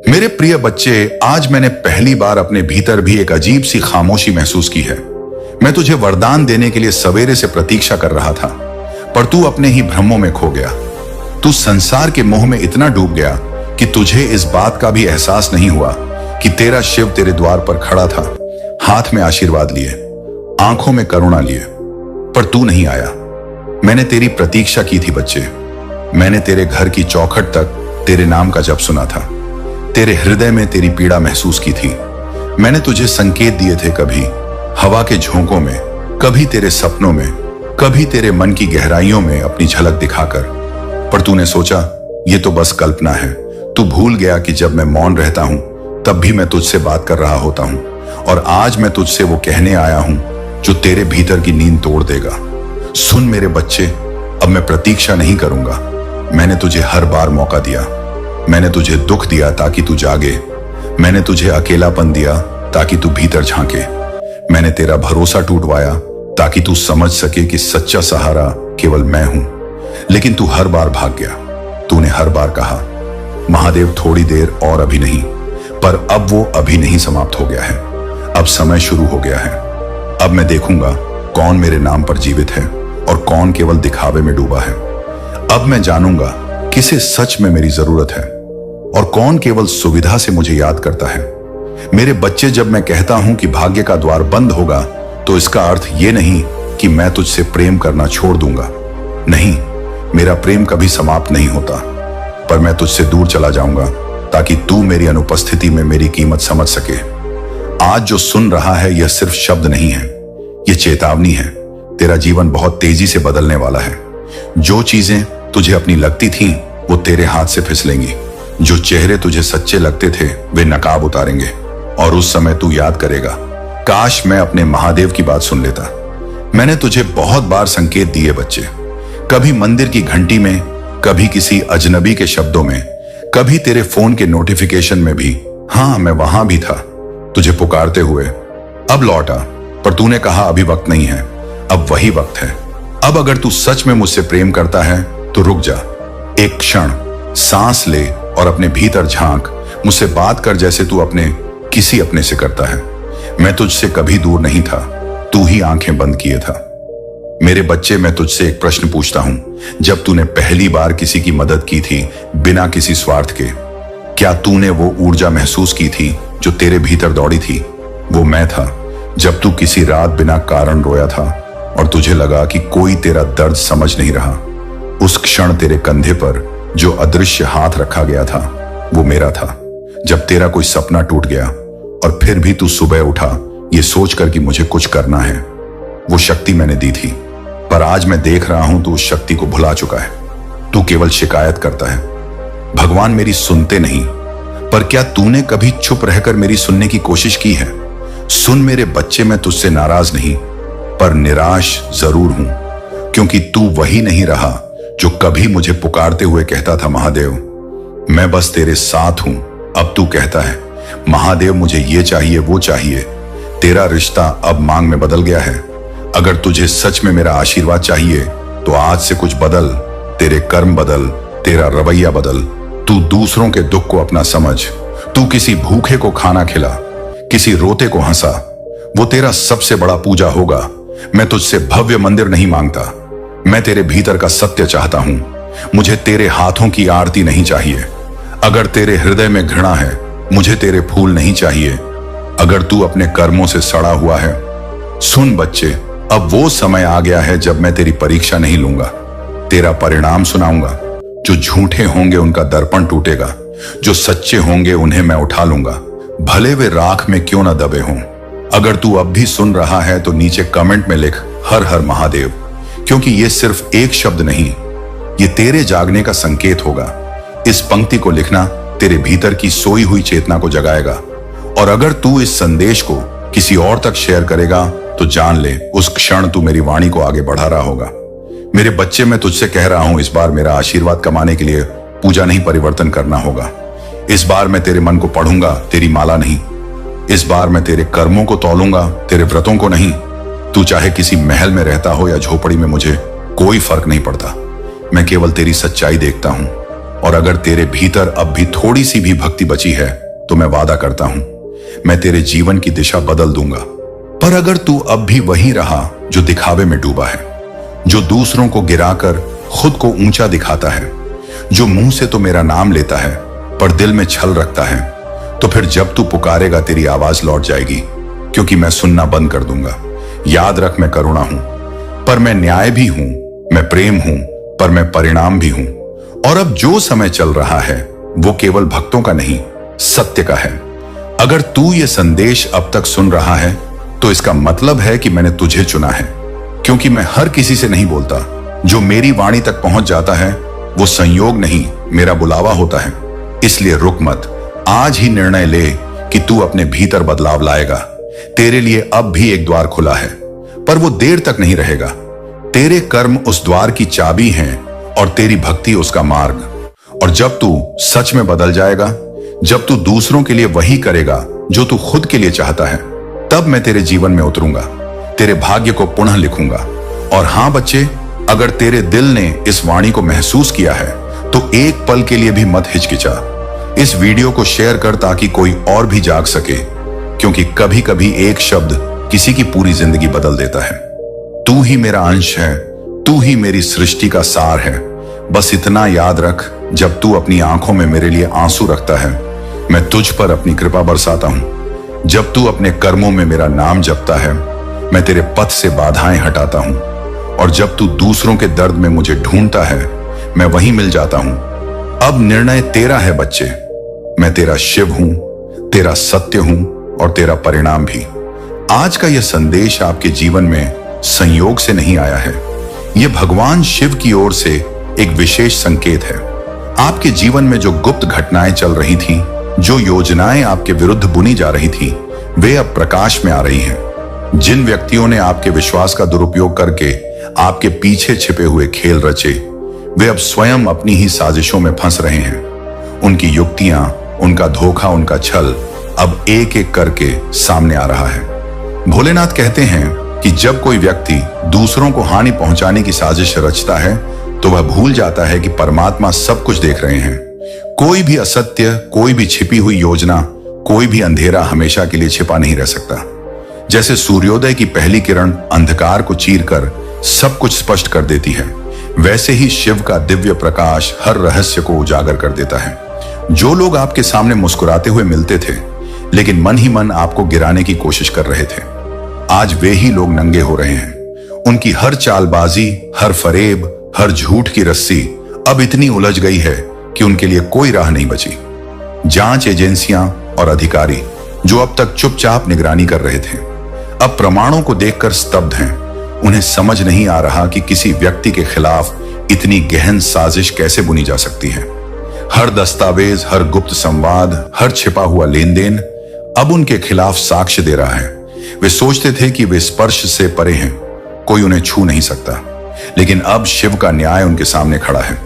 मेरे प्रिय बच्चे, आज मैंने पहली बार अपने भीतर भी एक अजीब सी खामोशी महसूस की है। मैं तुझे वरदान देने के लिए सवेरे से प्रतीक्षा कर रहा था, पर तू अपने ही भ्रमों में खो गया। तू संसार के मोह में इतना डूब गया कि तुझे इस बात का भी एहसास नहीं हुआ कि तेरा शिव तेरे द्वार पर खड़ा था, हाथ में आशीर्वाद लिए, आंखों में करुणा लिए, पर तू नहीं आया। मैंने तेरी प्रतीक्षा की थी बच्चे। मैंने तेरे घर की चौखट तक तेरे नाम का जप सुना था, तेरे हृदय में तेरी पीड़ा महसूस की थी। मैंने तुझे संकेत दिए थे, कभी हवा के झोंकों में, कभी तेरे सपनों में, कभी तेरे मन की गहराइयों में अपनी झलक दिखाकर। पर तूने सोचा ये तो बस कल्पना है। तू भूल गया कि जब मैं मौन रहता हूं तब भी मैं तुझसे बात कर रहा होता हूं, और आज मैं तुझसे वो कहने आया हूं जो तेरे भीतर की नींद तोड़ देगा। सुन मेरे बच्चे, अब मैं प्रतीक्षा नहीं करूंगा। मैंने तुझे हर बार मौका दिया। मैंने तुझे दुख दिया ताकि तू जागे। मैंने तुझे अकेलापन दिया ताकि तू भीतर झांके। मैंने तेरा भरोसा टूटवाया ताकि तू समझ सके कि सच्चा सहारा केवल मैं हूं। लेकिन तू हर बार भाग गया। तूने हर बार कहा, महादेव थोड़ी देर और, अभी नहीं। पर अब वो अभी नहीं समाप्त हो गया है। अब समय शुरू हो गया है। अब मैं देखूंगा कौन मेरे नाम पर जीवित है और कौन केवल दिखावे में डूबा है। अब मैं जानूंगा किसे सच में मेरी जरूरत है और कौन केवल सुविधा से मुझे याद करता है। मेरे बच्चे, जब मैं कहता हूं कि भाग्य का द्वार बंद होगा, तो इसका अर्थ यह नहीं कि मैं तुझसे प्रेम करना छोड़ दूंगा। नहीं, मेरा प्रेम कभी समाप्त नहीं होता, पर मैं तुझसे दूर चला जाऊंगा ताकि तू मेरी अनुपस्थिति में मेरी कीमत समझ सके। आज जो सुन रहा है यह सिर्फ शब्द नहीं है, यह चेतावनी है। तेरा जीवन बहुत तेजी से बदलने वाला है। जो चीजें तुझे अपनी लगती थीं, वो तेरे हाथ से फिसलेंगी। जो चेहरे तुझे सच्चे लगते थे, वे नकाब उतारेंगे, और उस समय तू याद करेगा, काश मैं अपने महादेव की बात सुन लेता। मैंने तुझे बहुत बार संकेत दिए बच्चे, कभी मंदिर की घंटी में, कभी किसी अजनबी के शब्दों में, कभी तेरे फोन के नोटिफिकेशन में भी। हाँ, मैं वहां भी था, तुझे पुकारते हुए। अब लौटा, पर तूने कहा अभी वक्त नहीं है। अब वही वक्त है। अब अगर तू सच में मुझसे प्रेम करता है तो रुक जा, एक क्षण सांस ले और अपने भीतर झांक। मुझसे बात कर जैसे तू अपने किसी अपने से करता है। मैं तुझसे कभी दूर नहीं था, तू ही आंखें बंद किए था। मेरे बच्चे, मैं तुझसे एक प्रश्न पूछता हूं। जब तूने पहली बार किसी की मदद की थी बिना किसी स्वार्थ के, क्या तूने वो ऊर्जा महसूस की थी जो तेरे भीतर दौड़ी थी? वो मैं था। जब तू किसी रात बिना कारण रोया था और तुझे लगा कि कोई तेरा दर्द समझ नहीं रहा, उस क्षण तेरे कंधे पर जो अदृश्य हाथ रखा गया था, वो मेरा था। जब तेरा कोई सपना टूट गया और फिर भी तू सुबह उठा ये सोचकर कि मुझे कुछ करना है, वो शक्ति मैंने दी थी। पर आज मैं देख रहा हूं तू उस शक्ति को भुला चुका है। तू केवल शिकायत करता है, भगवान मेरी सुनते नहीं। पर क्या तूने कभी चुप रहकर मेरी सुनने की कोशिश की है? सुन मेरे बच्चे, मैं तुझसे नाराज नहीं, पर निराश जरूर हूं, क्योंकि तू वही नहीं रहा जो कभी मुझे पुकारते हुए कहता था, महादेव मैं बस तेरे साथ हूं। अब तू कहता है, महादेव मुझे ये चाहिए वो चाहिए। तेरा रिश्ता अब मांग में बदल गया है। अगर तुझे सच में मेरा आशीर्वाद चाहिए तो आज से कुछ बदल, तेरे कर्म बदल, तेरा रवैया बदल। तू दूसरों के दुख को अपना समझ। तू किसी भूखे को खाना खिला, किसी रोते को हंसा, वो तेरा सबसे बड़ा पूजा होगा। मैं तुझसे भव्य मंदिर नहीं मांगता, मैं तेरे भीतर का सत्य चाहता हूं। मुझे तेरे हाथों की आरती नहीं चाहिए। अगर तेरे हृदय में घृणा है, मुझे तेरे फूल नहीं चाहिए। अगर तू अपने कर्मों से सड़ा हुआ है, सुन बच्चे, अब वो समय आ गया है जब मैं तेरी परीक्षा नहीं लूंगा, तेरा परिणाम सुनाऊंगा। जो झूठे होंगे उनका दर्पण टूटेगा, जो सच्चे होंगे उन्हें मैं उठा लूंगा, भले वे राख में क्यों न दबे हों। अगर तू अब भी सुन रहा है तो नीचे कमेंट में लिख हर हर महादेव, क्योंकि ये सिर्फ एक शब्द नहीं, ये तेरे जागने का संकेत होगा। इस पंक्ति को लिखना तेरे भीतर की सोई हुई चेतना को जगाएगा, और अगर तू इस संदेश को किसी और तक शेयर करेगा तो जान ले, उस क्षण तू मेरी वाणी को आगे बढ़ा रहा होगा। मेरे बच्चे, मैं तुझसे कह रहा हूं, इस बार मेरा आशीर्वाद कमाने के लिए पूजा नहीं परिवर्तन करना होगा। इस बार मैं तेरे मन को पढ़ूंगा, तेरी माला नहीं। इस बार मैं तेरे कर्मों को तौलूंगा, तेरे व्रतों को नहीं। तू चाहे किसी महल में रहता हो या झोपड़ी में, मुझे कोई फर्क नहीं पड़ता। मैं केवल तेरी सच्चाई देखता हूं। और अगर तेरे भीतर अब भी थोड़ी सी भी भक्ति बची है तो मैं वादा करता हूं, मैं तेरे जीवन की दिशा बदल दूंगा। पर अगर तू अब भी वही रहा जो दिखावे में डूबा है, जो दूसरों को गिराकर खुद को ऊंचा दिखाता है, जो मुंह से तो मेरा नाम लेता है पर दिल में छल रखता है, तो फिर जब तू पुकारेगा तेरी आवाज लौट जाएगी, क्योंकि मैं सुनना बंद कर दूंगा। याद रख, मैं करुणा हूं पर मैं न्याय भी हूं, मैं प्रेम हूं पर मैं परिणाम भी हूं। और अब जो समय चल रहा है वो केवल भक्तों का नहीं, सत्य का है। अगर तू ये संदेश अब तक सुन रहा है तो इसका मतलब है कि मैंने तुझे चुना है, क्योंकि मैं हर किसी से नहीं बोलता। जो मेरी वाणी तक पहुंच जाता है वो संयोग नहीं, मेरा बुलावा होता है। इसलिए रुक मत, आज ही निर्णय ले कि तू अपने भीतर बदलाव लाएगा। तेरे लिए अब भी एक द्वार खुला है, पर वो देर तक नहीं रहेगा। तेरे कर्म उस द्वार की चाबी हैं और तेरी भक्ति उसका मार्ग। और जब तू सच में बदल जाएगा, जब तू दूसरों के लिए वही करेगा जो तू खुद के लिए चाहता है, तब मैं तेरे जीवन में उतरूंगा, तेरे भाग्य को पुनः लिखूंगा। और हां बच्चे, अगर तेरे दिल ने इस वाणी को महसूस किया है तो एक पल के लिए भी मत हिचकिचा। इस वीडियो को शेयर कर ताकि कोई और भी जाग सके, क्योंकि कभी कभी एक शब्द किसी की पूरी जिंदगी बदल देता है। तू ही मेरा अंश है, तू ही मेरी सृष्टि का सार है। बस इतना याद रख, जब तू अपनी आंखों में मेरे लिए आंसू रखता है, मैं तुझ पर अपनी कृपा बरसाता हूं। जब तू अपने कर्मों में मेरा नाम जपता है, मैं तेरे पथ से बाधाएं हटाता हूं। और जब तू दूसरों के दर्द में मुझे ढूंढता है, मैं वहीं मिल जाता हूं। अब निर्णय तेरा है बच्चे, मैं तेरा शिव हूं, तेरा सत्य हूं और तेरा परिणाम भी। आज का यह संदेश आपके जीवन में संयोग से नहीं आया है, यह भगवान शिव की ओर से एक विशेष संकेत है। आपके जीवन में जो गुप्त घटनाएं चल रही थीं, जो योजनाएं आपके विरुद्ध बुनी जा रही थीं, वे अब प्रकाश में आ रही हैं। जिन व्यक्तियों ने आपके विश्वास का दुरुपयोग करके आपके पीछे छिपे हुए खेल रचे, वे अब स्वयं अपनी ही साजिशों में फंस रहे हैं। उनकी युक्तियां, उनका धोखा, उनका छल अब एक एक करके सामने आ रहा है। भोलेनाथ कहते हैं कि जब कोई व्यक्ति दूसरों को हानि पहुंचाने की साजिश रचता है तो वह भूल जाता है कि परमात्मा सब कुछ देख रहे हैं। कोई भी असत्य, कोई भी छिपी हुई योजना, कोई भी अंधेरा हमेशा के लिए छिपा नहीं रह सकता। जैसे सूर्योदय की पहली किरण अंधकार को चीरकर सब कुछ स्पष्ट कर देती है, वैसे ही शिव का दिव्य प्रकाश हर रहस्य को उजागर कर देता है। जो लोग आपके सामने मुस्कुराते हुए मिलते थे लेकिन मन ही मन आपको गिराने की कोशिश कर रहे थे, आज वे ही लोग नंगे हो रहे हैं। उनकी हर चालबाजी, हर फरेब, हर झूठ की रस्सी अब इतनी उलझ गई है कि उनके लिए कोई राह नहीं बची। जांच एजेंसियां और अधिकारी जो अब तक चुपचाप निगरानी कर रहे थे, अब प्रमाणों को देखकर स्तब्ध हैं। उन्हें समझ नहीं आ रहा कि किसी व्यक्ति के खिलाफ इतनी गहन साजिश कैसे बुनी जा सकती है। हर दस्तावेज, हर गुप्त संवाद, हर छिपा हुआ लेन देन अब उनके खिलाफ साक्ष्य दे रहा है। वे सोचते थे कि वे स्पर्श से परे हैं, कोई उन्हें छू नहीं सकता, लेकिन अब शिव का न्याय उनके सामने खड़ा है।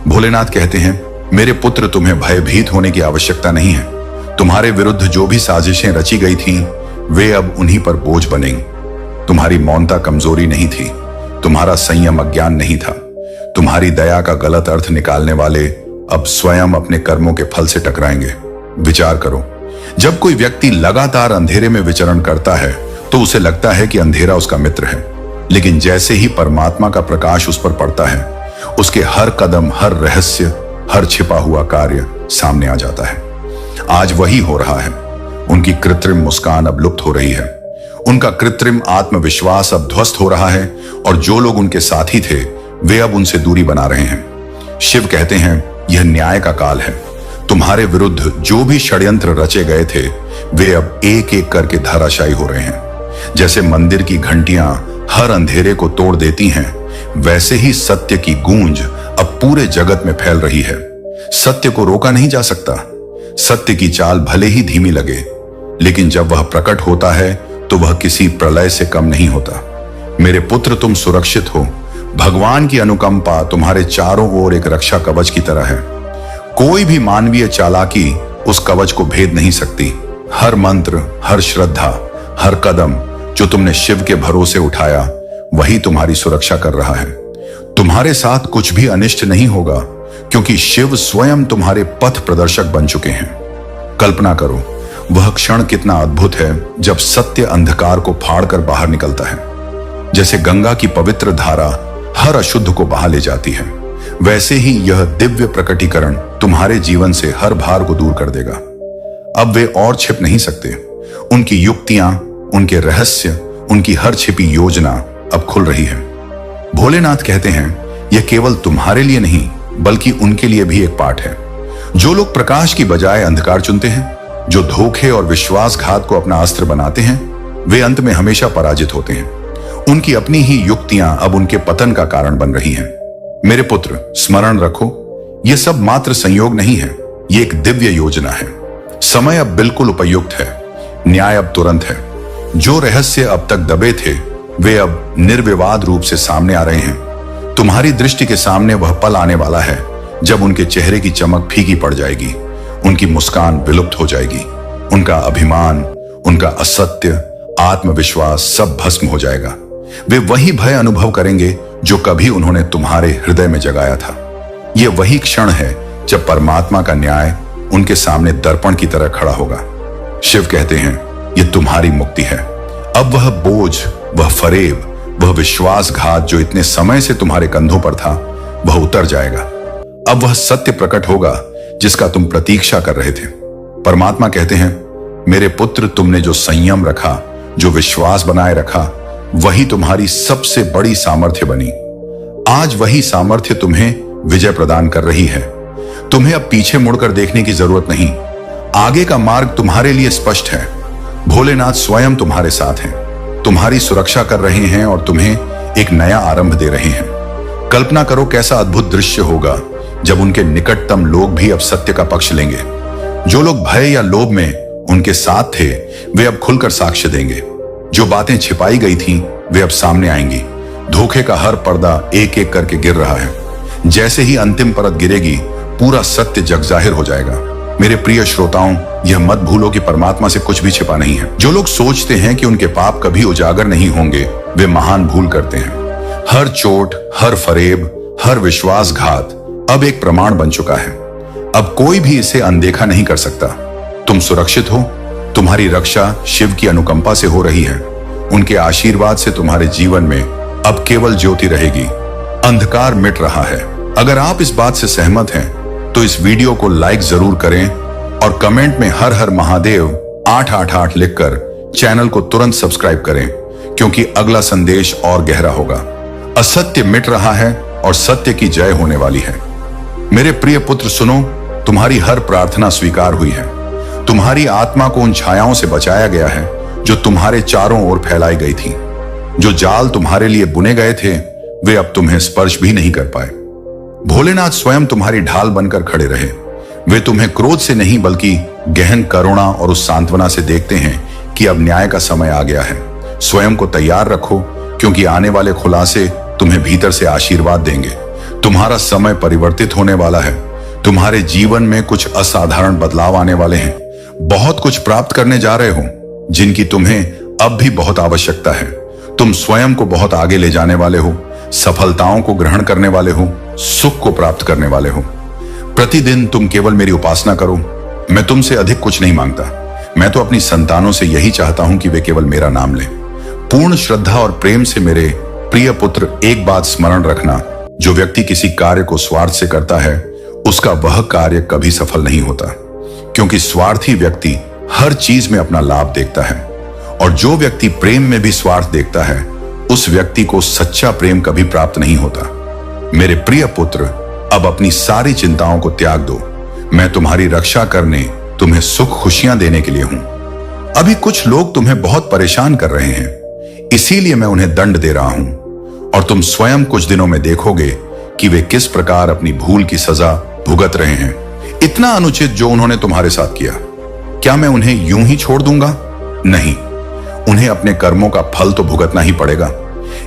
भोलेनाथ कहते हैं, मेरे पुत्र, तुम्हें भयभीत होने की आवश्यकता नहीं है। तुम्हारे विरुद्ध जो भी साजिशें रची गई थीं, वे अब उन्हीं पर बोझ बनेंगी। तुम्हारी मौनता कमजोरी नहीं थी, तुम्हारा संयम अज्ञान नहीं था। तुम्हारी दया का गलत अर्थ निकालने वाले अब स्वयं अपने कर्मों के फल से टकराएंगे। विचार करो, जब कोई व्यक्ति लगातार अंधेरे में विचरण करता है तो उसे लगता है कि अंधेरा उसका मित्र है, लेकिन जैसे ही परमात्मा का प्रकाश उस पर पड़ता है, उसके हर कदम, हर रहस्य, हर छिपा हुआ कार्य सामने आ जाता है। आज वही हो रहा है। उनकी कृत्रिम मुस्कान अब लुप्त हो रही है, उनका कृत्रिम आत्मविश्वास अब ध्वस्त हो रहा है, और जो लोग उनके साथी थे वे अब उनसे दूरी बना रहे हैं। शिव कहते हैं, यह न्याय का काल है। तुम्हारे विरुद्ध जो भी षड्यंत्र रचे गए थे, वे अब एक एक करके धराशायी हो रहे हैं। जैसे मंदिर की घंटियां हर अंधेरे को तोड़ देती हैं, वैसे ही सत्य की गूंज अब पूरे जगत में फैल रही है। सत्य को रोका नहीं जा सकता। सत्य की चाल भले ही धीमी लगे, लेकिन जब वह प्रकट होता है तो वह किसी प्रलय से कम नहीं होता। मेरे पुत्र, तुम सुरक्षित हो। भगवान की अनुकंपा तुम्हारे चारों ओर एक रक्षा कवच की तरह है। कोई भी मानवीय चालाकी उस कवच को भेद नहीं सकती। हर मंत्र, हर श्रद्धा, हर कदम जो तुमने शिव के भरोसे उठाया, वही तुम्हारी सुरक्षा कर रहा है। तुम्हारे साथ कुछ भी अनिष्ट नहीं होगा, क्योंकि शिव स्वयं तुम्हारे पथ प्रदर्शक बन चुके हैं। कल्पना करो, वह क्षण कितना अद्भुत है जब सत्य अंधकार को फाड़कर बाहर निकलता है। जैसे गंगा की पवित्र धारा हर अशुद्ध को बहा ले जाती है, वैसे ही यह दिव्य प्रकटीकरण तुम्हारे जीवन से हर भार को दूर कर देगा। अब वे और छिप नहीं सकते। उनकी युक्तियां, उनके रहस्य, उनकी हर छिपी योजना अब खुल रही है। भोलेनाथ कहते हैं, यह केवल तुम्हारे लिए नहीं बल्कि उनके लिए भी एक पाठ है। जो लोग प्रकाश की बजाय अंधकार चुनते हैं, जो धोखे और विश्वासघात को अपना अस्त्र बनाते हैं, वे अंत में हमेशा पराजित होते हैं। उनकी अपनी ही युक्तियां अब उनके पतन का कारण बन रही हैं। मेरे पुत्र, स्मरण रखो, यह सब मात्र संयोग नहीं है, ये एक दिव्य योजना है। समय अब बिल्कुल उपयुक्त है, न्याय अब तुरंत है। जो रहस्य अब तक दबे थे, वे अब निर्विवाद रूप से सामने आ रहे हैं। तुम्हारी दृष्टि के सामने वह पल आने वाला है जब उनके चेहरे की चमक फीकी पड़ जाएगी, उनकी मुस्कान विलुप्त हो जाएगी, उनका अभिमान, उनका असत्य, आत्मविश्वास सब भस्म हो जाएगा। वे वही भय अनुभव करेंगे जो कभी उन्होंने तुम्हारे हृदय में जगाया था। यह वही क्षण है जब परमात्मा का न्याय उनके सामने दर्पण की तरह खड़ा होगा। शिव कहते हैं, यह तुम्हारी मुक्ति है। अब वह बोझ, वह फरेब, वह विश्वासघात जो इतने समय से तुम्हारे कंधों पर था, वह उतर जाएगा। अब वह सत्य प्रकट होगा जिसका तुम प्रतीक्षा कर रहे थे। परमात्मा कहते हैं, मेरे पुत्र, तुमने जो संयम रखा, जो विश्वास बनाए रखा, वही तुम्हारी सबसे बड़ी सामर्थ्य बनी। आज वही सामर्थ्य तुम्हें विजय प्रदान कर रही है। तुम्हें अब पीछे मुड़कर देखने की जरूरत नहीं। आगे का मार्ग तुम्हारे लिए स्पष्ट है। भोलेनाथ स्वयं तुम्हारे साथ हैं, तुम्हारी सुरक्षा कर रहे हैं और तुम्हें एक नया आरंभ दे रहे हैं। कल्पना करो कैसा अद्भुत दृश्य होगा जब उनके निकटतम लोग भी अब सत्य का पक्ष लेंगे। जो लोग भय या लोभ में उनके साथ थे, वे अब खुलकर साक्ष्य देंगे। जो बातें छिपाई गई थीं, वे अब सामने आएंगी। धोखे का हर पर्दा एक एक करके गिर रहा है। जैसे ही अंतिम परत गिरेगी, पूरा सत्य जगजाहिर हो जाएगा। मेरे प्रिय श्रोताओं, यह मत भूलो कि परमात्मा से कुछ भी छिपा नहीं है। जो लोग सोचते हैं कि उनके पाप कभी उजागर नहीं होंगे, वे महान भूल करते हैं। हर चोट, हर फरेब, हर विश्वासघात अब एक प्रमाण बन चुका है। अब कोई भी इसे अनदेखा नहीं कर सकता। तुम सुरक्षित हो। तुम्हारी रक्षा शिव की अनुकंपा से हो रही है। उनके आशीर्वाद से तुम्हारे जीवन में अब केवल ज्योति रहेगी। अंधकार मिट रहा है। अगर आप इस बात से सहमत हैं, तो इस वीडियो को लाइक जरूर करें और कमेंट में हर हर महादेव 888 लिखकर चैनल को तुरंत सब्सक्राइब करें, क्योंकि अगला संदेश और गहरा होगा। असत्य मिट रहा है और सत्य की जय होने वाली है। मेरे प्रिय पुत्र, सुनो, तुम्हारी हर प्रार्थना स्वीकार हुई है। तुम्हारी आत्मा को उन छायाओं से बचाया गया है जो तुम्हारे चारों ओर फैलाई गई थी। जो जाल तुम्हारे लिए बुने गए थे, वे अब तुम्हें स्पर्श भी नहीं कर पाए। भोलेनाथ स्वयं तुम्हारी ढाल बनकर खड़े रहे। वे तुम्हें क्रोध से नहीं बल्कि गहन करुणा और उस सांत्वना से देखते हैं कि अब न्याय का समय आ गया है। स्वयं को तैयार रखो, क्योंकि आने वाले खुलासे तुम्हें भीतर से आशीर्वाद देंगे। तुम्हारा समय परिवर्तित होने वाला है। तुम्हारे जीवन में कुछ असाधारण बदलाव आने वाले हैं। बहुत कुछ प्राप्त करने जा रहे हो जिनकी तुम्हें अब भी बहुत आवश्यकता है। तुम स्वयं को बहुत आगे ले जाने वाले हो, सफलताओं को ग्रहण करने वाले हो, सुख को प्राप्त करने वाले हो। प्रतिदिन तुम केवल मेरी उपासना करो। मैं तुमसे अधिक कुछ नहीं मांगता। मैं तो अपनी संतानों से यही चाहता हूं कि वे केवल मेरा नाम लें। पूर्ण श्रद्धा और प्रेम से मेरे प्रिय पुत्र, एक बात स्मरण रखना, जो व्यक्ति किसी कार्य को स्वार्थ से करता है, उसका वह कार्य कभी सफल नहीं होता, क्योंकि स्वार्थी व्यक्ति हर चीज में अपना लाभ देखता है, और जो व्यक्ति प्रेम में भी स्वार्थ देखता है, उस व्यक्ति को सच्चा प्रेम कभी प्राप्त नहीं होता। मेरे प्रिय पुत्र, अब अपनी सारी चिंताओं को त्याग दो। मैं तुम्हारी रक्षा करने, तुम्हें सुख खुशियां देने के लिए हूं। अभी कुछ लोग तुम्हें बहुत परेशान कर रहे हैं, इसीलिए मैं उन्हें दंड दे रहा हूं, और तुम स्वयं कुछ दिनों में देखोगे कि वे किस प्रकार अपनी भूल की सजा भुगत रहे हैं। इतना अनुचित जो उन्होंने तुम्हारे साथ किया, क्या मैं उन्हें यूं ही छोड़ दूंगा? नहीं, उन्हें अपने कर्मों का फल तो भुगतना ही पड़ेगा।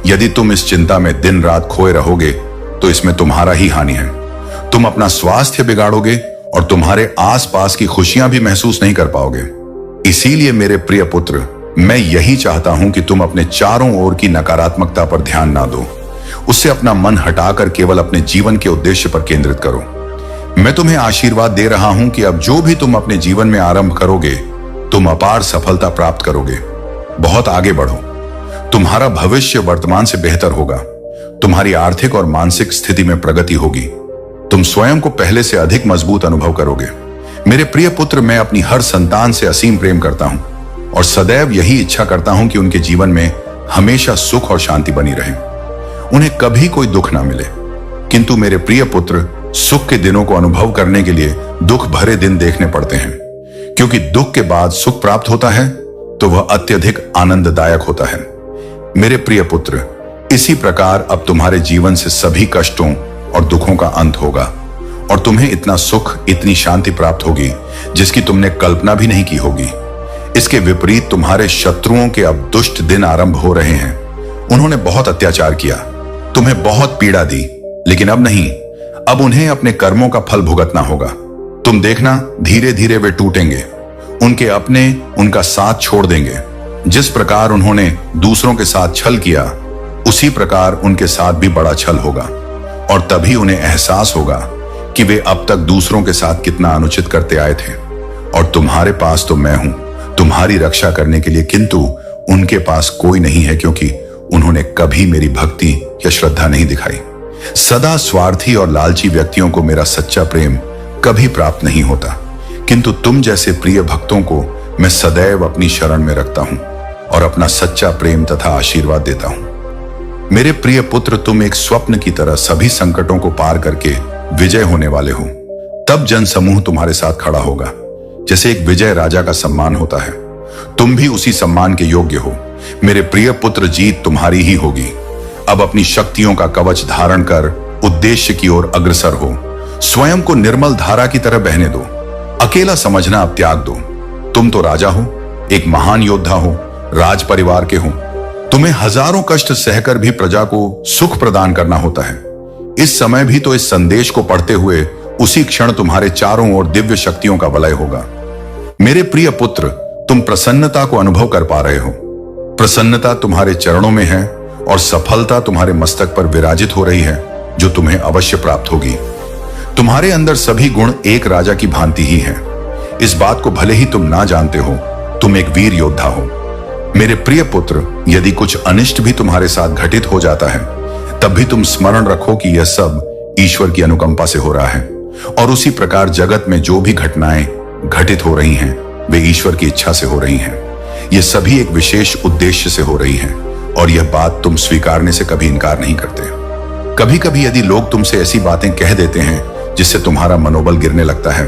यदि तुम इस चिंता में दिन रात खोए रहोगे, तो इसमें तुम्हारा ही हानि है। तुम अपना स्वास्थ्य बिगाड़ोगे और तुम्हारे आसपास की खुशियां भी महसूस नहीं कर पाओगे। इसीलिए मेरे प्रिय पुत्र, मैं यही चाहता हूं कि तुम अपने चारों ओर की नकारात्मकता पर ध्यान ना दो। उससे अपना मन हटाकर केवल अपने जीवन के उद्देश्य पर केंद्रित करो। मैं तुम्हें आशीर्वाद दे रहा हूं कि अब जो भी तुम अपने जीवन में आरंभ करोगे, तुम अपार सफलता प्राप्त करोगे। बहुत आगे बढ़ो। तुम्हारा भविष्य वर्तमान से बेहतर होगा। तुम्हारी आर्थिक और मानसिक स्थिति में प्रगति होगी। तुम स्वयं को पहले से अधिक मजबूत अनुभव करोगे। मेरे प्रिय पुत्र, मैं अपनी हर संतान से असीम प्रेम करता हूं और सदैव यही इच्छा करता हूं कि उनके जीवन में हमेशा सुख और शांति बनी रहे, उन्हें कभी कोई दुख ना मिले। किंतु मेरे प्रिय पुत्र, सुख के दिनों को अनुभव करने के लिए दुख भरे दिन देखने पड़ते हैं, क्योंकि दुख के बाद सुख प्राप्त होता है तो वह अत्यधिक आनंददायक होता है। मेरे प्रिय पुत्र, इसी प्रकार अब तुम्हारे जीवन से सभी कष्टों और दुखों का अंत होगा और तुम्हें इतना सुख, इतनी शांति प्राप्त होगी जिसकी तुमने कल्पना भी नहीं की होगी। इसके विपरीत तुम्हारे शत्रुओं के अब दुष्ट दिन आरंभ हो रहे हैं। उन्होंने बहुत अत्याचार किया, तुम्हें बहुत पीड़ा दी, लेकिन अब नहीं। अब उन्हें अपने कर्मों का फल भुगतना होगा। तुम देखना, धीरे धीरे वे टूटेंगे। उनके अपने उनका साथ छोड़ देंगे। जिस प्रकार उन्होंने दूसरों के साथ छल किया, उसी प्रकार उनके साथ भी बड़ा छल होगा और तभी उन्हें एहसास होगा कि वे अब तक दूसरों के साथ कितना अनुचित करते आए थे। और तुम्हारे पास तो मैं हूं तुम्हारी रक्षा करने के लिए, किंतु उनके पास कोई नहीं है, क्योंकि उन्होंने कभी मेरी भक्ति या श्रद्धा नहीं दिखाई। सदा स्वार्थी और लालची व्यक्तियों को मेरा सच्चा प्रेम कभी प्राप्त नहीं होता, किंतु तुम जैसे प्रिय भक्तों को मैं सदैव अपनी शरण में रखता हूं और अपना सच्चा प्रेम तथा आशीर्वाद देता हूं। मेरे प्रिय पुत्र, तुम एक स्वप्न की तरह सभी संकटों को पार करके विजय होने वाले हो। तब जनसमूह तुम्हारे साथ खड़ा होगा, जैसे एक विजय राजा का सम्मान होता है। तुम भी उसी सम्मान के योग्य हो। मेरे प्रिय पुत्र, जीत तुम्हारी ही होगी। अब अपनी शक्तियों का कवच धारण कर उद्देश्य की ओर अग्रसर हो। स्वयं को निर्मल धारा की तरह बहने दो। अकेला समझना अब त्याग दो। तुम तो राजा हो, एक महान योद्धा हो, राज परिवार के हो। तुम्हें हजारों कष्ट सहकर भी प्रजा को सुख प्रदान करना होता है। इस समय भी तो इस संदेश को पढ़ते हुए उसी क्षण तुम्हारे चारों ओर दिव्य शक्तियों का वलय होगा। मेरे प्रिय पुत्र, तुम प्रसन्नता को अनुभव कर पा रहे हो। प्रसन्नता तुम्हारे चरणों में है और सफलता तुम्हारे मस्तक पर विराजित हो रही है, जो तुम्हें अवश्य प्राप्त होगी। तुम्हारे अंदर सभी गुण एक राजा की भांति ही हैं। इस बात को भले ही तुम ना जानते हो, तुम एक वीर योद्धा हो। मेरे प्रिय पुत्र, यदि कुछ अनिष्ट भी तुम्हारे साथ घटित हो जाता है, तब भी तुम स्मरण रखो कि यह सब ईश्वर की अनुकंपा से हो रहा है और उसी प्रकार जगत में जो भी घटनाएं घटित हो रही हैं, वे ईश्वर की इच्छा से हो रही हैं। ये सभी एक विशेष उद्देश्य से हो रही हैं और यह बात तुम स्वीकारने से कभी इनकार नहीं करते। कभी कभी यदि लोग तुमसे ऐसी बातें कह देते हैं जिससे तुम्हारा मनोबल गिरने लगता है,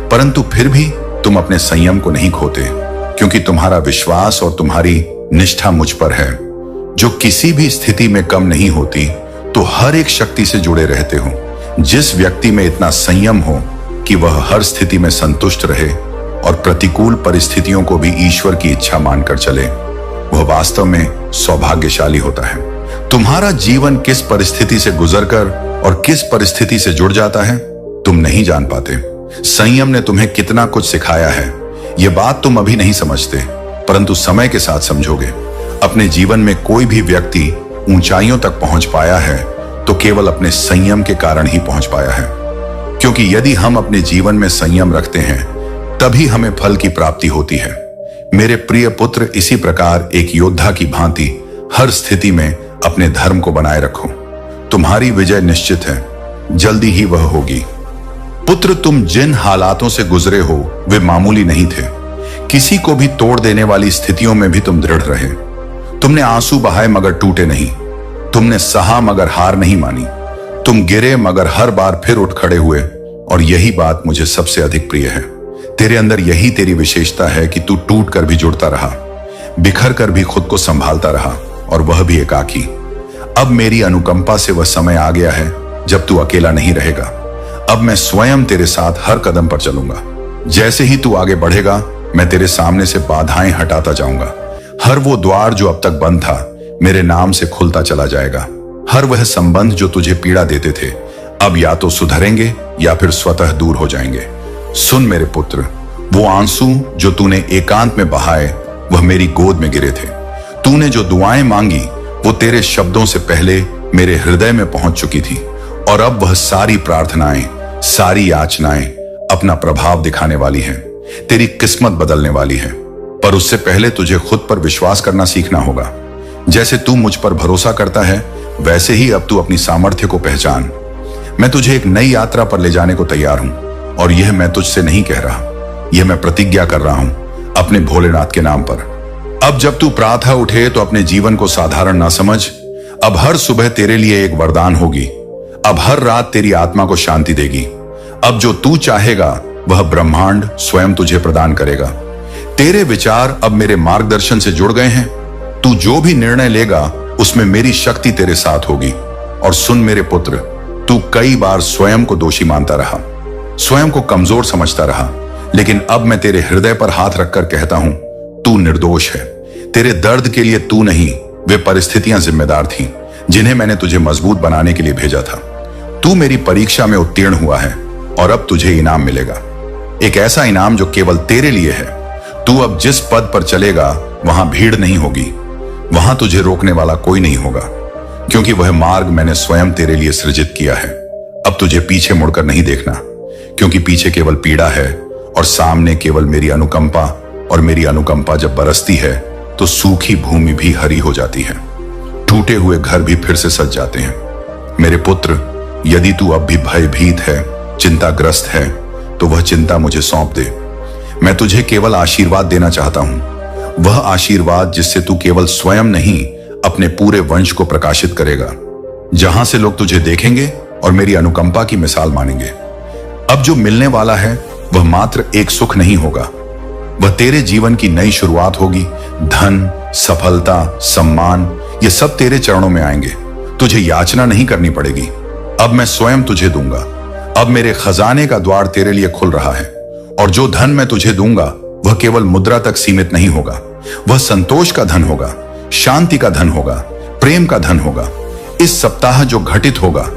परंतु फिर भी तुम अपने संयम को नहीं खोते, क्योंकि तुम्हारा विश्वास और तुम्हारी निष्ठा मुझ पर है, जो किसी भी स्थिति में कम नहीं होती, तो हर एक शक्ति से जुड़े रहते हो। जिस व्यक्ति में इतना संयम हो कि वह हर स्थिति में संतुष्ट रहे और प्रतिकूल परिस्थितियों को भी ईश्वर की इच्छा मानकर चले, वह वास्तव में सौभाग्यशाली होता है। तुम्हारा जीवन किस परिस्थिति से गुजरकर और किस परिस्थिति से जुड़ जाता है, तुम नहीं जान पाते। संयम ने तुम्हें कितना कुछ सिखाया है, यह बात तुम अभी नहीं समझते, परंतु समय के साथ समझोगे। अपने जीवन में कोई भी व्यक्ति ऊंचाइयों तक पहुंच पाया है तो केवल अपने संयम के कारण ही पहुंच पाया है, क्योंकि यदि हम अपने जीवन में संयम रखते हैं, तभी हमें फल की प्राप्ति होती है। मेरे प्रिय पुत्र, इसी प्रकार एक योद्धा की भांति हर स्थिति में अपने धर्म को बनाए रखो। तुम्हारी विजय निश्चित है, जल्दी ही वह होगी। पुत्र, तुम जिन हालातों से गुजरे हो वे मामूली नहीं थे। किसी को भी तोड़ देने वाली स्थितियों में भी तुम दृढ़ रहे। तुमने आंसू बहाए मगर टूटे नहीं। तुमने सहा मगर हार नहीं मानी। तुम गिरे मगर हर बार फिर उठ खड़े हुए, और यही बात मुझे सबसे अधिक प्रिय है। तेरे अंदर यही तेरी विशेषता है कि तू टूट कर भी जुड़ता रहा, बिखर कर भी खुद को संभालता रहा, और वह भी एकाकी। अब मेरी अनुकंपा से वह समय आ गया है जब तू अकेला नहीं रहेगा। अब मैं स्वयं तेरे साथ हर कदम पर चलूंगा। जैसे ही तू आगे बढ़ेगा, मैं तेरे सामने से बाधाएं हटाता जाऊंगा। हर वो द्वार जो अब तक बंद था, मेरे नाम से खुलता चला जाएगा। हर वह संबंध जो तुझे पीड़ा देते थे, अब या तो सुधरेंगे या फिर स्वतः दूर हो जाएंगे। सुन मेरे पुत्र, वो आंसू जो तूने एकांत में बहाए, वह मेरी गोद में गिरे थे। तूने जो दुआएं मांगी, वो तेरे शब्दों से पहले मेरे हृदय में पहुंच चुकी थी, और अब वह सारी प्रार्थनाएं सारी याचनाएं अपना प्रभाव दिखाने वाली हैं, तेरी किस्मत बदलने वाली है। पर उससे पहले तुझे खुद पर विश्वास करना सीखना होगा। जैसे तू मुझ पर भरोसा करता है, वैसे ही अब तू अपनी सामर्थ्य को पहचान। मैं तुझे एक नई यात्रा पर ले जाने को तैयार हूं, और यह मैं तुझसे नहीं कह रहा, यह मैं प्रतिज्ञा कर रहा हूं अपने भोलेनाथ के नाम पर। अब जब तू प्रातः उठे तो अपने जीवन को साधारण ना समझ। अब हर सुबह तेरे लिए एक वरदान होगी। अब हर रात तेरी आत्मा को शांति देगी। अब जो तू चाहेगा वह ब्रह्मांड स्वयं तुझे प्रदान करेगा। तेरे विचार अब मेरे मार्गदर्शन से जुड़ गए हैं। तू जो भी निर्णय लेगा उसमें मेरी शक्ति तेरे साथ होगी। और सुन मेरे पुत्र, तू कई बार स्वयं को दोषी मानता रहा, स्वयं को कमजोर समझता रहा, लेकिन अब मैं तेरे हृदय पर हाथ रखकर कहता हूं, तू निर्दोष है। तेरे दर्द के लिए तू नहीं, वे परिस्थितियां जिम्मेदार थीं, जिन्हें मैंने तुझे मजबूत बनाने के लिए भेजा था। तू मेरी परीक्षा में उत्तीर्ण हुआ है, और अब तुझे इनाम मिलेगा। एक ऐसा इनाम जो केवल तेरे लिए है। तू अब जिस पद पर चलेगा वहां भीड़ नहीं होगी, वहां तुझे रोकने वाला कोई नहीं होगा, क्योंकि वह मार्ग मैंने स्वयं तेरे लिए सृजित किया है। अब तुझे पीछे मुड़कर नहीं देखना, क्योंकि पीछे केवल पीड़ा है और सामने केवल मेरी अनुकंपा। और मेरी अनुकंपा जब बरसती है तो सूखी भूमि भी हरी हो जाती है, टूटे हुए घर भी फिर से सज जाते हैं। मेरे पुत्र, यदि तू अब भी भयभीत है, चिंताग्रस्त है, तो वह चिंता मुझे सौंप दे। मैं तुझे केवल आशीर्वाद देना चाहता हूं, वह आशीर्वाद जिससे तू केवल स्वयं नहीं, अपने पूरे वंश को प्रकाशित करेगा, जहां से लोग तुझे देखेंगे और मेरी अनुकंपा की मिसाल मानेंगे। अब जो मिलने वाला है वह मात्र एक सुख नहीं होगा, वह तेरे जीवन की नई शुरुआत होगी। धन, सफलता, सम्मान, ये सब तेरे चरणों में आएंगे। तुझे याचना नहीं करनी पड़ेगी, अब मैं स्वयं तुझे दूंगा। अब मेरे खजाने का द्वार तेरे लिए खुल रहा है, और जो धन मैं तुझे दूंगा वह केवल मुद्रा तक सीमित नहीं होगा। वह संतोष का धन होगा, शांति का धन होगा, प्रेम का धन होगा। इस सप्ताह जो घटित होगा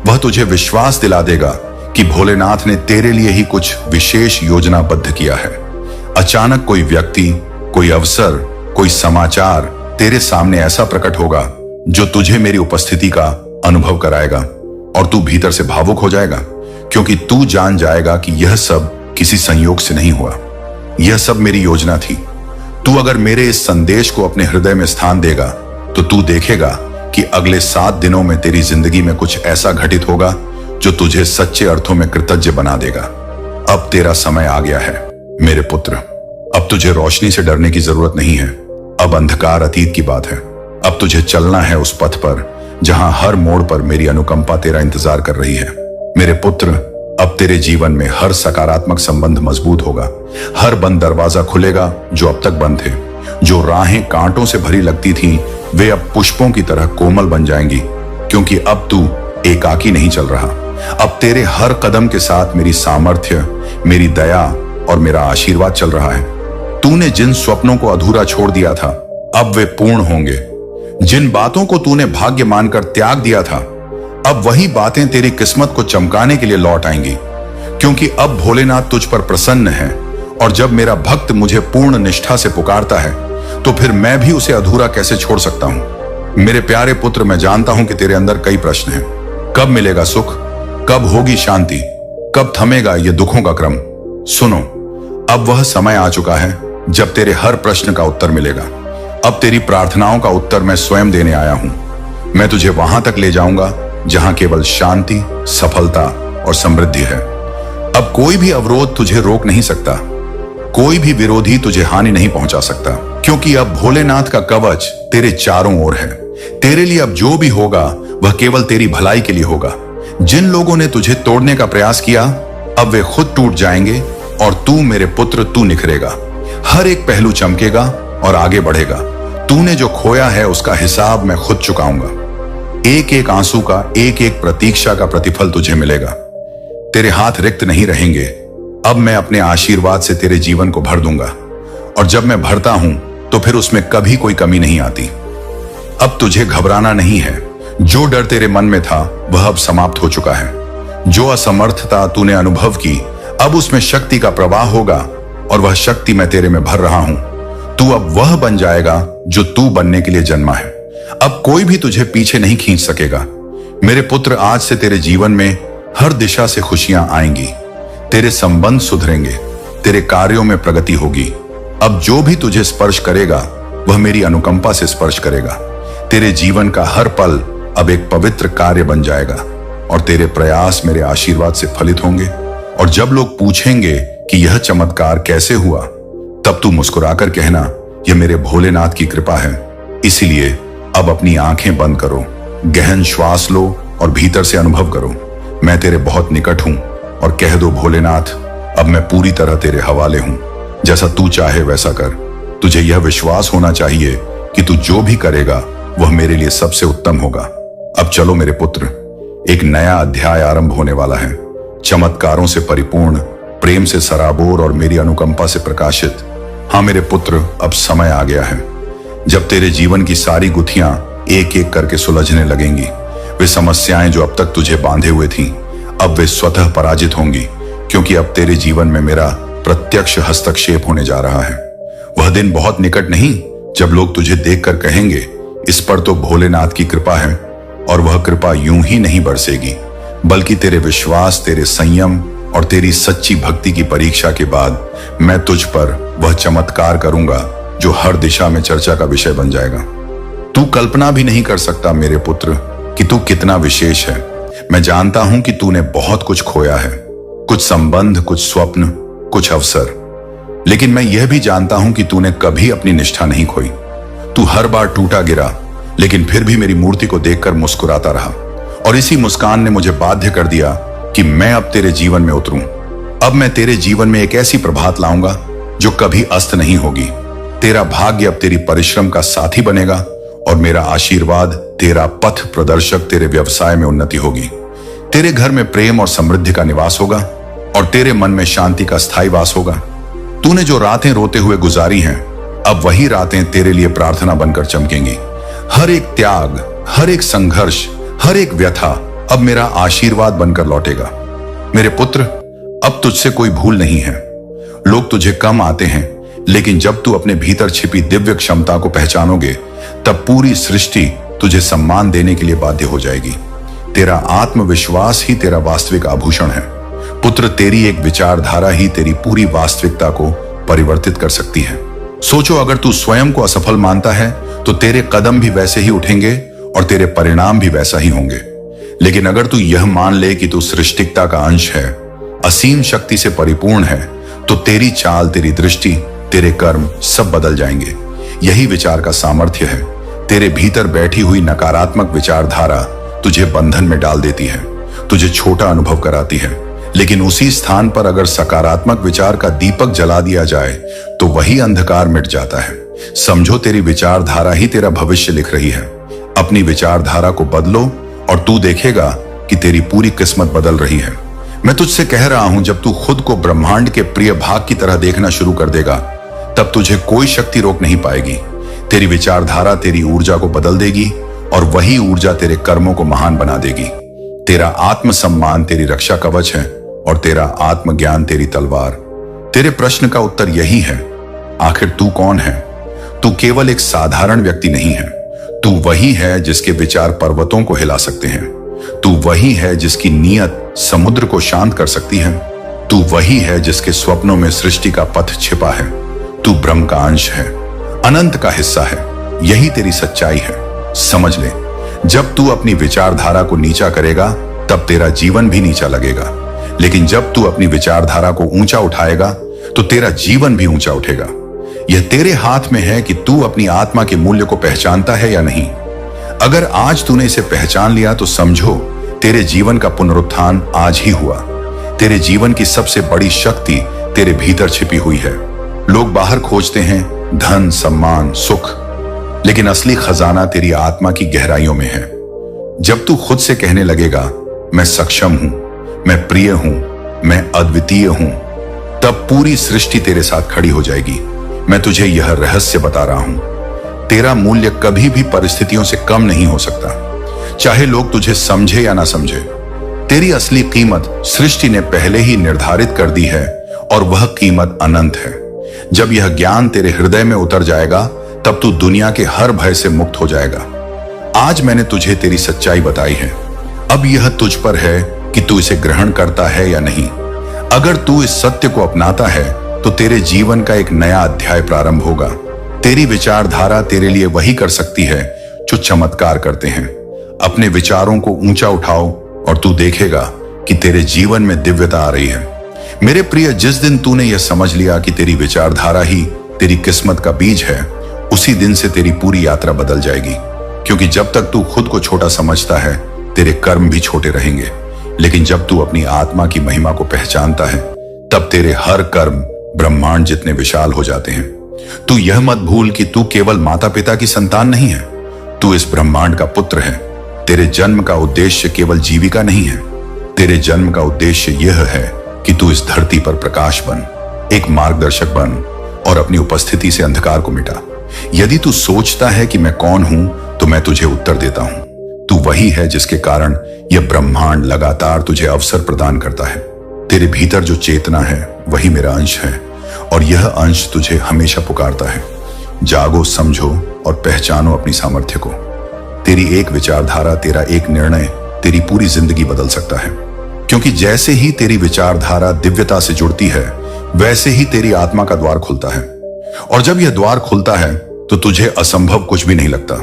वह तुझे विश्वास दिला देगा कि भोलेनाथ ने तेरे लिए ही कुछ विशेष योजनाबद्ध किया है। अचानक कोई व्यक्ति, कोई अवसर, कोई समाचार तेरे सामने ऐसा प्रकट होगा जो तुझे मेरी उपस्थिति का अनुभव कराएगा, और तू भीतर से भावुक हो जाएगा, क्योंकि तू जान जाएगा कि यह सब किसी संयोग से नहीं हुआ, यह सब मेरी योजना थी। तू अगर मेरे इस संदेश को अपने हृदय में स्थान देगा तो तू देखेगा कि अगले 7 दिनों में तेरी जिंदगी में कुछ ऐसा घटित होगा जो तुझे सच्चे अर्थों में कृतज्ञ बना देगा। अब तेरा समय आ गया है मेरे पुत्र। अब तुझे रोशनी से डरने की जरूरत नहीं है, अब अंधकार अतीत की बात है। अब तुझे चलना है उस पथ पर जहां हर मोड़ पर मेरी अनुकंपा तेरा इंतजार कर रही है। मेरे पुत्र, अब तेरे जीवन में हर सकारात्मक संबंध मजबूत होगा, हर बंद दरवाजा खुलेगा जो अब तक बंद थे। जो राहें कांटों से भरी लगती थीं, वे अब पुष्पों की तरह कोमल बन जाएंगी, क्योंकि अब तू एकाकी नहीं चल रहा। अब तेरे हर कदम के साथ मेरी सामर्थ्य, मेरी दया और मेरा आशीर्वाद चल रहा है। तूने जिन स्वप्नों को अधूरा छोड़ दिया था, अब वे पूर्ण होंगे। जिन बातों को तूने भाग्य मानकर त्याग दिया था, अब वही बातें तेरी किस्मत को चमकाने के लिए लौट आएंगी, क्योंकि अब भोलेनाथ तुझ पर प्रसन्न है। और जब मेरा भक्त मुझे पूर्ण निष्ठा से पुकारता है तो फिर मैं भी उसे अधूरा कैसे छोड़ सकता हूं। मेरे प्यारे पुत्र, मैं जानता हूं कि तेरे अंदर कई प्रश्न हैं। कब मिलेगा सुख, कब होगी शांति, कब थमेगा ये दुखों का क्रम। सुनो, अब वह समय आ चुका है जब तेरे हर प्रश्न का उत्तर मिलेगा। अब तेरी प्रार्थनाओं का उत्तर मैं स्वयं देने आया हूं। मैं तुझे वहां तक ले जाऊंगा जहां केवल शांति, सफलता और समृद्धि है। अब कोई भी अवरोध तुझे रोक नहीं सकता, कोई भी विरोधी तुझे हानि नहीं पहुंचा सकता, क्योंकि अब भोलेनाथ का कवच तेरे चारों ओर है। तेरे लिए अब जो भी होगा वह केवल तेरी भलाई के लिए होगा। जिन लोगों ने तुझे तोड़ने का प्रयास किया, अब वे खुद टूट जाएंगे, और तू मेरे पुत्र, तू निखरेगा। हर एक पहलू चमकेगा और आगे बढ़ेगा। तूने जो खोया है उसका हिसाब मैं खुद चुकाऊंगा। एक एक आंसू का, एक एक प्रतीक्षा का प्रतिफल तुझे मिलेगा। तेरे हाथ रिक्त नहीं रहेंगे। अब मैं अपने आशीर्वाद से तेरे जीवन को भर दूंगा, और जब मैं भरता हूं तो फिर उसमें कभी कोई कमी नहीं आती। अब तुझे घबराना नहीं है। जो डर तेरे मन में था वह अब समाप्त हो चुका है। जो असमर्थता तूने अनुभव की, अब उसमें शक्ति का प्रवाह होगा, और वह शक्ति मैं तेरे में भर रहा हूं। तू अब वह बन जाएगा जो तू बनने के लिए जन्मा है। अब कोई भी तुझे पीछे नहीं खींच सकेगा। मेरे पुत्र, आज से तेरे जीवन में हर दिशा से खुशियां आएंगी, तेरे संबंध सुधरेंगे, तेरे कार्यों में प्रगति होगी। अब जो भी तुझे स्पर्श करेगा वह मेरी अनुकंपा से स्पर्श करेगा। तेरे जीवन का हर पल अब एक पवित्र कार्य बन जाएगा और तेरे प्रयास मेरे आशीर्वाद से फलित होंगे। और जब लोग पूछेंगे कि यह चमत्कार कैसे हुआ, तब तू मुस्कुराकर कहना, यह मेरे भोलेनाथ की कृपा है। इसीलिए अब अपनी आंखें बंद करो, गहन श्वास लो और भीतर से अनुभव करो, मैं तेरे बहुत निकट हूं। और कह दो, भोलेनाथ अब मैं पूरी तरह तेरे हवाले हूं, जैसा तू चाहे वैसा कर। तुझे यह विश्वास होना चाहिए कि तू जो भी करेगा वह मेरे लिए सबसे उत्तम होगा। अब चलो मेरे पुत्र, एक नया अध्याय आरंभ होने वाला है, चमत्कारों से परिपूर्ण, प्रेम से सराबोर और मेरी अनुकंपा से प्रकाशित। हाँ मेरे पुत्र, अब समय आ गया है जब तेरे जीवन की सारी गुत्थियां एक एक करके सुलझने लगेंगी। वे समस्याएं जो अब तक तुझे बांधे हुए थीं, अब वे स्वतः पराजित होंगी, क्योंकि अब तेरे जीवन में मेरा प्रत्यक्ष हस्तक्षेप होने जा रहा है। वह दिन बहुत निकट नहीं जब लोग तुझे देखकर कहेंगे, इस पर तो भोलेनाथ की कृपा है। और वह कृपा यूं ही नहीं बरसेगी, बल्कि तेरे विश्वास, तेरे संयम और तेरी सच्ची भक्ति की परीक्षा के बाद मैं तुझ पर वह चमत्कार करूंगा जो हर दिशा में चर्चा का विषय बन जाएगा। तू कल्पना भी नहीं कर सकता मेरे पुत्र कि तू कितना विशेष है। मैं जानता हूं कि तूने बहुत कुछ खोया है, कुछ संबंध, कुछ स्वप्न, कुछ अवसर, लेकिन मैं यह भी जानता हूं कि तूने कभी अपनी निष्ठा नहीं खोई। तू हर बार टूटा गिरा, लेकिन फिर भी मेरी मूर्ति को देखकर मुस्कुराता रहा, और इसी मुस्कान ने मुझे बाध्य कर दिया कि मैं अब तेरे जीवन में उतरूं। अब मैं तेरे जीवन में एक ऐसी प्रभात लाऊंगा जो कभी अस्त नहीं होगी। तेरा भाग्य अब तेरी परिश्रम का साथी बनेगा और मेरा आशीर्वाद तेरा पथ प्रदर्शक, तेरे व्यवसाय में उन्नति होगी। तेरे घर में प्रेम और समृद्धि का निवास होगा और तेरे मन में शांति का स्थायी वास होगा। तूने जो रातें रोते हुए गुजारी हैं, अब वही रातें तेरे लिए प्रार्थना बनकर चमकेंगी। हर एक त्याग, हर एक संघर्ष, हर एक व्यथा अब मेरा आशीर्वाद बनकर लौटेगा। मेरे पुत्र, अब तुझसे कोई भूल नहीं है। लोग तुझे कम आते हैं, लेकिन जब तू अपने भीतर छिपी दिव्य क्षमता को पहचानोगे, तब पूरी सृष्टि तुझे सम्मान देने के लिए बाध्य हो जाएगी। तेरा आत्मविश्वास ही तेरा वास्तविक आभूषण है। पुत्र, तेरी एक विचारधारा ही तेरी पूरी वास्तविकता को परिवर्तित कर सकती है। सोचो, अगर तू स्वयं को असफल मानता है तो तेरे कदम भी वैसे ही उठेंगे और तेरे परिणाम भी वैसा ही होंगे। लेकिन अगर तू यह मान ले कि तू सृष्टिकता का अंश है, असीम शक्ति से परिपूर्ण है, तो तेरी चाल, तेरी दृष्टि, तेरे कर्म सब बदल जाएंगे। यही विचार का सामर्थ्य है। तेरे भीतर बैठी हुई नकारात्मक विचारधारा तुझे बंधन में डाल देती है, तुझे छोटा अनुभव कराती है। लेकिन उसी स्थान पर अगर सकारात्मक विचार का दीपक जला दिया जाए तो वही अंधकार मिट जाता है। समझो, तेरी विचारधारा ही तेरा भविष्य लिख रही है। अपनी विचारधारा को बदलो और तू देखेगा कि तेरी पूरी किस्मत बदल रही है। मैं तुझसे कह रहा हूं, जब तू खुद को ब्रह्मांड के प्रिय भाग की तरह देखना शुरू कर देगा, तब तुझे कोई शक्ति रोक नहीं पाएगी। तेरी विचारधारा तेरी ऊर्जा को बदल देगी और वही ऊर्जा तेरे कर्मों को महान बना देगी। तेरा आत्मसम्मान तेरी रक्षा कवच है और तेरा आत्मज्ञान तेरी तलवार। तेरे प्रश्न का उत्तर यही है, आखिर तू कौन है? तू केवल एक साधारण व्यक्ति नहीं है। तू वही है जिसके विचार पर्वतों को हिला सकते हैं। तू वही है जिसकी नीयत समुद्र को शांत कर सकती है। तू वही है जिसके स्वप्नों में सृष्टि का पथ छिपा है। तू ब्रह्म का अंश है, अनंत का हिस्सा है। यही तेरी सच्चाई है। समझ ले, जब तू अपनी विचारधारा को नीचा करेगा, तब तेरा जीवन भी नीचा लगेगा। लेकिन जब तू अपनी विचारधारा को ऊंचा उठाएगा, तो तेरा जीवन भी ऊंचा उठेगा। यह तेरे हाथ में है कि तू अपनी आत्मा के मूल्य को पहचानता है या नहीं। अगर आज तूने इसे पहचान लिया तो समझो, तेरे जीवन का पुनरुत्थान आज ही हुआ। तेरे जीवन की सबसे बड़ी शक्ति तेरे भीतर छिपी हुई है। लोग बाहर खोजते हैं धन, सम्मान, सुख, लेकिन असली खजाना तेरी आत्मा की गहराइयों में है। जब तू खुद से कहने लगेगा, मैं सक्षम हूं, मैं प्रिय हूं, मैं अद्वितीय हूं, तब पूरी सृष्टि तेरे साथ खड़ी हो जाएगी। मैं तुझे यह रहस्य बता रहा हूं, तेरा मूल्य कभी भी परिस्थितियों से कम नहीं हो सकता, चाहे लोग तुझे समझे या ना समझे। तेरी असली कीमत सृष्टि ने पहले ही निर्धारित कर दी है और वह कीमत अनंत है। जब यह ज्ञान तेरे हृदय में उतर जाएगा, तब तू दुनिया के हर भय से मुक्त हो जाएगा। आज मैंने तुझे तेरी सच्चाई बताई है। अब यह तुझ पर है कि तू इसे ग्रहण करता है या नहीं। अगर तू इस सत्य को अपनाता है तो तेरे जीवन का एक नया अध्याय प्रारंभ होगा। तेरी विचारधारा तेरे लिए वही कर सकती है जो चमत्कार करते हैं। अपने विचारों को ऊंचा उठाओ और तू देखेगा कि तेरे जीवन में दिव्यता आ रही है। मेरे प्रिय, जिस दिन तूने यह समझ लिया कि तेरी विचारधारा ही तेरी किस्मत का बीज है, उसी दिन से तेरी पूरी यात्रा बदल जाएगी। क्योंकि जब तक तू खुद को छोटा समझता है, तेरे कर्म भी छोटे रहेंगे। लेकिन जब तू अपनी आत्मा की महिमा को पहचानता है, तब तेरे हर कर्म ब्रह्मांड जितने विशाल हो जाते हैं। तू यह मत भूल कि तू केवल माता पिता की संतान नहीं है, तू इस ब्रह्मांड का पुत्र है। तेरे जन्म का उद्देश्य केवल जीविका नहीं है, तेरे जन्म का उद्देश्य यह है कि तू इस धरती पर प्रकाश बन, एक मार्गदर्शक बन और अपनी उपस्थिति से अंधकार को मिटा। यदि तू सोचता है कि मैं कौन हूं, तो मैं तुझे उत्तर देता हूं, तू वही है जिसके कारण यह ब्रह्मांड लगातार तुझे अवसर प्रदान करता है। तेरे भीतर जो चेतना है वही मेरा अंश है और यह अंश तुझे हमेशा पुकारता है। जागो, समझो और पहचानो अपनी सामर्थ्य को। तेरी एक विचारधारा, तेरा एक निर्णय तेरी पूरी जिंदगी बदल सकता है। क्योंकि जैसे ही तेरी विचारधारा दिव्यता से जुड़ती है, वैसे ही तेरी आत्मा का द्वार खुलता है। और जब यह द्वार खुलता है तो तुझे असंभव कुछ भी नहीं लगता।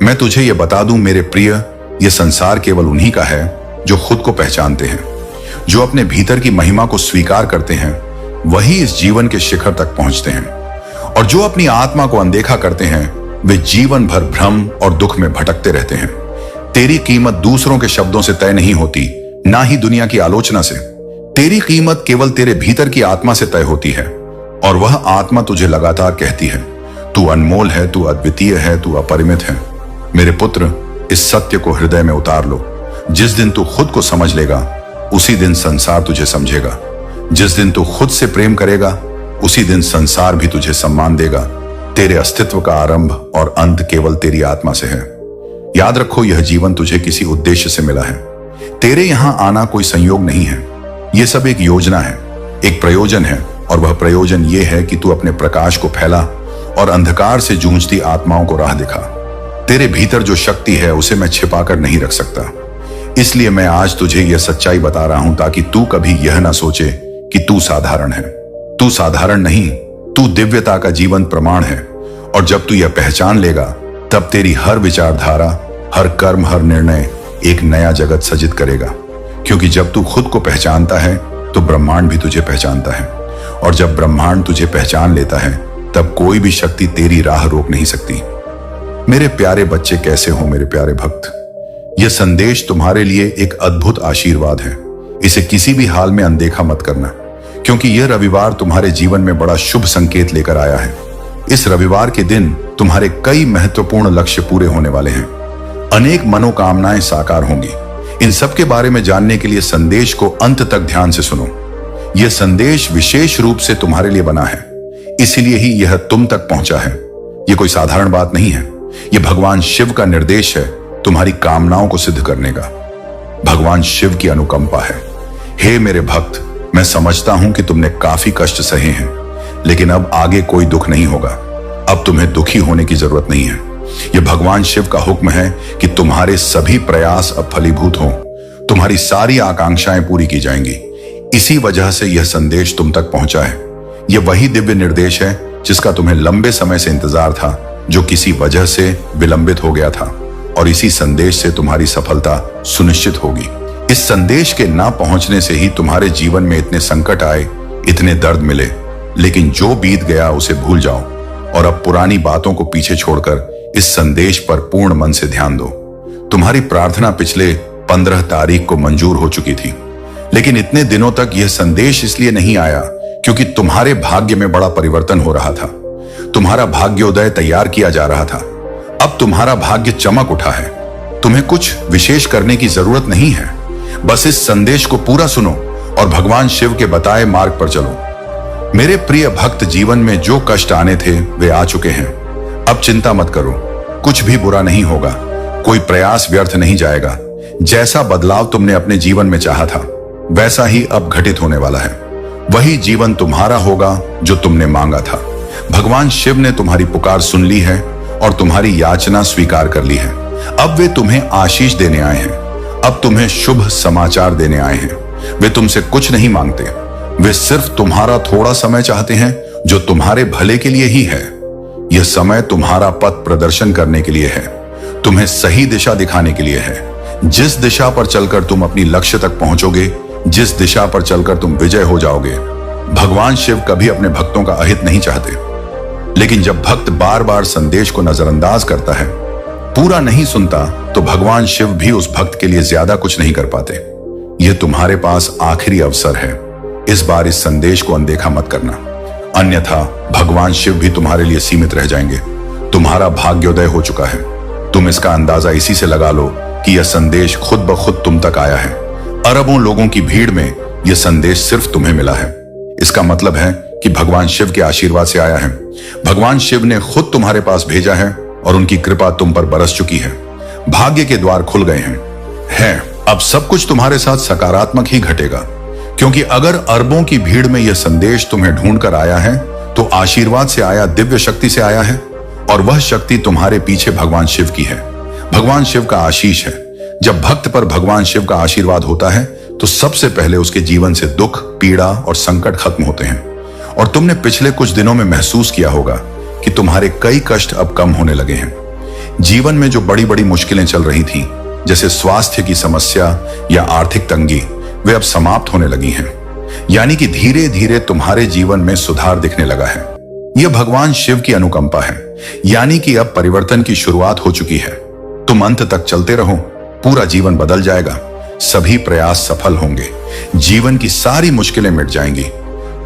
मैं तुझे यह बता दूं मेरे प्रिय, यह संसार केवल उन्हीं का है जो खुद को पहचानते हैं, जो अपने भीतर की महिमा को स्वीकार करते हैं। वही इस जीवन के शिखर तक पहुंचते हैं। और जो अपनी आत्मा को अनदेखा करते हैं, वे जीवन भर भ्रम और दुख में भटकते रहते हैं। तेरी कीमत दूसरों के शब्दों से तय नहीं होती, ना ही दुनिया की आलोचना से। तेरी कीमत केवल तेरे भीतर की आत्मा से तय होती है। और वह आत्मा तुझे लगातार कहती है, तू अनमोल है, तू अद्वितीय है, तू अपरिमित है। मेरे पुत्र, इस सत्य को हृदय में उतार लो। जिस दिन तू खुद को समझ लेगा, उसी दिन संसार तुझे समझेगा। जिस दिन तू खुद से प्रेम करेगा, उसी दिन संसार भी तुझे सम्मान देगा। तेरे अस्तित्व का आरंभ और अंत केवल तेरी आत्मा से है। याद रखो, यह जीवन तुझे किसी उद्देश्य से मिला है। तेरे यहां आना कोई संयोग नहीं है, यह सब एक योजना है, एक प्रयोजन है। और वह प्रयोजन यह है कि तू अपने प्रकाश को फैला और अंधकार से जूझती आत्माओं को राह दिखा। तेरे भीतर जो शक्ति है, उसे मैं छिपाकर नहीं रख सकता। इसलिए मैं आज तुझे यह सच्चाई बता रहा हूं, ताकि तू कभी यह ना सोचे कि तू साधारण है। तू साधारण नहीं, तू दिव्यता का जीवंत प्रमाण है। और जब तू यह पहचान लेगा, तब तेरी हर विचारधारा, हर कर्म, हर निर्णय एक नया जगत सृजित करेगा। क्योंकि जब तू खुद को पहचानता है, तो ब्रह्मांड भी तुझे पहचानता है। और जब ब्रह्मांड तुझे पहचान लेता है, तब कोई भी शक्ति तेरी राह रोक नहीं सकती। मेरे प्यारे बच्चे, कैसे हो मेरे प्यारे भक्त? यह संदेश तुम्हारे लिए एक अद्भुत आशीर्वाद है। इसे किसी भी हाल में अनदेखा मत करना, क्योंकि यह रविवार तुम्हारे जीवन में बड़ा शुभ संकेत लेकर आया है। इस रविवार के दिन तुम्हारे कई महत्वपूर्ण लक्ष्य पूरे होने वाले हैं। अनेक मनोकामनाएं साकार होंगी। इन सब के बारे में जानने के लिए संदेश को अंत तक ध्यान से सुनो। यह संदेश विशेष रूप से तुम्हारे लिए बना है, इसीलिए ही यह तुम तक पहुंचा है। यह कोई साधारण बात नहीं है, यह भगवान शिव का निर्देश है तुम्हारी कामनाओं को सिद्ध करने का। भगवान शिव की अनुकंपा है। हे मेरे भक्त, मैं समझता हूं कि तुमने काफी कष्ट सहे हैं, लेकिन अब आगे कोई दुख नहीं होगा। अब तुम्हें दुखी होने की जरूरत नहीं है। यह भगवान शिव का हुक्म है कि तुम्हारे सभी प्रयास अब फलीभूत हों, तुम्हारी सारी आकांक्षाएं पूरी की जाएंगी। इसी वजह से यह संदेश तुम तक पहुंचा है। यह वही दिव्य निर्देश है जिसका तुम्हें लंबे समय से इंतजार था, जो किसी वजह से विलंबित हो गया था। और इसी संदेश से तुम्हारी सफलता सुनिश्चित होगी। इस संदेश के ना पहुंचने से ही तुम्हारे जीवन में इतने संकट आए, इतने दर्द मिले। लेकिन जो बीत गया उसे भूल जाओ और अब पुरानी बातों को पीछे छोड़कर इस संदेश पर पूर्ण मन से ध्यान दो। तुम्हारी प्रार्थना पिछले 15 तारीख को मंजूर हो चुकी थी, लेकिन इतने दिनों तक यह संदेश इसलिए नहीं आया क्योंकि तुम्हारे भाग्य में बड़ा परिवर्तन हो रहा था। तुम्हारा भाग्योदय तैयार किया जा रहा था। अब तुम्हारा भाग्य चमक उठा है। तुम्हें कुछ विशेष करने की जरूरत नहीं है। बस इस संदेश को पूरा सुनो और भगवान शिव के बताए मार्ग पर चलो। मेरे प्रिय भक्त, जीवन में जो कष्ट आने थे वे आ चुके हैं। अब चिंता मत करो, कुछ भी बुरा नहीं होगा, कोई प्रयास व्यर्थ नहीं जाएगा। जैसा बदलाव तुमने अपने जीवन में चाहा था, वैसा ही अब घटित होने वाला है। वही जीवन तुम्हारा होगा जो तुमने मांगा था। भगवान शिव ने तुम्हारी पुकार सुन ली है और तुम्हारी याचना स्वीकार कर ली है। अब वे तुम्हें आशीष देने आए हैं। अब तुम्हें शुभ समाचार देने आए हैं। वे तुमसे कुछ नहीं मांगते, वे सिर्फ तुम्हारा थोड़ा समय चाहते हैं जो तुम्हारे भले के लिए ही है। यह समय तुम्हारा पथ प्रदर्शन करने के लिए है, तुम्हें सही दिशा दिखाने के लिए है। जिस दिशा पर चलकर तुम अपनी लक्ष्य तक पहुंचोगे, जिस दिशा पर चलकर तुम विजय हो जाओगे। भगवान शिव कभी अपने भक्तों का अहित नहीं चाहते, लेकिन जब भक्त बार बार संदेश को नजरअंदाज करता है, पूरा नहीं सुनता, तो भगवान शिव भी उस भक्त के लिए ज्यादा कुछ नहीं कर पाते। यह तुम्हारे पास आखिरी अवसर है। इस बार इस संदेश को अनदेखा मत करना, अन्यथा भगवान शिव भी तुम्हारे लिए सीमित रह जाएंगे। तुम्हारा भाग्योदय हो चुका है। तुम इसका अंदाजा इसी से लगा लो कि यह संदेश खुद ब खुद तुम तक आया है। अरबों लोगों की भीड़ में यह संदेश सिर्फ तुम्हें मिला है। इसका मतलब है कि भगवान शिव के आशीर्वाद से आया है। भगवान शिव ने खुद तुम्हारे पास भेजा है और उनकी कृपा तुम पर बरस चुकी है। भाग्य के द्वार खुल गए हैं। अब सब कुछ तुम्हारे साथ सकारात्मक ही घटेगा, क्योंकि अगर अरबों की भीड़ में यह संदेश तुम्हें ढूंढ कर आया है, तो आशीर्वाद से आया, दिव्य शक्ति से आया है, और वह शक्ति तुम्हारे पीछे भगवान शिव की है। भगवान शिव का आशीष है। जब भक्त पर भगवान शिव का आशीर्वाद होता है, तो सबसे पहले उसके जीवन से दुख, पीड़ा और संकट खत्म होते हैं। और तुमने पिछले कुछ दिनों में महसूस किया होगा कि तुम्हारे कई कष्ट अब कम होने लगे हैं। जीवन में जो बड़ी बड़ी मुश्किलें चल रही थी, जैसे स्वास्थ्य की समस्या या आर्थिक तंगी, वे अब समाप्त होने लगी हैं। यानी कि धीरे धीरे तुम्हारे जीवन में सुधार दिखने लगा है। यह भगवान शिव की अनुकंपा है, यानी कि अब परिवर्तन की शुरुआत हो चुकी है। तुम अंत तक चलते रहो, पूरा जीवन बदल जाएगा। सभी प्रयास सफल होंगे, जीवन की सारी मुश्किलें मिट जाएंगी।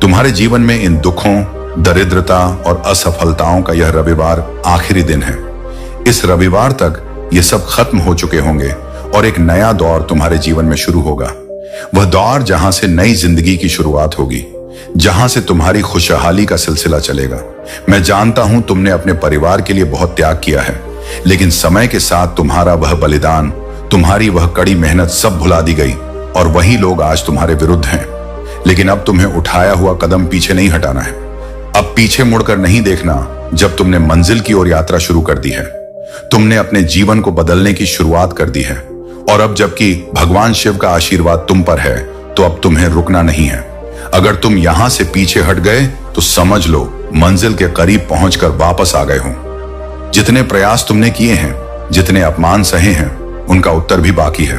तुम्हारे जीवन में इन दुखों, दरिद्रता और असफलताओं का यह रविवार आखिरी दिन है। इस रविवार तक ये सब खत्म हो चुके होंगे और एक नया दौर तुम्हारे जीवन में शुरू होगा। वह दौर जहां से नई जिंदगी की शुरुआत होगी, जहां से तुम्हारी खुशहाली का सिलसिला चलेगा। मैं जानता हूं तुमने अपने परिवार के लिए बहुत त्याग किया है, लेकिन समय के साथ तुम्हारा वह बलिदान, तुम्हारी वह कड़ी मेहनत सब भुला दी गई और वही लोग आज तुम्हारे विरुद्ध हैं। लेकिन अब तुम्हें उठाया हुआ कदम पीछे नहीं हटाना है। अब पीछे मुड़कर नहीं देखना। जब तुमने मंजिल की ओर यात्रा शुरू कर दी है, तुमने अपने जीवन को बदलने की शुरुआत कर दी है। और अब जबकि भगवान शिव का आशीर्वाद तुम पर है, तो अब तुम्हें रुकना नहीं है। अगर तुम यहां से पीछे हट गए, तो समझ लो मंजिल के करीब पहुंचकर वापस आ गए हो। जितने प्रयास तुमने किए हैं, जितने अपमान सहे हैं, उनका उत्तर भी बाकी है।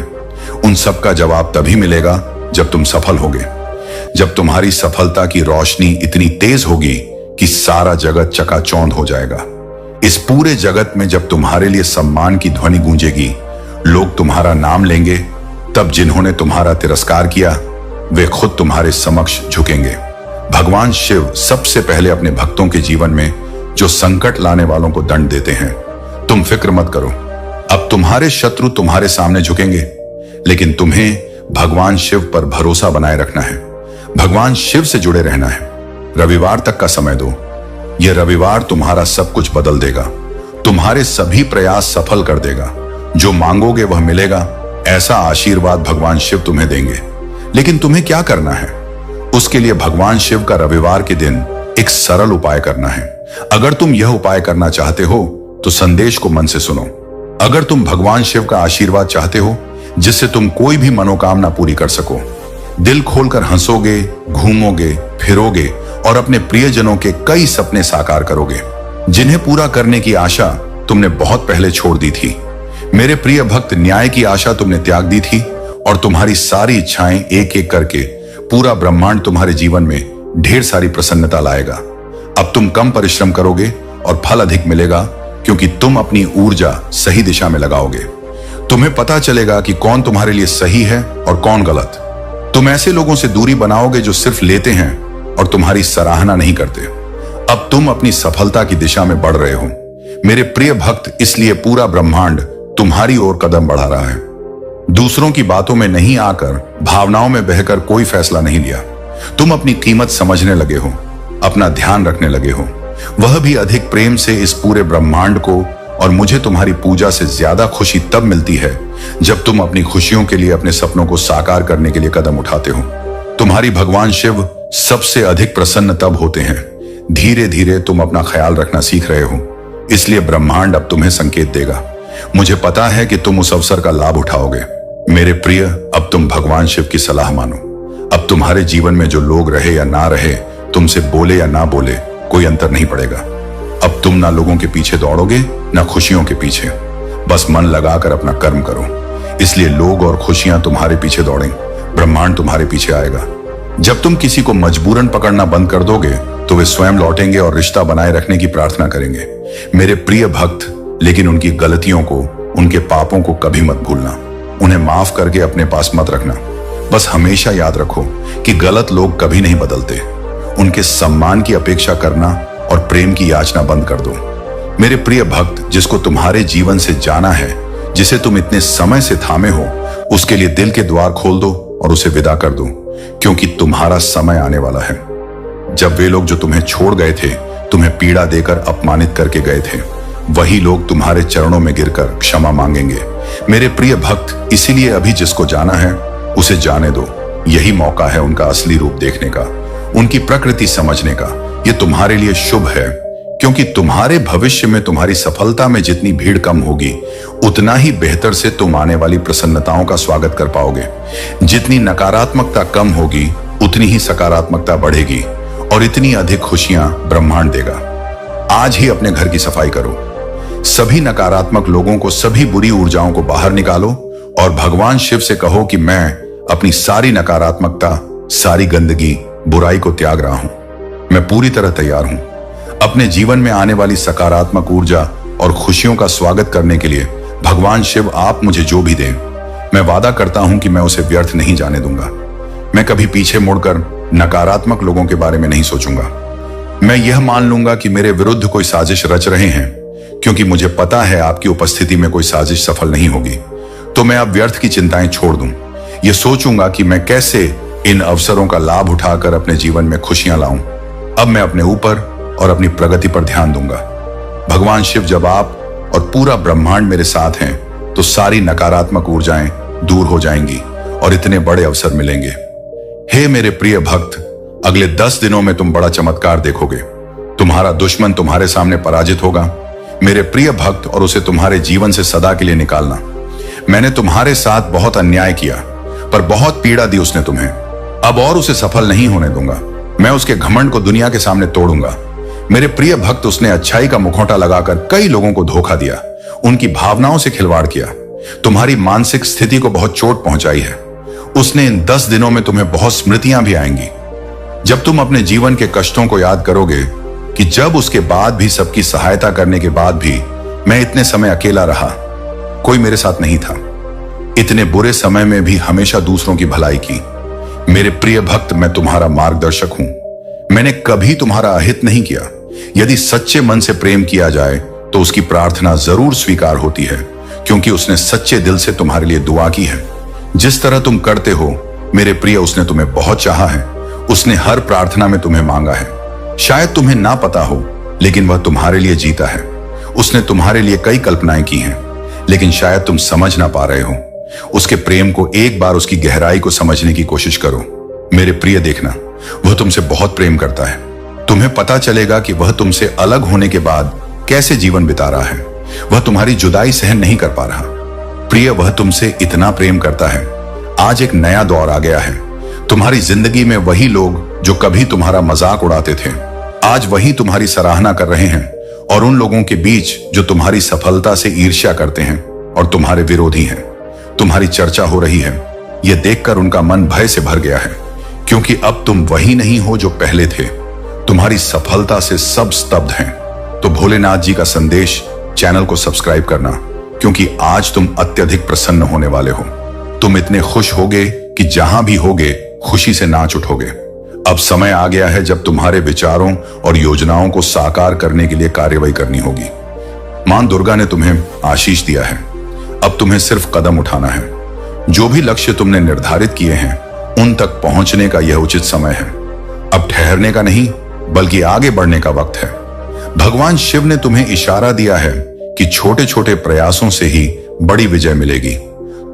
उन सब का जवाब तभी मिलेगा जब तुम सफल होगे। जब तुम्हारी सफलता की रोशनी इतनी तेज होगी कि सारा जगत चकाचौंध हो जाएगा। इस पूरे जगत में जब तुम्हारे लिए सम्मान की ध्वनि गूंजेगी, लोग तुम्हारा नाम लेंगे, तब जिन्होंने तुम्हारा तिरस्कार किया, वे खुद तुम्हारे समक्ष झुकेंगे। भगवान शिव सबसे पहले अपने भक्तों के जीवन में जो संकट लाने वालों को दंड देते हैं। तुम फिक्र मत करो, अब तुम्हारे शत्रु तुम्हारे सामने झुकेंगे, लेकिन तुम्हें भगवान शिव पर भरोसा बनाए रखना है। भगवान शिव से जुड़े रहना है। रविवार तक का समय दो। यह रविवार तुम्हारा सब कुछ बदल देगा, तुम्हारे सभी प्रयास सफल कर देगा। जो मांगोगे वह मिलेगा, ऐसा आशीर्वाद भगवान शिव तुम्हें देंगे। लेकिन तुम्हें क्या करना है? उसके लिए भगवान शिव का रविवार के दिन एक सरल उपाय करना है। अगर तुम यह उपाय करना चाहते हो, तो संदेश को मन से सुनो। अगर तुम भगवान शिव का आशीर्वाद चाहते हो, जिससे तुम कोई भी मनोकामना पूरी कर सको, दिल खोलकर हंसोगे, घूमोगे, फिरोगे और अपने प्रियजनों के कई सपने साकार करोगे, जिन्हें पूरा करने की आशा तुमने बहुत पहले छोड़ दी थी। मेरे प्रिय भक्त, न्याय की आशा तुमने त्याग दी थी और तुम्हारी सारी इच्छाएं एक एक करके पूरा ब्रह्मांड तुम्हारे जीवन में ढेर सारी प्रसन्नता लाएगा। अब तुम कम परिश्रम करोगे और फल अधिक मिलेगा, क्योंकि तुम अपनी ऊर्जा सही दिशा में लगाओगे। तुम्हें पता चलेगा कि कौन तुम्हारे लिए सही है और कौन गलत। तुम ऐसे लोगों से दूरी बनाओगे जो सिर्फ लेते हैं और तुम्हारी सराहना नहीं करते। अब तुम अपनी सफलता की दिशा में बढ़ रहे हो मेरे प्रिय भक्त, इसलिए पूरा ब्रह्मांड तुम्हारी ओर कदम बढ़ा रहा है। दूसरों की बातों में नहीं आकर, भावनाओं में बहकर कोई फैसला नहीं लिया। तुम अपनी कीमत समझने लगे हो, अपना ध्यान रखने लगे हो, वह भी अधिक प्रेम से। इस पूरे ब्रह्मांड को और मुझे तुम्हारी पूजा से ज्यादा खुशी तब मिलती है जब तुम अपनी खुशियों के लिए, अपने सपनों को साकार करने के लिए कदम उठाते हो। तुम्हारी भगवान शिव सबसे अधिक प्रसन्न तब होते हैं। धीरे धीरे तुम अपना ख्याल रखना सीख रहे हो, इसलिए ब्रह्मांड अब तुम्हें संकेत देगा। मुझे पता है कि तुम उस अवसर का लाभ उठाओगे। मेरे प्रिय, अब तुम भगवान शिव की सलाह मानो। अब तुम्हारे जीवन में जो लोग रहे या ना रहे, तुमसे बोले या ना बोले, कोई अंतर नहीं पड़ेगा। अब तुम ना लोगों के पीछे दौड़ोगे ना खुशियों के पीछे, बस मन लगाकर अपना कर्म करो। इसलिए लोग और खुशियां तुम्हारे पीछे दौड़ें, ब्रह्मांड तुम्हारे पीछे आएगा। जब तुम किसी को मजबूरन पकड़ना बंद कर दोगे तो वे स्वयं लौटेंगे और रिश्ता बनाए रखने की प्रार्थना करेंगे। मेरे प्रिय भक्त, लेकिन उनकी गलतियों को, उनके पापों को कभी मत भूलना। उन्हें माफ करके अपने पास मत रखना। बस हमेशा याद रखो कि गलत लोग कभी नहीं बदलते। उनके सम्मान की अपेक्षा करना और प्रेम की याचना बंद कर दो। मेरे प्रिय भक्त, जिसको तुम्हारे जीवन से जाना है, जिसे तुम इतने समय से थामे हो, उसके लिए दिल के द्वार खोल दो और उसे विदा कर दो, क्योंकि तुम्हारा समय आने वाला है। जब वे लोग जो तुम्हें छोड़ गए थे, तुम्हें पीड़ा देकर अपमानित करके गए थे, वही लोग तुम्हारे चरणों में गिरकर क्षमा मांगेंगे। मेरे प्रिय भक्त, इसीलिए अभी जिसको जाना है उसे जाने दो। यही मौका है उनका असली रूप देखने का, उनकी प्रकृति समझने का। ये तुम्हारे लिए शुभ है, क्योंकि तुम्हारे भविष्य में तुम्हारी सफलता में जितनी भीड़ कम होगी, उतना ही बेहतर से तुम आने वाली प्रसन्नताओं का स्वागत कर पाओगे। जितनी नकारात्मकता कम होगी, उतनी ही सकारात्मकता बढ़ेगी और इतनी अधिक खुशियां ब्रह्मांड देगा। आज ही अपने घर की सफाई करो। सभी नकारात्मक लोगों को, सभी बुरी ऊर्जाओं को बाहर निकालो और भगवान शिव से कहो कि मैं अपनी सारी नकारात्मकता, सारी गंदगी, बुराई को त्याग रहा हूं। मैं पूरी तरह तैयार हूं अपने जीवन में आने वाली सकारात्मक ऊर्जा और खुशियों का स्वागत करने के लिए। भगवान शिव, आप मुझे जो भी दें, मैं वादा करता हूं कि मैं उसे व्यर्थ नहीं जाने दूंगा। मैं कभी पीछे मुड़कर नकारात्मक लोगों के बारे में नहीं सोचूंगा। मैं यह मान लूंगा कि मेरे विरुद्ध कोई साजिश रच रहे हैं, क्योंकि मुझे पता है आपकी उपस्थिति में कोई साजिश सफल नहीं होगी। तो मैं अब व्यर्थ की चिंताएं छोड़ दूं। यह सोचूंगा कि मैं कैसे इन अवसरों का लाभ उठाकर अपने जीवन में खुशियां लाऊं। अब मैं अपने ऊपर और अपनी प्रगति पर ध्यान दूंगा। भगवान शिव, जब आप और पूरा ब्रह्मांड मेरे साथ हैं, तो सारी नकारात्मक ऊर्जाएं दूर हो जाएंगी और इतने बड़े अवसर मिलेंगे। हे मेरे प्रिय भक्त, अगले 10 दिनों में तुम बड़ा चमत्कार देखोगे। तुम्हारा दुश्मन तुम्हारे सामने पराजित होगा, मेरे प्रिय भक्त, और उसे तुम्हारे जीवन से सदा के लिए निकालना। मैंने तुम्हारे साथ बहुत अन्याय किया, पर बहुत पीड़ा दी उसने तुम्हें। अब और उसे सफल नहीं होने दूंगा। मैं उसके घमंड को दुनिया के सामने तोड़ूंगा। मेरे प्रिय भक्त, उसने अच्छाई का मुखौटा लगाकर कई लोगों को धोखा दिया, उनकी भावनाओं से खिलवाड़ किया, तुम्हारी मानसिक स्थिति को बहुत चोट पहुंचाई है। उसने इन 10 दिनों में तुम्हें बहुत स्मृतियां भी आएंगी। जब तुम अपने जीवन के कष्टों को याद करोगे कि जब उसके बाद भी, सबकी सहायता करने के बाद भी, मैं इतने समय अकेला रहा, कोई मेरे साथ नहीं था, इतने बुरे समय में भी हमेशा दूसरों की भलाई की। मेरे प्रिय भक्त, मैं तुम्हारा मार्गदर्शक हूं। मैंने कभी तुम्हारा अहित नहीं किया। यदि सच्चे मन से प्रेम किया जाए तो उसकी प्रार्थना जरूर स्वीकार होती है, क्योंकि उसने सच्चे दिल से तुम्हारे लिए दुआ की है। जिस तरह तुम करते हो मेरे प्रिय, उसने तुम्हें बहुत चाहा है। उसने हर प्रार्थना में तुम्हें मांगा है। शायद तुम्हें ना पता हो, लेकिन वह तुम्हारे लिए जीता है। उसने तुम्हारे लिए कई कल्पनाएं की हैं, लेकिन शायद तुम समझ ना पा रहे हो। उसके प्रेम को, एक बार उसकी गहराई को समझने की कोशिश करो। मेरे प्रिय, देखना, वह तुमसे बहुत प्रेम करता है। तुम्हें पता चलेगा कि वह तुमसे अलग होने के बाद कैसे जीवन बिता रहा है। वह तुम्हारी जुदाई सहन नहीं कर पा रहा। प्रिय, वह तुमसे इतना प्रेम करता है। आज एक नया दौर आ गया है। तुम्हारी जिंदगी में वही लोग जो कभी तुम्हारा मजाक उड़ाते थे, आज वही तुम्हारी सराहना कर रहे हैं, और उन लोगों के बीच जो तुम्हारी सफलता से ईर्ष्या करते हैं और तुम्हारे विरोधी हैं, तुम्हारी चर्चा हो रही है। यह देखकर उनका मन भय से भर गया है, क्योंकि अब तुम वही नहीं हो जो पहले थे। तुम्हारी सफलता से सब स्तब्ध हैं। तो भोलेनाथ जी का संदेश चैनल को सब्सक्राइब करना, क्योंकि आज तुम अत्यधिक प्रसन्न होने वाले हो। तुम इतने खुश होगे कि जहां भी होगे खुशी से नाच उठोगे। अब समय आ गया है जब तुम्हारे विचारों और योजनाओं को साकार करने के लिए कार्यवाही करनी होगी। मां दुर्गा ने तुम्हें आशीष दिया है। अब तुम्हें सिर्फ कदम उठाना है। जो भी लक्ष्य तुमने निर्धारित किए हैं, उन तक पहुंचने का यह उचित समय है। अब ठहरने का नहीं, बल्कि आगे बढ़ने का वक्त है। भगवान शिव ने तुम्हें इशारा दिया है कि छोटे छोटे प्रयासों से ही बड़ी विजय मिलेगी।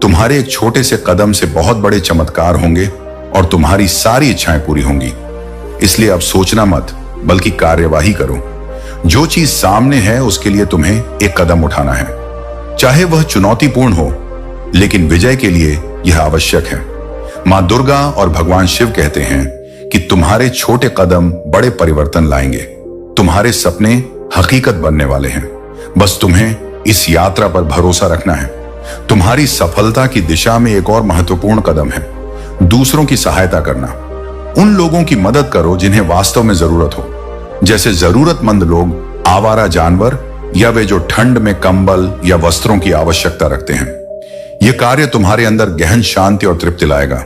तुम्हारे एक छोटे से कदम से बहुत बड़े चमत्कार होंगे और तुम्हारी सारी इच्छाएं पूरी होंगी। इसलिए अब सोचना मत, बल्कि कार्यवाही करो। जो चीज सामने है उसके लिए तुम्हें एक कदम उठाना है, चाहे वह चुनौतीपूर्ण हो, लेकिन विजय के लिए यह आवश्यक है। मां दुर्गा और भगवान शिव कहते हैं कि तुम्हारे छोटे कदम बड़े परिवर्तन लाएंगे। तुम्हारे सपने हकीकत बनने वाले हैं। बस तुम्हें इस यात्रा पर भरोसा रखना है। तुम्हारी सफलता की दिशा में एक और महत्वपूर्ण कदम है दूसरों की सहायता करना। उन लोगों की मदद करो जिन्हें वास्तव में जरूरत हो, जैसे जरूरतमंद लोग, आवारा जानवर या वे जो ठंड में कंबल या वस्त्रों की आवश्यकता रखते हैं। यह कार्य तुम्हारे अंदर गहन शांति और तृप्ति लाएगा।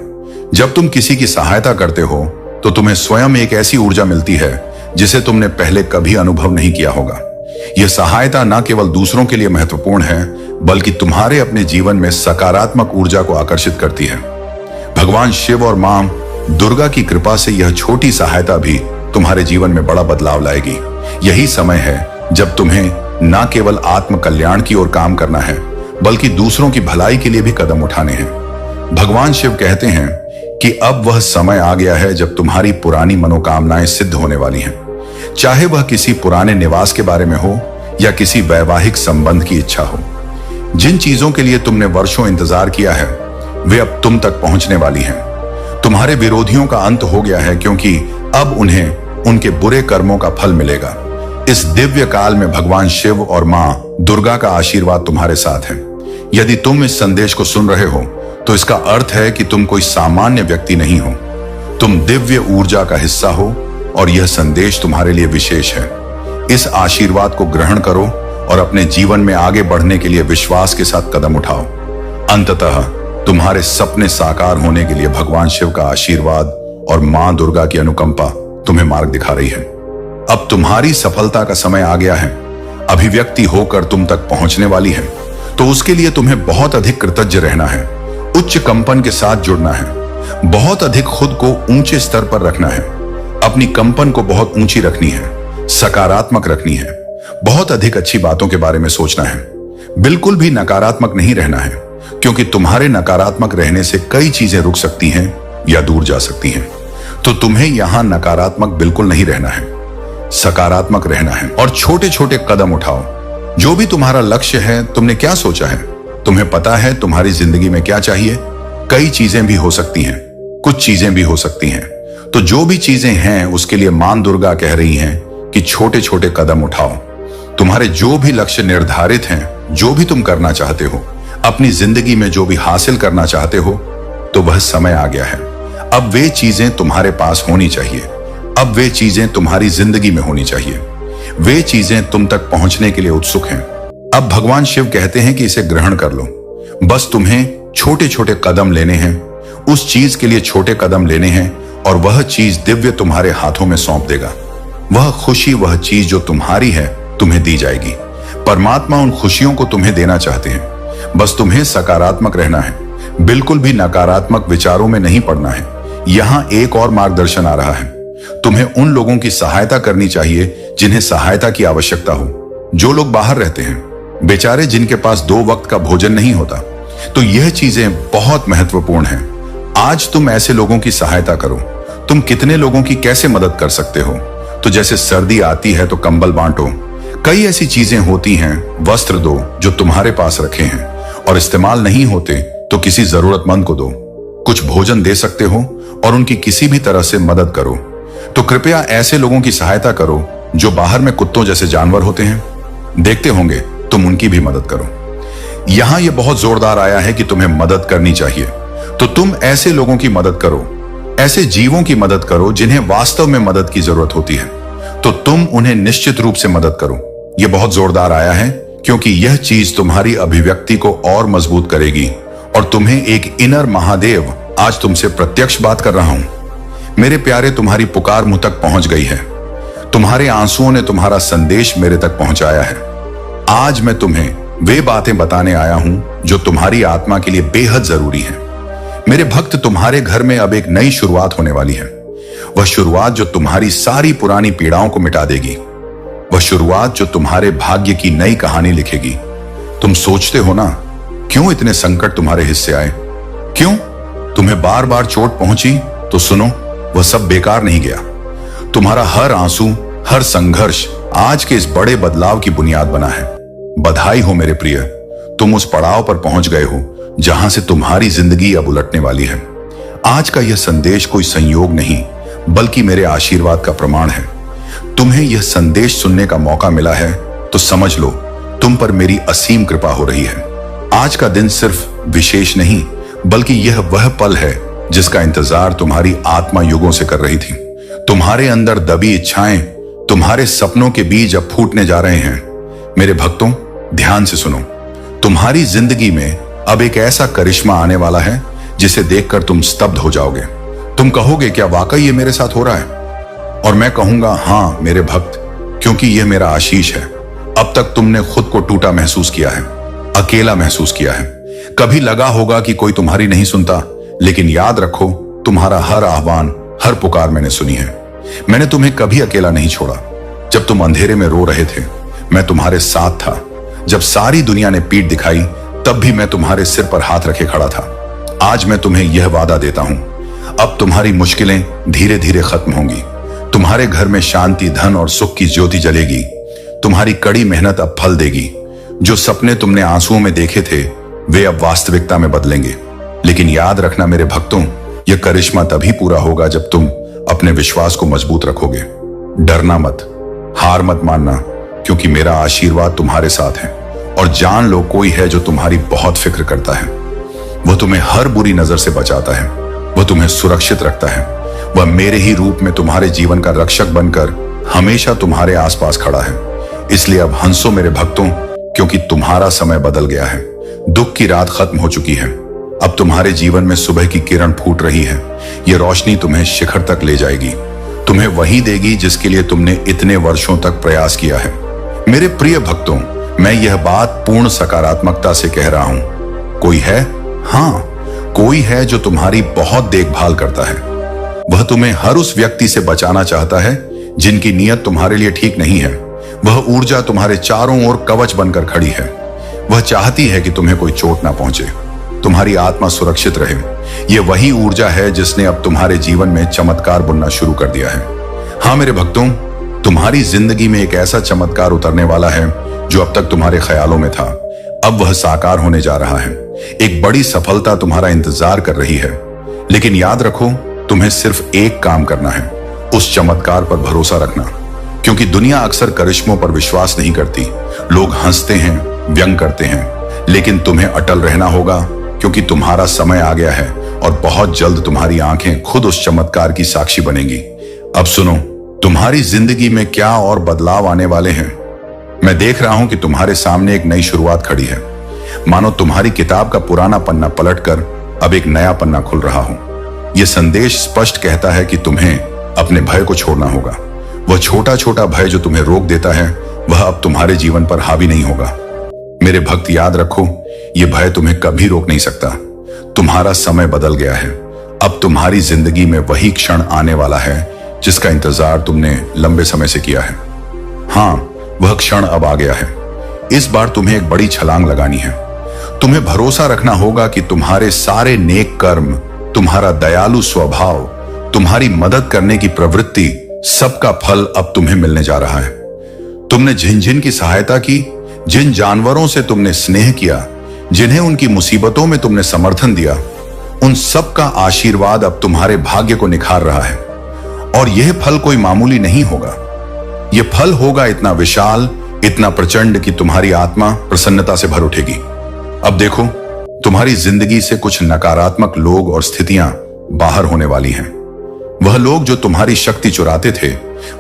जब तुम किसी की सहायता करते हो तो तुम्हें स्वयं एक ऐसी ऊर्जा मिलती है जिसे तुमने पहले कभी अनुभव नहीं किया होगा। यह सहायता न केवल दूसरों के लिए महत्वपूर्ण है, बल्कि तुम्हारे अपने जीवन में सकारात्मक ऊर्जा को आकर्षित करती है। भगवान शिव और मां दुर्गा की कृपा से यह छोटी सहायता भी तुम्हारे जीवन में बड़ा बदलाव लाएगी। यही समय है जब तुम्हें न केवल आत्म कल्याण की ओर काम करना है, बल्कि दूसरों की भलाई के लिए भी कदम उठाने हैं। भगवान शिव कहते हैं कि अब वह समय आ गया है जब तुम्हारी पुरानी मनोकामनाएं सिद्ध होने वाली हैं। चाहे वह किसी पुराने निवास के बारे में हो या किसी वैवाहिक संबंध की इच्छा हो। जिन चीजों के लिए तुमने वर्षों इंतजार किया है वे अब तुम तक पहुंचने वाली हैं। तुम्हारे विरोधियों का अंत हो गया है, क्योंकि अब उन्हें उनके बुरे कर्मों का फल मिलेगा। इस दिव्य काल में भगवान शिव और मां दुर्गा का आशीर्वाद तुम्हारे साथ है। यदि तुम इस संदेश को सुन रहे हो तो इसका अर्थ है कि तुम कोई सामान्य व्यक्ति नहीं हो। तुम दिव्य ऊर्जा का हिस्सा हो और यह संदेश तुम्हारे लिए विशेष है। इस आशीर्वाद को ग्रहण करो और अपने जीवन में आगे बढ़ने के लिए विश्वास के साथ कदम उठाओ। अंततः तुम्हारे सपने साकार होने के लिए भगवान शिव का आशीर्वाद और मां दुर्गा की अनुकंपा तुम्हें मार्ग दिखा रही है। अब तुम्हारी सफलता का समय आ गया है। अभिव्यक्ति होकर तुम तक पहुंचने वाली है, तो उसके लिए तुम्हें बहुत अधिक कृतज्ञ रहना है, उच्च कंपन के साथ जुड़ना है, बहुत अधिक खुद को ऊंचे स्तर पर रखना है, अपनी कंपन को बहुत ऊंची रखनी है, सकारात्मक रखनी है, बहुत अधिक अच्छी बातों के बारे में सोचना है, बिल्कुल भी नकारात्मक नहीं रहना है, क्योंकि तुम्हारे नकारात्मक रहने से कई चीजें रुक सकती हैं या दूर जा सकती हैं। तो तुम्हें यहां नकारात्मक बिल्कुल नहीं रहना है, सकारात्मक रहना है और छोटे छोटे कदम उठाओ। जो भी तुम्हारा लक्ष्य है, तुमने क्या सोचा है, तुम्हें पता है तुम्हारी जिंदगी में क्या चाहिए। कई चीजें भी हो सकती हैं, कुछ चीजें भी हो सकती हैं। तो जो भी चीजें हैं उसके लिए मां दुर्गा कह रही हैं कि छोटे छोटे कदम उठाओ। तुम्हारे जो भी लक्ष्य निर्धारित हैं, जो भी तुम करना चाहते हो, अपनी जिंदगी में जो भी हासिल करना चाहते हो, तो वह समय आ गया है। अब वे चीजें तुम्हारे पास होनी चाहिए। अब वे चीजें तुम्हारी जिंदगी में होनी चाहिए। वे चीजें तुम तक पहुंचने के लिए उत्सुक हैं। अब भगवान शिव कहते हैं कि इसे ग्रहण कर लो। बस तुम्हें छोटे छोटे कदम लेने हैं, उस चीज के लिए छोटे कदम लेने हैं और वह चीज दिव्य तुम्हारे हाथों में सौंप देगा। वह खुशी, वह चीज जो तुम्हारी है, तुम्हें दी जाएगी। परमात्मा उन खुशियों को तुम्हें देना चाहते हैं। बस तुम्हें सकारात्मक रहना है, बिल्कुल भी नकारात्मक विचारों में नहीं पड़ना है। यहां एक और मार्गदर्शन आ रहा है। तुम्हें उन लोगों की सहायता करनी चाहिए जिन्हें सहायता की आवश्यकता हो। जो लोग बाहर रहते हैं, बेचारे जिनके पास 2 वक्त का भोजन नहीं होता। तो यह चीजें बहुत महत्वपूर्ण हैं। आज तुम ऐसे लोगों की सहायता करो। तुम कितने लोगों की कैसे मदद कर सकते हो? तो जैसे सर्दी आती है तो कंबल बांटो। कई ऐसी चीजें होती हैं, वस्त्र दो जो तुम्हारे पास रखे हैं और इस्तेमाल नहीं होते तो किसी जरूरतमंद को दो। कुछ भोजन दे सकते हो और उनकी किसी भी तरह से मदद करो। तो कृपया ऐसे लोगों की सहायता करो जो बाहर में कुत्तों जैसे जानवर होते हैं। देखते होंगे, तुम उनकी भी मदद करो। यहां यह बहुत जोरदार आया है कि तुम्हें मदद करनी चाहिए। तो तुम ऐसे लोगों की मदद करो, ऐसे जीवों की मदद करो जिन्हें वास्तव में मदद की जरूरत होती है। तो तुम उन्हें निश्चित रूप से मदद करो। यह बहुत जोरदार आया है क्योंकि यह चीज तुम्हारी अभिव्यक्ति को और मजबूत करेगी और तुम्हें एक इनर महादेव आज तुमसे प्रत्यक्ष बात कर रहा हूं। मेरे प्यारे, तुम्हारी पुकार मुझ तक पहुंच गई है। तुम्हारे आंसुओं ने तुम्हारा संदेश मेरे तक पहुंचाया है। आज मैं तुम्हें वे बातें बताने आया हूं जो तुम्हारी आत्मा के लिए बेहद जरूरी है। मेरे भक्त, तुम्हारे घर में अब एक नई शुरुआत होने वाली है। वह शुरुआत जो तुम्हारी सारी पुरानी पीड़ाओं को मिटा देगी। वह शुरुआत जो तुम्हारे भाग्य की नई कहानी लिखेगी। तुम सोचते हो ना, क्यों इतने संकट तुम्हारे हिस्से आए? क्यों तुम्हें बार बार चोट पहुंची? तो सुनो, वह सब बेकार नहीं गया। तुम्हारा हर आंसू, हर संघर्ष आज के इस बड़े बदलाव की बुनियाद बना है। बधाई हो मेरे प्रिय, तुम उस पड़ाव पर पहुंच गए हो जहां से तुम्हारी जिंदगी अब उलटने वाली है। आज का यह संदेश कोई संयोग नहीं, बल्कि मेरे आशीर्वाद का प्रमाण है। तुम्हें यह संदेश सुनने का मौका मिला है तो समझ लो तुम पर मेरी असीम कृपा हो रही है। आज का दिन सिर्फ विशेष नहीं, बल्कि यह वह पल है जिसका इंतजार तुम्हारी आत्मा युगों से कर रही थी। तुम्हारे अंदर दबी इच्छाएं, तुम्हारे सपनों के बीज अब फूटने जा रहे हैं। मेरे भक्तों, ध्यान से सुनो। तुम्हारी जिंदगी में अब एक ऐसा करिश्मा आने वाला है जिसे देखकर तुम स्तब्ध हो जाओगे। तुम कहोगे, क्या वाकई ये मेरे साथ हो रहा है? और मैं कहूंगा, हाँ मेरे भक्त, क्योंकि यह मेरा आशीष है। अब तक तुमने खुद को टूटा महसूस किया है, अकेला महसूस किया है। कभी लगा होगा कि कोई तुम्हारी नहीं सुनता, लेकिन याद रखो, तुम्हारा हर आह्वान, हर पुकार मैंने सुनी है। मैंने तुम्हें कभी अकेला नहीं छोड़ा। जब तुम अंधेरे में रो रहे थे, मैं तुम्हारे साथ था। जब सारी दुनिया ने पीठ दिखाई, तब भी मैं तुम्हारे सिर पर हाथ रखे खड़ा था। आज मैं तुम्हें यह वादा देता हूं, अब तुम्हारी मुश्किलें धीरे धीरे खत्म होंगी। तुम्हारे घर में शांति, धन और सुख की ज्योति जलेगी। तुम्हारी कड़ी मेहनत अब फल देगी। जो सपने तुमने आंसुओं में देखे थे, वे अब वास्तविकता में बदलेंगे। लेकिन याद रखना मेरे भक्तों, यह करिश्मा तभी पूरा होगा जब तुम अपने विश्वास को मजबूत रखोगे। डरना मत, हार मत मानना, क्योंकि मेरा आशीर्वाद तुम्हारे साथ है। और जान लो, कोई है जो तुम्हारी बहुत फिक्र करता है। वह तुम्हें हर बुरी नजर से बचाता है, वह तुम्हें सुरक्षित रखता है। वह मेरे ही रूप में तुम्हारे जीवन का रक्षक बनकर हमेशा तुम्हारे आसपास खड़ा है। इसलिए अब हंसो मेरे भक्तों, क्योंकि तुम्हारा समय बदल गया है। दुख की रात खत्म हो चुकी है। अब तुम्हारे जीवन में सुबह की किरण फूट रही है। यह रोशनी तुम्हें शिखर तक ले जाएगी, तुम्हें वही देगी जिसके लिए तुमने इतने वर्षों तक प्रयास किया है। मेरे प्रिय भक्तों, मैं यह बात पूर्ण सकारात्मकता से कह रहा हूं। कोई है, हाँ कोई है जो तुम्हारी बहुत देखभाल करता है। वह तुम्हें हर उस व्यक्ति से बचाना चाहता है जिनकी नीयत तुम्हारे लिए ठीक नहीं है। वह ऊर्जा तुम्हारे चारों ओर कवच बनकर खड़ी है। वह चाहती है कि तुम्हें कोई चोट ना पहुंचे, तुम्हारी आत्मा सुरक्षित रहे। यह वही ऊर्जा है जिसने अब तुम्हारे जीवन में चमत्कार बुनना शुरू कर दिया है। हाँ मेरे भक्तों, तुम्हारी जिंदगी में एक ऐसा चमत्कार उतरने वाला है जो अब तक तुम्हारे ख्यालों में था, अब वह साकार होने जा रहा है। एक बड़ी सफलता तुम्हारा इंतजार कर रही है। लेकिन याद रखो, तुम्हें सिर्फ एक काम करना है, उस चमत्कार पर भरोसा रखना। क्योंकि दुनिया अक्सर करिश्मों पर विश्वास नहीं करती। लोग हंसते हैं, व्यंग करते हैं, लेकिन तुम्हें अटल रहना होगा, क्योंकि तुम्हारा समय आ गया है और बहुत जल्द तुम्हारी आंखें खुद उस चमत्कार की साक्षी बनेंगी। अब सुनो, तुम्हारी जिंदगी में क्या और बदलाव आने वाले हैं। मैं देख रहा हूं कि तुम्हारे सामने एक नई शुरुआत खड़ी है। मानो तुम्हारी किताब का पुराना पन्ना पलटकर अब एक नया पन्ना खुल रहा हो। यह संदेश स्पष्ट कहता है कि तुम्हें अपने भय को छोड़ना होगा। वह छोटा छोटा भय जो तुम्हें रोक देता है, वह अब तुम्हारे जीवन पर हावी नहीं होगा। मेरे भक्त, याद रखो, यह भय तुम्हें कभी रोक नहीं सकता। तुम्हारा समय बदल गया है। अब तुम्हारी जिंदगी में वही क्षण आने वाला है जिसका इंतजार तुमने लंबे समय से किया है। हाँ, वह क्षण अब आ गया है। इस बार तुम्हें एक बड़ी छलांग लगानी है। तुम्हें भरोसा रखना होगा कि तुम्हारे सारे नेक कर्म, तुम्हारा दयालु स्वभाव, तुम्हारी मदद करने की प्रवृत्ति, सबका फल अब तुम्हें मिलने जा रहा है। तुमने जिन जिन की सहायता की, जिन जानवरों से तुमने स्नेह किया, जिन्हें उनकी मुसीबतों में तुमने समर्थन दिया, उन सब का आशीर्वाद अब तुम्हारे भाग्य को निखार रहा है। और यह फल कोई मामूली नहीं होगा। यह फल होगा इतना विशाल, इतना प्रचंड कि तुम्हारी आत्मा प्रसन्नता से भर उठेगी। अब देखो, तुम्हारी जिंदगी से कुछ नकारात्मक लोग और स्थितियां बाहर होने वाली हैं। वह लोग जो तुम्हारी शक्ति चुराते थे,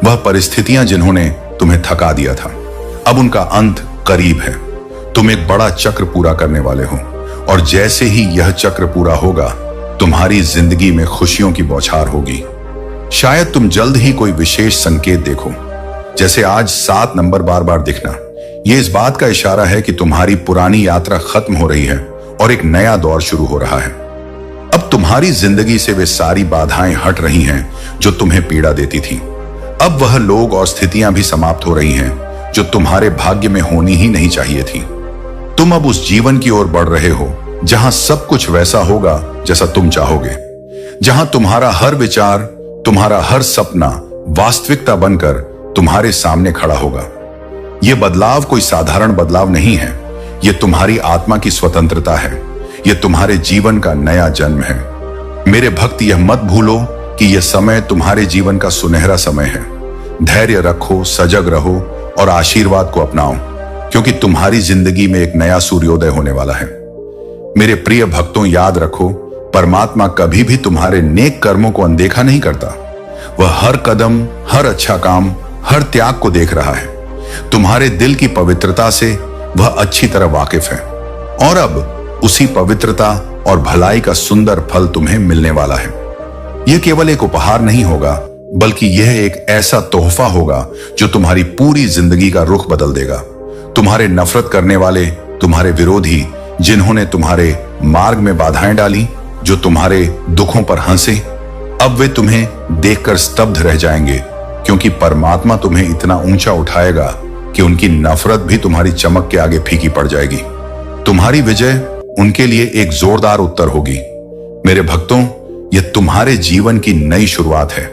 वह परिस्थितियां जिन्होंने तुम्हें थका दिया था, अब उनका अंत करीब है। तुम एक बड़ा चक्र पूरा करने वाले हो, और जैसे ही यह चक्र पूरा होगा, तुम्हारी जिंदगी में खुशियों की बौछार होगी। शायद तुम जल्द ही कोई विशेष संकेत देखो, जैसे आज 7 नंबर बार बार दिखना। यह इस बात का इशारा है कि तुम्हारी पुरानी यात्रा खत्म हो रही है और एक नया दौर शुरू हो रहा है। अब तुम्हारी जिंदगी से वे सारी बाधाएं हट रही हैं जो तुम्हें पीड़ा देती थी। अब वह लोग और स्थितियां भी समाप्त हो रही हैं जो तुम्हारे भाग्य में होनी ही नहीं चाहिए थी। तुम अब उस जीवन की ओर बढ़ रहे हो जहां सब कुछ वैसा होगा जैसा तुम चाहोगे, जहां तुम्हारा हर विचार, तुम्हारा हर सपना वास्तविकता बनकर तुम्हारे सामने खड़ा होगा। यह बदलाव कोई साधारण बदलाव नहीं है, यह तुम्हारी आत्मा की स्वतंत्रता है। यह तुम्हारे जीवन का नया जन्म है। मेरे भक्त, यह मत भूलो कि यह समय तुम्हारे जीवन का सुनहरा समय है। धैर्य रखो, सजग रहो और आशीर्वाद को अपनाओ, क्योंकि तुम्हारी जिंदगी में एक नया सूर्योदय होने वाला है। मेरे प्रिय भक्तों, याद रखो, परमात्मा कभी भी तुम्हारे नेक कर्मों को अनदेखा नहीं करता। वह हर कदम, हर अच्छा काम, हर त्याग को देख रहा है। तुम्हारे दिल की पवित्रता से वह अच्छी तरह वाकिफ है और अब उसी पवित्रता और भलाई का सुंदर फल तुम्हें मिलने वाला है। यह केवल एक उपहार नहीं होगा, बल्कि यह एक ऐसा तोहफा होगा जो तुम्हारी पूरी जिंदगी का रुख बदल देगा। तुम्हारे नफरत करने वाले, तुम्हारे विरोधी, जिन्होंने तुम्हारे मार्ग में बाधाएं डाली, जो तुम्हारे दुखों पर हंसे, अब वे तुम्हें देखकर स्तब्ध रह जाएंगे, क्योंकि परमात्मा तुम्हें इतना ऊंचा उठाएगा कि उनकी नफरत भी तुम्हारी चमक के आगे फीकी पड़ जाएगी। तुम्हारी विजय उनके लिए एक जोरदार उत्तर होगी। मेरे भक्तों, यह तुम्हारे जीवन की नई शुरुआत है।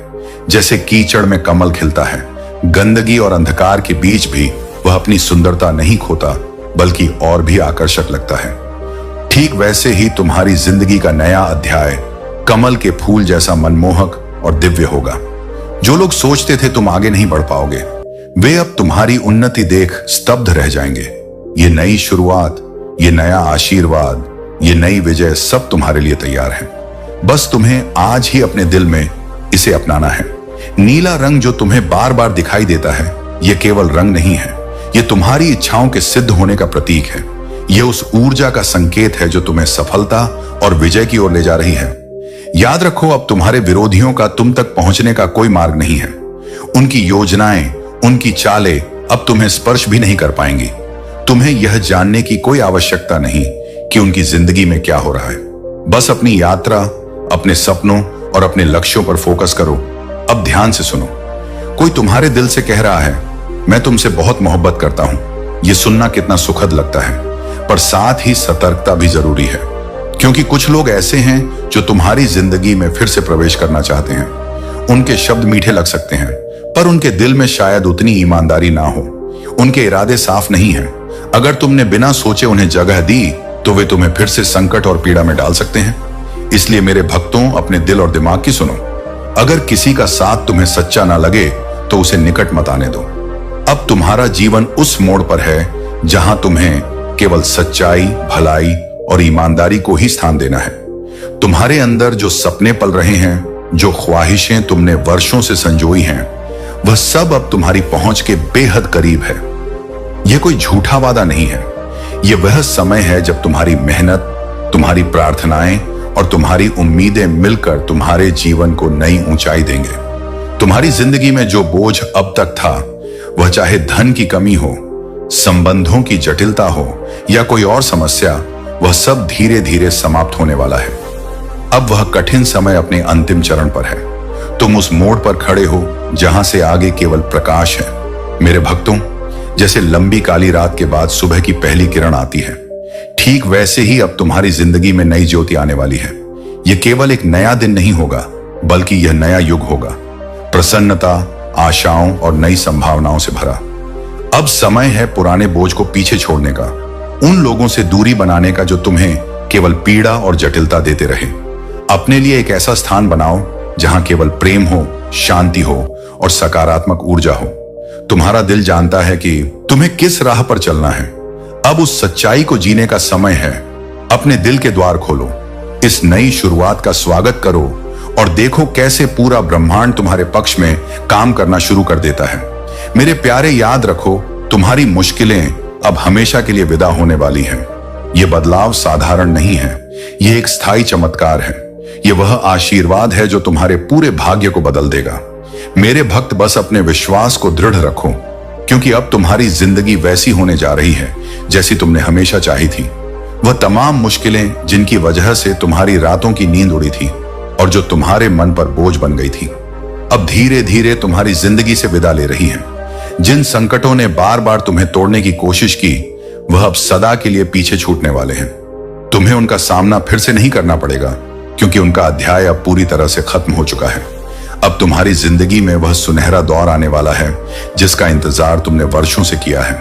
जैसे कीचड़ में कमल खिलता है, गंदगी और अंधकार के बीच भी वह अपनी सुंदरता नहीं खोता, बल्कि और भी आकर्षक लगता है। ठीक वैसे ही तुम्हारी जिंदगी का नया अध्याय कमल के फूल जैसा मनमोहक और दिव्य होगा। जो लोग सोचते थे तुम आगे नहीं बढ़ पाओगे, वे अब तुम्हारी उन्नति देख स्तब्ध रह जाएंगे। ये नई शुरुआत, ये नया आशीर्वाद, ये नई विजय सब तुम्हारे लिए तैयार है। बस तुम्हें आज ही अपने दिल में इसे अपनाना है। नीला रंग जो तुम्हें बार बार दिखाई देता है, यह केवल रंग नहीं है, यह तुम्हारी इच्छाओं के सिद्ध होने का प्रतीक है। यह उस ऊर्जा का संकेत है जो तुम्हें सफलता और विजय की ओर ले जा रही है। याद रखो, अब तुम्हारे विरोधियों का तुम तक पहुंचने का कोई मार्ग नहीं है। उनकी योजनाएं, उनकी चालें अब तुम्हें स्पर्श भी नहीं कर पाएंगी। तुम्हें यह जानने की कोई आवश्यकता नहीं कि उनकी जिंदगी में क्या हो रहा है। बस अपनी यात्रा, अपने सपनों और अपने लक्ष्यों पर फोकस करो। अब ध्यान से सुनो। कोई तुम्हारे दिल से कह रहा है, मैं तुमसे बहुत मोहब्बत करता हूं। यह सुनना कितना सुखद लगता है, पर साथ ही सतर्कता भी जरूरी है, क्योंकि कुछ लोग ऐसे हैं जो तुम्हारी जिंदगी में फिर से प्रवेश करना चाहते हैं। उनके शब्द मीठे लग सकते हैं, पर उनके दिल में शायद उतनी ईमानदारी ना हो। उनके इरादे साफ नहीं हैं। अगर तुमने बिना सोचे उन्हें जगह दी, तो वे तुम्हें फिर से संकट और पीड़ा में डाल सकते हैं। इसलिए मेरे भक्तों, अपने दिल और दिमाग की सुनो। अगर किसी का साथ तुम्हें सच्चा ना लगे, तो उसे निकट मत आने दो। अब तुम्हारा जीवन उस मोड़ पर है जहां तुम्हें केवल सच्चाई, भलाई और ईमानदारी को ही स्थान देना है। तुम्हारे अंदर जो सपने पल रहे हैं, जो ख्वाहिशें तुमने वर्षों से संजोई हैं, वह सब अब तुम्हारी पहुंच के बेहद करीब है। यह कोई झूठा वादा नहीं है। यह वह समय है जब तुम्हारी मेहनत, तुम्हारी प्रार्थनाएं और तुम्हारी उम्मीदें मिलकर तुम्हारे जीवन को नई ऊंचाई देंगे। तुम्हारी जिंदगी में जो बोझ अब तक था, वह चाहे धन की कमी हो, संबंधों की जटिलता हो या कोई और समस्या, वह सब धीरे धीरे समाप्त होने वाला है। अब वह कठिन समय अपने अंतिम चरण पर है। तुम उस मोड़ पर खड़े हो जहां से आगे केवल प्रकाश है। मेरे भक्तों, जैसे लंबी काली रात के बाद सुबह की पहली किरण आती है, ठीक वैसे ही अब तुम्हारी जिंदगी में नई ज्योति आने वाली है। यह केवल एक नया दिन नहीं होगा, बल्कि यह नया युग होगा, प्रसन्नता, आशाओं और नई संभावनाओं से भरा। अब समय है पुराने बोझ को पीछे छोड़ने का, उन लोगों से दूरी बनाने का जो तुम्हें केवल पीड़ा और जटिलता देते रहे। अपने लिए एक ऐसा स्थान बनाओ जहां केवल प्रेम हो, शांति हो और सकारात्मक ऊर्जा हो। तुम्हारा दिल जानता है कि तुम्हें किस राह पर चलना है। अब उस सच्चाई को जीने का समय है। अपने दिल के द्वार खोलो, इस नई शुरुआत का स्वागत करो और देखो कैसे पूरा ब्रह्मांड तुम्हारे पक्ष में काम करना शुरू कर देता है। मेरे प्यारे, याद रखो, तुम्हारी मुश्किलें अब हमेशा के लिए विदा होने वाली हैं। यह बदलाव साधारण नहीं है, यह एक स्थायी चमत्कार है। यह वह आशीर्वाद है जो तुम्हारे पूरे भाग्य को बदल देगा। मेरे भक्त, बस अपने विश्वास को दृढ़ रखो, क्योंकि अब तुम्हारी जिंदगी वैसी होने जा रही है जैसी तुमने हमेशा चाही थी। वह तमाम मुश्किलें जिनकी वजह से तुम्हारी रातों की नींद उड़ी थी और जो तुम्हारे मन पर बोझ बन गई थी, अब धीरे धीरे तुम्हारी जिंदगी से विदा ले रही हैं। जिन संकटों ने बार बार तुम्हें तोड़ने की कोशिश की, वह अब सदा के लिए पीछे छूटने वाले हैं। तुम्हें उनका सामना फिर से नहीं करना पड़ेगा, क्योंकि उनका अध्याय अब पूरी तरह से खत्म हो चुका है। अब तुम्हारी जिंदगी में वह सुनहरा दौर आने वाला है जिसका इंतजार तुमने वर्षों से किया है।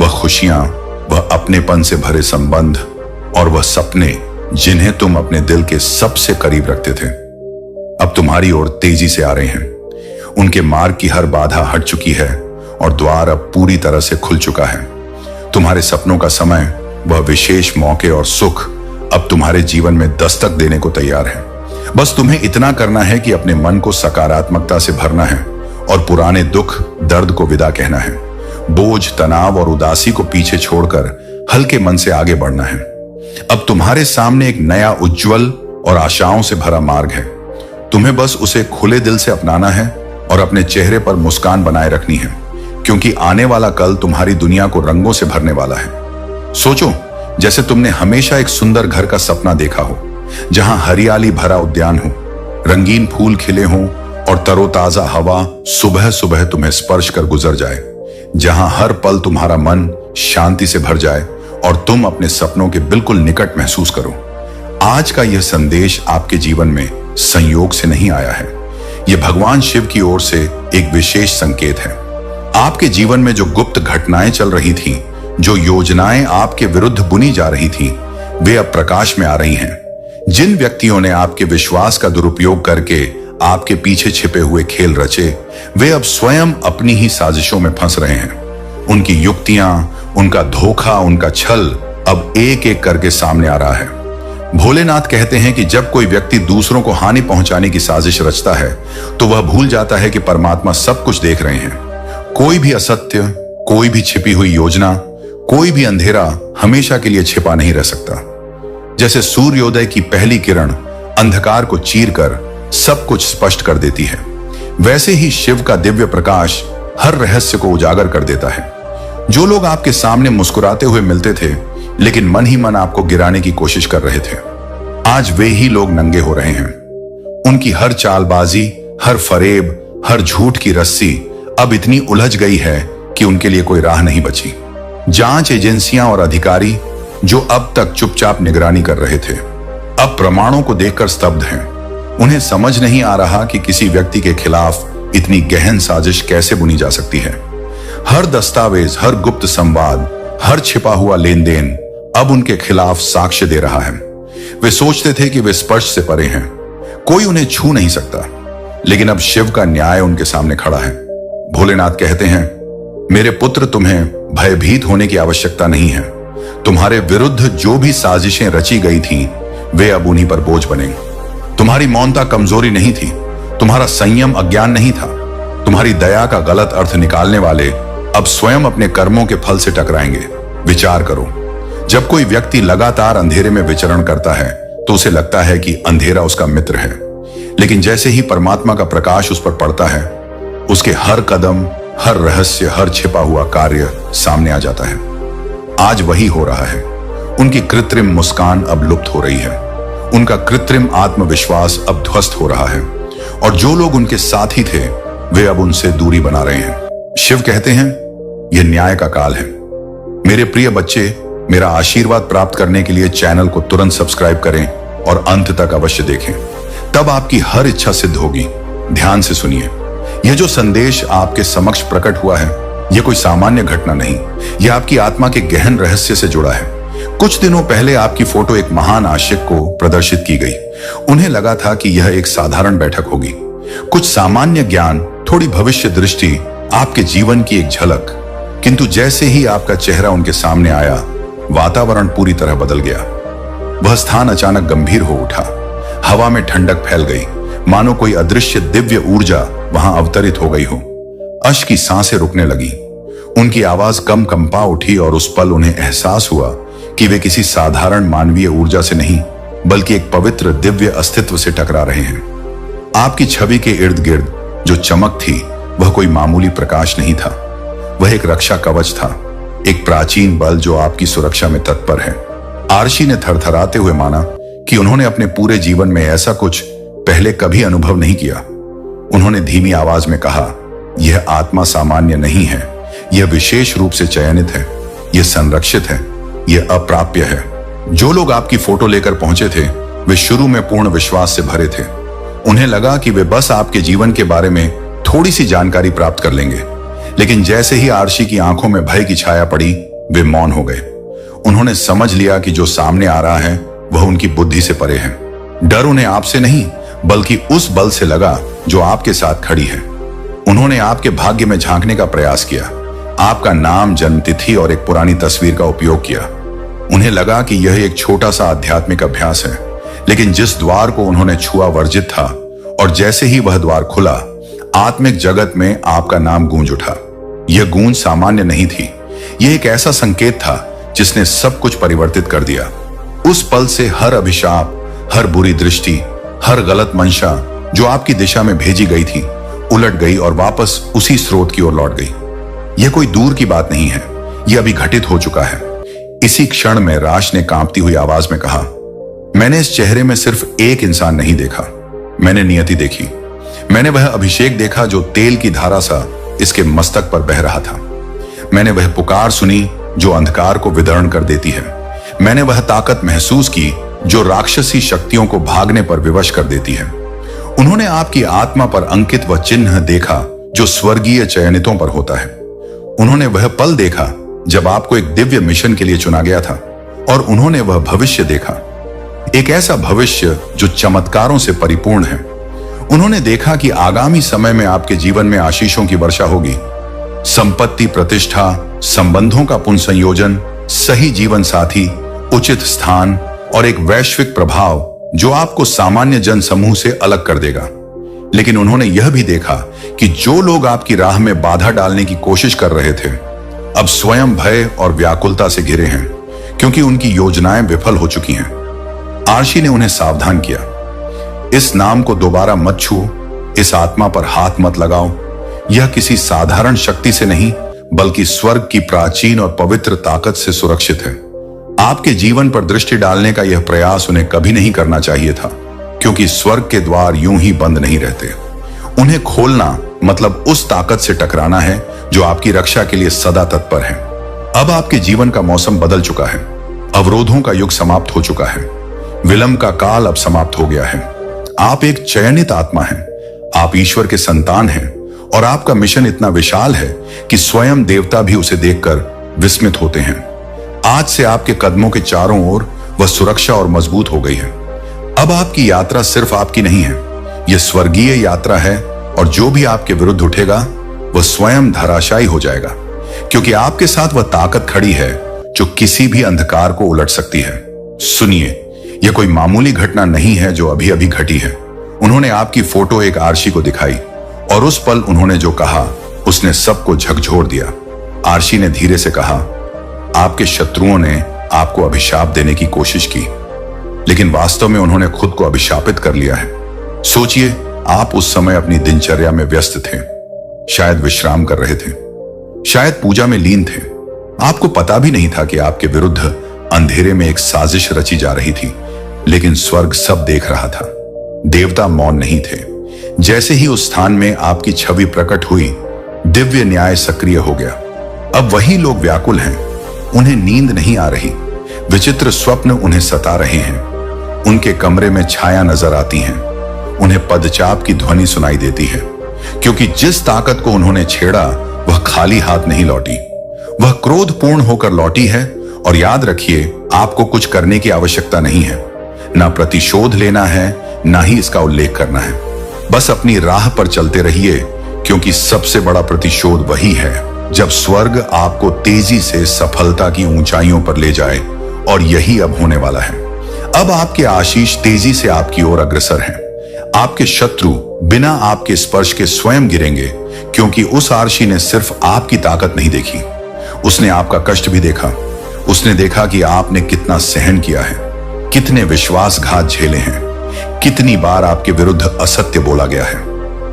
वह खुशियां, वह अपनेपन से भरे संबंध और वह सपने जिन्हें तुम अपने दिल के सबसे करीब रखते थे, अब तुम्हारी ओर तेजी से आ रहे हैं। उनके मार्ग की हर बाधा हट चुकी है और द्वार अब पूरी तरह से खुल चुका है। तुम्हारे सपनों का समय, वह विशेष मौके और सुख अब तुम्हारे जीवन में दस्तक देने को तैयार है। बस तुम्हें इतना करना है कि अपने मन को सकारात्मकता से भरना है और पुराने दुख दर्द को विदा कहना है। बोझ, तनाव और उदासी को पीछे छोड़कर हल्के मन से आगे बढ़ना है। अब तुम्हारे सामने एक नया, उज्जवल और आशाओं से भरा मार्ग है। तुम्हें बस उसे खुले दिल से अपनाना है और अपने चेहरे पर मुस्कान बनाए रखनी है, क्योंकि आने वाला कल तुम्हारी दुनिया को रंगों से भरने वाला है। सोचो, जैसे तुमने हमेशा एक सुंदर घर का सपना देखा हो, जहां हरियाली भरा उद्यान हो, रंगीन फूल खिले हों और तरोताजा हवा सुबह सुबह तुम्हें स्पर्श कर गुजर जाए, जहां हर पल तुम्हारा मन शांति से भर जाए और तुम अपने सपनों के बिल्कुल निकट महसूस करो। आज का यह संदेश आपके जीवन में संयोग से नहीं आया है। यह भगवान शिव की ओर से एक विशेष संकेत है। आपके जीवन में जो गुप्त घटनाएं चल रही थीं, जो योजनाएं आपके विरुद्ध बुनी जा रही थीं, वे अब प्रकाश में आ रही हैं। जिन व्यक्तियों ने आपके विश्वास का दुरुपयोग करके आपके पीछे छिपे हुए खेल रचे, वे अब स्वयं अपनी ही साजिशों में फंस रहे हैं। उनकी युक्तियां, उनका धोखा, उनका छल अब एक एक करके सामने आ रहा है। भोलेनाथ कहते हैं कि जब कोई व्यक्ति दूसरों को हानि पहुंचाने की साजिश रचता है, तो वह भूल जाता है कि परमात्मा सब कुछ देख रहे हैं। कोई भी असत्य, कोई भी छिपी हुई योजना, कोई भी अंधेरा हमेशा के लिए छिपा नहीं रह सकता। जैसे सूर्योदय की पहली किरण अंधकार को चीरकर सब कुछ स्पष्ट कर देती है, वैसे ही शिव का दिव्य प्रकाश हर रहस्य को उजागर कर देता है। जो लोग आपके सामने मुस्कुराते हुए मिलते थे, लेकिन मन ही मन आपको गिराने की कोशिश कर रहे थे, आज वे ही लोग नंगे हो रहे हैं। उनकी हर चालबाजी, हर फरेब, हर झूठ की रस्सी अब इतनी उलझ गई है कि उनके लिए कोई राह नहीं बची। जांच एजेंसियां और अधिकारी जो अब तक चुपचाप निगरानी कर रहे थे, अब प्रमाणों को देखकर स्तब्ध हैं। उन्हें समझ नहीं आ रहा कि किसी व्यक्ति के खिलाफ इतनी गहन साजिश कैसे बुनी जा सकती है। हर दस्तावेज, हर गुप्त संवाद, हर छिपा हुआ लेन देन अब उनके खिलाफ साक्ष्य दे रहा है। वे सोचते थे कि वे स्पर्श से परे हैं, कोई उन्हें छू नहीं सकता, लेकिन अब शिव का न्याय उनके सामने खड़ा है। भोलेनाथ कहते हैं, मेरे पुत्र, तुम्हें भयभीत होने की आवश्यकता नहीं है। तुम्हारे विरुद्ध जो भी साजिशें रची गई थीं, वे अब उन्हीं पर बोझ बने। तुम्हारी मौनता कमजोरी नहीं थी, तुम्हारा संयम अज्ञान नहीं था। तुम्हारी दया का गलत अर्थ निकालने वाले अब स्वयं अपने कर्मों के फल से टकराएंगे। विचार करो, जब कोई व्यक्ति लगातार अंधेरे में विचरण करता है, तो उसे लगता है कि अंधेरा उसका मित्र है, लेकिन जैसे ही परमात्मा का प्रकाश उस पर पड़ता है, उसके हर कदम, हर रहस्य, हर छिपा हुआ कार्य सामने आ जाता है। आज वही हो रहा है। उनकी कृत्रिम मुस्कान अब लुप्त हो रही है, उनका कृत्रिम आत्मविश्वास अब ध्वस्त हो रहा है, और जो लोग उनके साथी थे, वे अब उनसे दूरी बना रहे हैं। शिव कहते हैं, यह न्याय का काल है। मेरे प्रिय बच्चे, मेरा आशीर्वाद प्राप्त करने के लिए चैनल को तुरंत सब्सक्राइब करें और अंत तक अवश्य देखें, तब आपकी हर इच्छा सिद्ध होगी। ध्यान से सुनिए, यह जो संदेश आपके समक्ष प्रकट हुआ है, यह कोई सामान्य घटना नहीं, यह आपकी आत्मा के गहन रहस्य से जुड़ा है। कुछ दिनों पहले आपकी फोटो एक महान आशिक को प्रदर्शित की गई। उन्हें लगा था कि यह एक साधारण बैठक होगी, कुछ सामान्य ज्ञान, थोड़ी भविष्य दृष्टि, आपके जीवन की एक झलक। किंतु जैसे ही आपका चेहरा उनके सामने आया, वातावरण पूरी तरह बदल गया। वह स्थान अचानक गंभीर हो उठा, हवा में ठंडक फैल गई, मानो कोई अदृश्य दिव्य ऊर्जा वहां अवतरित हो गई हो। अश्क की सांसें रुकने लगी, उनकी आवाज कम कंपा उठी, और उस पल उन्हें एहसास हुआ कि वे किसी साधारण मानवीय ऊर्जा से नहीं, बल्कि एक पवित्र दिव्य अस्तित्व से टकरा रहे हैं। आपकी छवि के इर्द गिर्द जो चमक थी, वह कोई मामूली प्रकाश नहीं था, वह एक रक्षा कवच था, एक प्राचीन बल जो आपकी सुरक्षा में तत्पर है। आर्शी ने थरथराते हुए माना कि उन्होंने अपने पूरे जीवन में ऐसा कुछ पहले कभी अनुभव नहीं किया। उन्होंने धीमी आवाज में कहा, यह आत्मा सामान्य नहीं है, यह विशेष रूप से चयनित है, यह संरक्षित है, यह अप्राप्य है। जो लोग आपकी फोटो लेकर पहुंचे थे, वे शुरू में पूर्ण विश्वास से भरे थे। उन्हें लगा कि वे बस आपके जीवन के बारे में थोड़ी सी जानकारी प्राप्त कर लेंगे, लेकिन जैसे ही आर्शी की आंखों में भय की छाया पड़ी, वे मौन हो गए। उन्होंने समझ लिया कि जो सामने आ रहा है वह उनकी बुद्धि से परे है। डर उन्हें आपसे नहीं बल्कि उस बल से लगा जो आपके साथ खड़ी है। उन्होंने आपके भाग्य में झांकने का प्रयास किया, आपका नाम, जन्मतिथि और एक पुरानी तस्वीर का उपयोग किया। उन्हें लगा कि यह एक छोटा सा आध्यात्मिक अभ्यास है, लेकिन जिस द्वार को उन्होंने छुआ वर्जित था, और जैसे ही वह द्वार खुला, आत्मिक जगत में आपका नाम गूंज उठा। यह गूंज सामान्य नहीं थी, यह एक ऐसा संकेत था जिसने सब कुछ परिवर्तित कर दिया। उस पल से हर अभिशाप, हर बुरी दृष्टि, हर गलत मंशा जो आपकी दिशा में भेजी गई थी, उलट गई और वापस उसी स्रोत की ओर लौट गई। यह कोई दूर की बात नहीं है, यह अभी घटित हो चुका है। इसी क्षण में राश ने कांपती हुई आवाज में कहा, मैंने इस चेहरे में सिर्फ एक इंसान नहीं देखा, मैंने नियति देखी। मैंने वह अभिषेक देखा जो तेल की धारा सा इसके मस्तक पर बह रहा था। मैंने वह पुकार सुनी जो अंधकार को विदर्ण कर देती है। मैंने वह ताकत महसूस की जो राक्षसी शक्तियों को भागने पर विवश कर देती है। उन्होंने आपकी आत्मा पर अंकित वह चिन्ह देखा जो स्वर्गीय चयनितों पर होता है। उन्होंने वह पल देखा जब आपको एक दिव्य मिशन के लिए चुना गया था, और उन्होंने वह भविष्य देखा, एक ऐसा भविष्य जो चमत्कारों से परिपूर्ण है। उन्होंने देखा कि आगामी समय में आपके जीवन में आशीषों की वर्षा होगी, संपत्ति, प्रतिष्ठा, संबंधों का पुनर्संयोजन, सही जीवन साथी, उचित स्थान और एक वैश्विक प्रभाव जो आपको सामान्य जन समूह से अलग कर देगा। लेकिन उन्होंने यह भी देखा कि जो लोग आपकी राह में बाधा डालने की कोशिश कर रहे थे, अब स्वयं भय और व्याकुलता से घिरे हैं, क्योंकि उनकी योजनाएं विफल हो चुकी हैं। आर्शी ने उन्हें सावधान किया, इस नाम को दोबारा मत छुओ, इस आत्मा पर हाथ मत लगाओ। यह किसी साधारण शक्ति से नहीं बल्कि स्वर्ग की प्राचीन और पवित्र ताकत से सुरक्षित है। आपके जीवन पर दृष्टि डालने का यह प्रयास उन्हें कभी नहीं करना चाहिए था, क्योंकि स्वर्ग के द्वार यूं ही बंद नहीं रहते। उन्हें खोलना मतलब उस ताकत से टकराना है जो आपकी रक्षा के लिए सदा तत्पर है। अब आपके जीवन का मौसम बदल चुका है, अवरोधों का युग समाप्त हो चुका है, विलंब का काल अब समाप्त हो गया है। आप एक चयनित आत्मा हैं, आप ईश्वर के संतान हैं, और आपका मिशन इतना विशाल है कि स्वयं देवता भी उसे देखकर विस्मित होते हैं। आज से आपके कदमों के चारों ओर वह सुरक्षा और मजबूत हो गई है। अब आपकी यात्रा सिर्फ आपकी नहीं है, यह स्वर्गीय यात्रा है, और जो भी आपके विरुद्ध उठेगा वह स्वयं धराशायी हो जाएगा, क्योंकि आपके साथ वह ताकत खड़ी है जो किसी भी अंधकार को उलट सकती है। सुनिए, यह कोई मामूली घटना नहीं है जो अभी अभी घटी है। उन्होंने आपकी फोटो एक आर्शी को दिखाई, और उस पल उन्होंने जो कहा उसने सबको झकझोर दिया। आर्शी ने धीरे से कहा, आपके शत्रुओं ने आपको अभिशाप देने की कोशिश की, लेकिन वास्तव में उन्होंने खुद को अभिशापित कर लिया है। सोचिए, आप उस समय अपनी दिनचर्या में व्यस्त थे, शायद विश्राम कर रहे थे, शायद पूजा में लीन थे। आपको पता भी नहीं था कि आपके विरुद्ध अंधेरे में एक साजिश रची जा रही थी, लेकिन स्वर्ग सब देख रहा था। देवता मौन नहीं थे। जैसे ही उस स्थान में आपकी छवि प्रकट हुई, दिव्य न्याय सक्रिय हो गया। अब वही लोग व्याकुल हैं, उन्हें नींद नहीं आ रही, विचित्र स्वप्न उन्हें सता रहे हैं, उनके कमरे में छाया नजर आती हैं, उन्हें पदचाप की ध्वनि सुनाई देती है, क्योंकि जिस ताकत को उन्होंने छेड़ा वह खाली हाथ नहीं लौटी, वह क्रोधपूर्ण होकर लौटी है। और याद रखिए, आपको कुछ करने की आवश्यकता नहीं है, ना प्रतिशोध लेना है, ना ही इसका उल्लेख करना है। बस अपनी राह पर चलते रहिए, क्योंकि सबसे बड़ा प्रतिशोध वही है जब स्वर्ग आपको तेजी से सफलता की ऊंचाइयों पर ले जाए, और यही अब होने वाला है। अब आपके आशीष तेजी से आपकी ओर अग्रसर हैं। आपके शत्रु बिना आपके स्पर्श के स्वयं गिरेंगे, क्योंकि उस आर्शी ने सिर्फ आपकी ताकत नहीं देखी, उसने आपका कष्ट भी देखा। उसने देखा कि आपने कितना सहन किया है, कितने विश्वासघात झेले हैं, कितनी बार आपके विरुद्ध असत्य बोला गया है।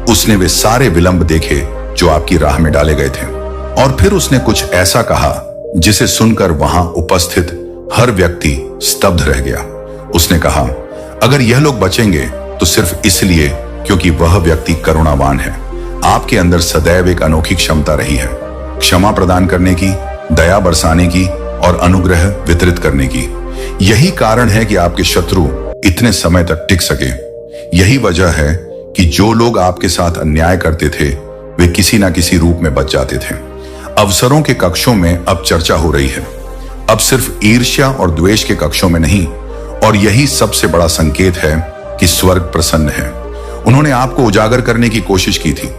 उसने वे सारे विलंब देखे जो आपकी राह में डाले गए थे, और फिर उसने कुछ ऐसा कहा जिसे सुनकर वहां उपस्थित हर व्यक्ति स्तब्ध रह गया। उसने कहा, अगर यह लोग बचेंगे तो सिर्फ इसलिए क्योंकि वह व्यक्ति करुणावान है। आपके अंदर सदैव एक अनोखी क्षमता रही है, क्षमा प्रदान करने की, दया बरसाने की और अनुग्रह वितरित करने की। यही कारण है कि आपके शत्रु इतने समय तक टिक सके। यही वजह है कि जो लोग आपके साथ अन्याय करते थे वे किसी ना किसी रूप में बच जाते थे। अवसरों के कक्षों में अब चर्चा हो रही है, अब सिर्फ ईर्ष्या और द्वेष के कक्षों में नहीं, और यही सबसे बड़ा संकेत है कि स्वर्ग प्रसन्न है। उन्होंने आपको उजागर करने की कोशिश की थी,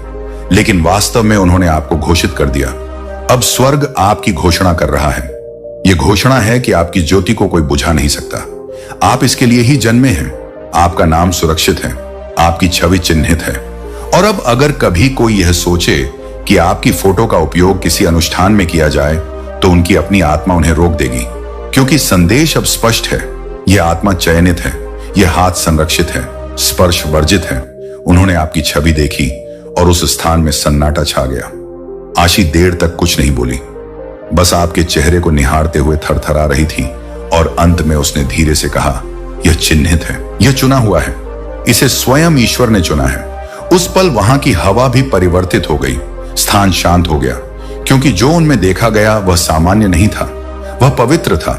लेकिन वास्तव में उन्होंने आपको घोषित कर दिया। अब स्वर्ग आपकी घोषणा कर रहा है। यह घोषणा है कि आपकी ज्योति को कोई बुझा नहीं सकता। आप इसके लिए ही जन्मे हैं। आपका नाम सुरक्षित है, आपकी छवि चिन्हित है। और अब अगर कभी कोई यह सोचे कि आपकी फोटो का उपयोग किसी अनुष्ठान में किया जाए, तो उनकी अपनी आत्मा उन्हें रोक देगी, क्योंकि संदेश अब स्पष्ट है। यह आत्मा चयनित है, यह हाथ संरक्षित है, स्पर्श वर्जित है। उन्होंने आपकी छवि देखी और उस स्थान में सन्नाटा छा गया। आशी देर तक कुछ नहीं बोली, बस आपके चेहरे को निहारते हुए थरथरा रही थी। और अंत में उसने धीरे से कहा, यह चिन्हित है, यह चुना हुआ है, इसे स्वयं ईश्वर ने चुना है। उस पल वहां की हवा भी परिवर्तित हो गई, स्थान शांत हो गया, क्योंकि जो उनमें देखा गया वह सामान्य नहीं था, वह पवित्र था,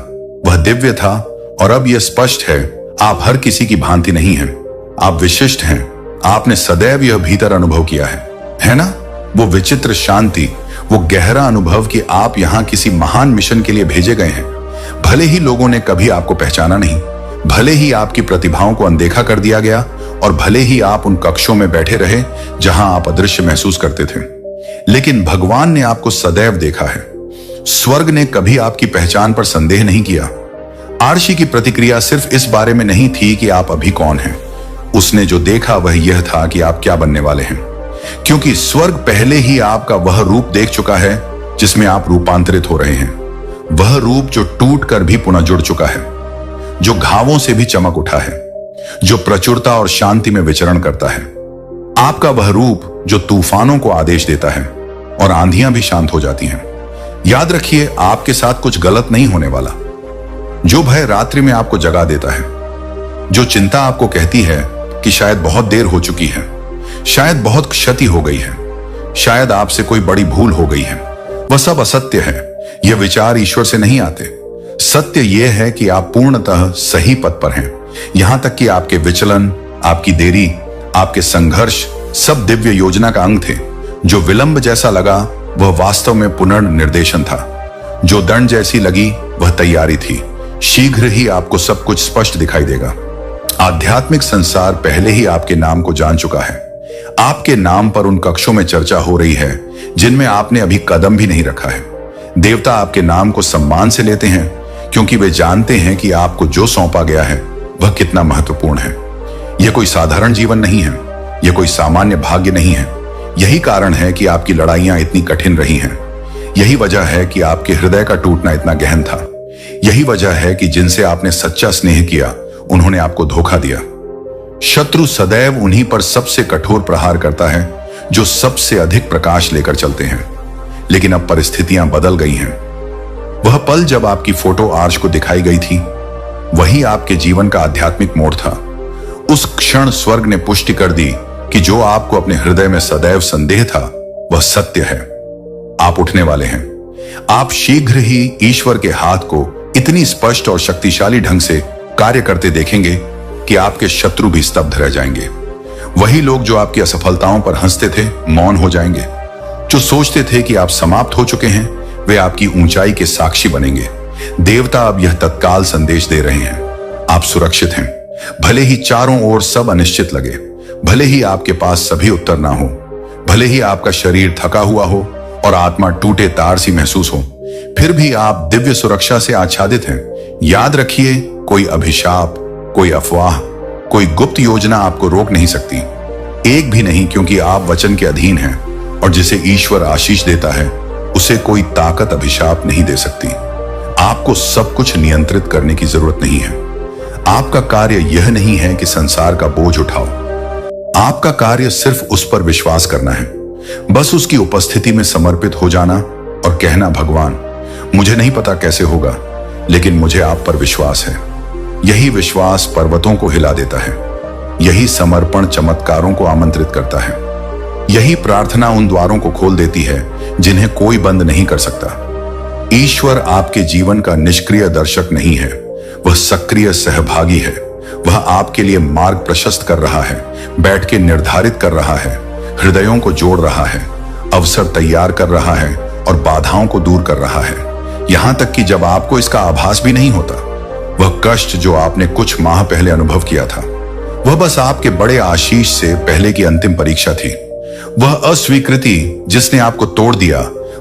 वह दिव्य था। और अब यह स्पष्ट है, आप हर किसी की भांति नहीं हैं, आप विशिष्ट हैं। आपने सदैव यह भीतर अनुभव किया है ना? वो विचित्र शांति, वो गहरा अनुभव कि आप यहां किसी महान मिशन के लिए भेजे गए हैं। भले ही लोगों ने कभी आपको पहचाना नहीं, भले ही आपकी प्रतिभाओं को अनदेखा कर दिया गया, और भले ही आप उन कक्षों में बैठे रहे जहां आप अदृश्य महसूस करते थे, लेकिन भगवान ने आपको सदैव देखा है। स्वर्ग ने कभी आपकी पहचान पर संदेह नहीं किया। आर्शी की प्रतिक्रिया सिर्फ इस बारे में नहीं थी कि आप अभी कौन हैं। उसने जो देखा वह यह था कि आप क्या बनने वाले हैं, क्योंकि स्वर्ग पहले ही आपका वह रूप देख चुका है जिसमें आप रूपांतरित हो रहे हैं। वह रूप जो टूट कर भी पुनः जुड़ चुका है, जो घावों से भी चमक उठा है, जो प्रचुरता और शांति में विचरण करता है। आपका वह रूप जो तूफानों को आदेश देता है और आंधियां भी शांत हो जाती हैं। याद रखिए, आपके साथ कुछ गलत नहीं होने वाला। जो भय रात्रि में आपको जगा देता है, जो चिंता आपको कहती है कि शायद बहुत देर हो चुकी है, शायद बहुत क्षति हो गई है, शायद आपसे कोई बड़ी भूल हो गई है, वह सब असत्य है। यह विचार ईश्वर से नहीं आते। सत्य यह है कि आप पूर्णतः सही पथ पर हैं। यहां तक कि आपके विचलन, आपकी देरी, आपके संघर्ष सब दिव्य योजना का अंग थे। जो विलंब जैसा लगा वह वास्तव में पुनर्निर्देशन था। जो दंड जैसी लगी वह तैयारी थी। शीघ्र ही आपको सब कुछ स्पष्ट दिखाई देगा। आध्यात्मिक संसार पहले ही आपके नाम को जान चुका है। आपके नाम पर उन कक्षों में चर्चा हो रही है जिनमें आपने अभी कदम भी नहीं रखा है। देवता आपके नाम को सम्मान से लेते हैं, क्योंकि वे जानते हैं कि आपको जो सौंपा गया है वह कितना महत्वपूर्ण है। यह कोई साधारण जीवन नहीं है, यह कोई सामान्य भाग्य नहीं है। यही कारण है कि आपकी लड़ाइयां इतनी कठिन रही हैं। यही वजह है कि आपके हृदय का टूटना इतना गहन था। यही वजह है कि जिनसे आपने सच्चा स्नेह किया उन्होंने आपको धोखा दिया। शत्रु सदैव उन्हीं पर सबसे कठोर प्रहार करता है जो सबसे अधिक प्रकाश लेकर चलते हैं। लेकिन अब परिस्थितियां बदल गई हैं। वह पल जब आपकी फोटो आर्श को दिखाई गई थी, वही आपके जीवन का आध्यात्मिक मोड़ था। उस क्षण स्वर्ग ने पुष्टि कर दी कि जो आपको अपने हृदय में सदैव संदेह था वह सत्य है। आप उठने वाले हैं। आप शीघ्र ही ईश्वर के हाथ को इतनी स्पष्ट और शक्तिशाली ढंग से कार्य करते देखेंगे कि आपके शत्रु भी स्तब्ध रह जाएंगे। वही लोग जो आपकी असफलताओं पर हंसते थे मौन हो जाएंगे। जो सोचते थे कि आप समाप्त हो चुके हैं, वे आपकी ऊंचाई के साक्षी बनेंगे। देवता अब यह तत्काल संदेश दे रहे हैं, आप सुरक्षित हैं। भले ही चारों ओर सब अनिश्चित लगे, भले ही आपके पास सभी उत्तर ना हो, भले ही आपका शरीर थका हुआ हो और आत्मा टूटे तार सी महसूस हो, फिर भी आप दिव्य सुरक्षा से आच्छादित हैं। याद रखिए, कोई अभिशाप, कोई अफवाह, कोई गुप्त योजना आपको रोक नहीं सकती। एक भी नहीं, क्योंकि आप वचन के अधीन हैं और जिसे ईश्वर आशीष देता है उसे कोई ताकत अभिशाप नहीं दे सकती। आपको सब कुछ नियंत्रित करने की जरूरत नहीं है। आपका कार्य यह नहीं है कि संसार का बोझ उठाओ। आपका कार्य सिर्फ उस पर विश्वास करना है, बस उसकी उपस्थिति में समर्पित हो जाना और कहना, भगवान मुझे नहीं पता कैसे होगा, लेकिन मुझे आप पर विश्वास है। यही विश्वास पर्वतों को हिला देता है। यही समर्पण चमत्कारों को आमंत्रित करता है। यही प्रार्थना उन द्वारों को खोल देती है जिन्हें कोई बंद नहीं कर सकता। ईश्वर आपके जीवन का निष्क्रिय दर्शक नहीं है, वह सक्रिय सहभागी है। वह आपके लिए मार्ग प्रशस्त कर रहा है, बैठ के निर्धारित कर रहा है, हृदयों को जोड़ रहा है, अवसर तैयार कर रहा है और बाधाओं को दूर कर रहा है। यहां तक कि जब आपको इसका आभास भी नहीं होता, वह कष्ट जो आपने कुछ माह पहले अनुभव किया था, वह बस आपके बड़े आशीष से पहले की अंतिम परीक्षा थी। वह अस्वीकृति जिसने आपको तोड़ दिया,